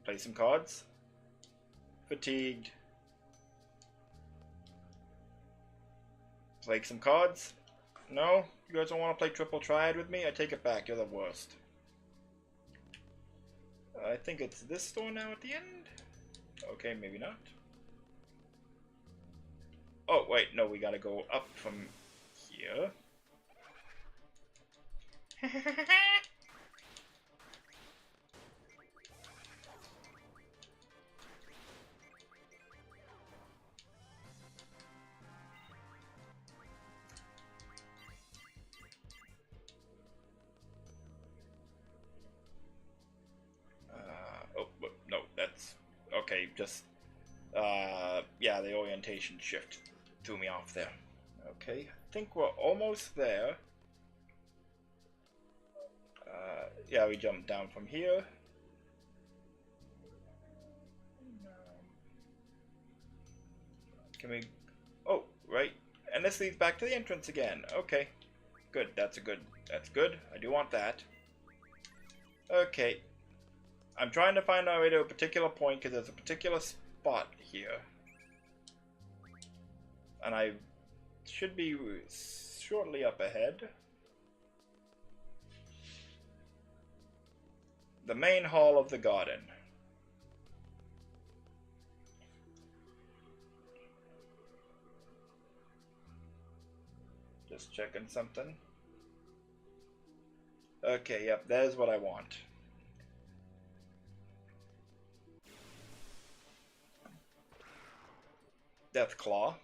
Play some cards. Fatigued. Play some cards? No? You guys don't want to play Triple Triad with me? I take it back. You're the worst. I think it's this store now at the end? Okay, maybe not. Oh, wait, no, we gotta go up from here. Oh, no, that's... Okay, just... yeah, the orientation shift threw me off there. Okay, I think we're almost there. Yeah, we jumped down from here. Can we... Oh, right. And this leads back to the entrance again. Okay. Good, that's good. I do want that. Okay. I'm trying to find our way to a particular point because there's a particular spot here. And I should be shortly up ahead. The main hall of the garden. Just checking something. Okay, yep, there's what I want. Death Claw.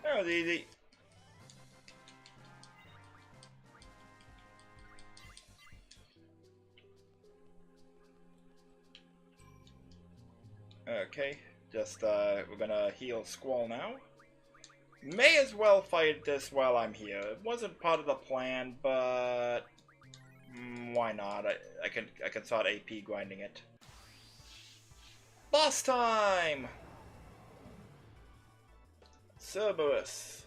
That was easy. Okay, just we're gonna heal Squall now. May as well fight this while I'm here. It wasn't part of the plan, but why not? I can start AP grinding it. Boss time! Cerberus.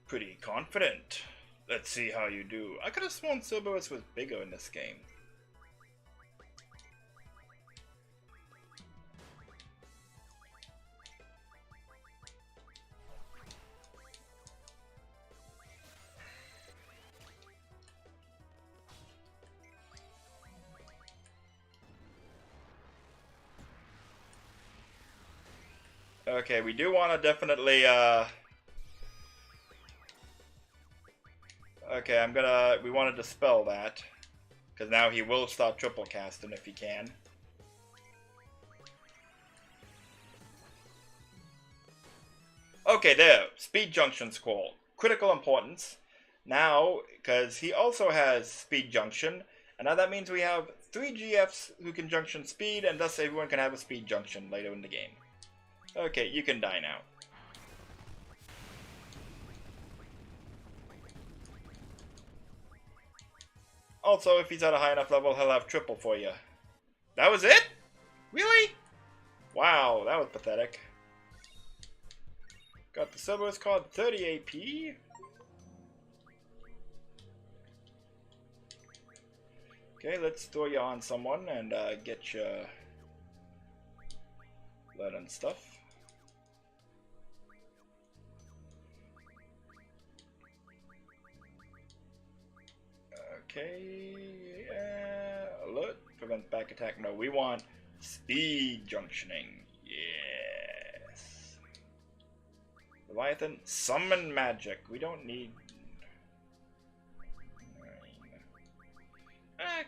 Pretty confident. Let's see how you do. I could have sworn Cerberus was bigger in this game. Okay, we do want to definitely, okay, we want to dispel that. Because now he will start triple casting if he can. Okay, there. Speed Junction Squall. Critical importance. Now, because he also has Speed Junction, and now that means we have 3 GFs who can junction speed, and thus everyone can have a Speed Junction later in the game. Okay, you can die now. Also, if he's at a high enough level, he'll have triple for you. That was it? Really? Wow, that was pathetic. Got the Cerberus card, 30 AP. Okay, let's throw you on someone and get you learning stuff. Okay, alert, prevent back attack. No, we want speed junctioning. Yes. Leviathan, summon magic. We don't need...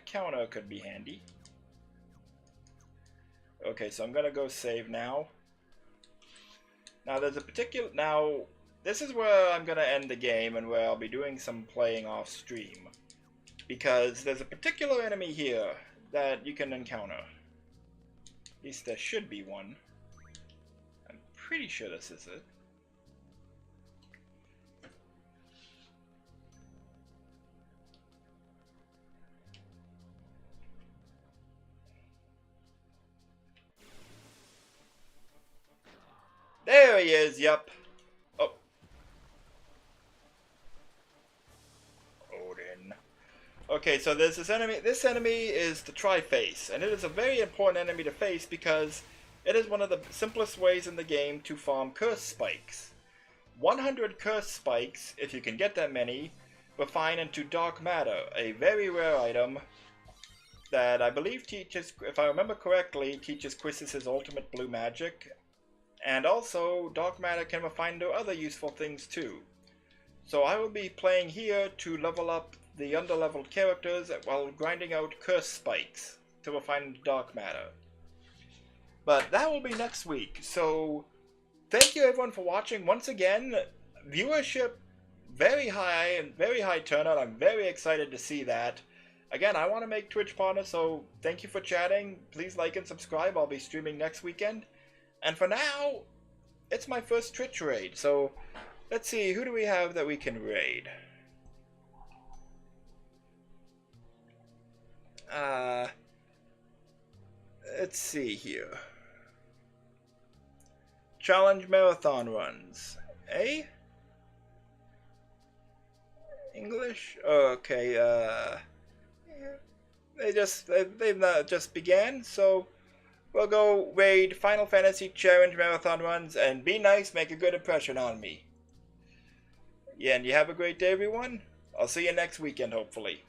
counter could be handy. Okay, so I'm gonna go save now. Now there's a particular... Now, this is where I'm gonna end the game and where I'll be doing some playing off stream. Because there's a particular enemy here that you can encounter. At least there should be one. I'm pretty sure this is it. There he is, yep. Oh. Odin. Okay, so there's this enemy. This enemy is the Tri-Face, and it is a very important enemy to face because it is one of the simplest ways in the game to farm curse spikes. 100 curse spikes, if you can get that many, refine into dark matter, a very rare item that I believe teaches, if I remember correctly, teaches Quistis' ultimate blue magic. And also, dark matter can refine into other useful things too. So I will be playing here to level up the underleveled characters while grinding out curse spikes to refine into dark matter. But that will be next week. So thank you everyone for watching. Once again, viewership very high and very high turnout. I'm very excited to see that. Again, I want to make Twitch partner, so thank you for chatting. Please like and subscribe. I'll be streaming next weekend. And for now, it's my first Twitch raid, so let's see, who do we have that we can raid? Let's see here. Challenge marathon runs. Eh? English? Okay, they've not just began, so we'll go raid Final Fantasy Challenge Marathon Runs and be nice, make a good impression on me. Yeah, and you have a great day, everyone. I'll see you next weekend, hopefully.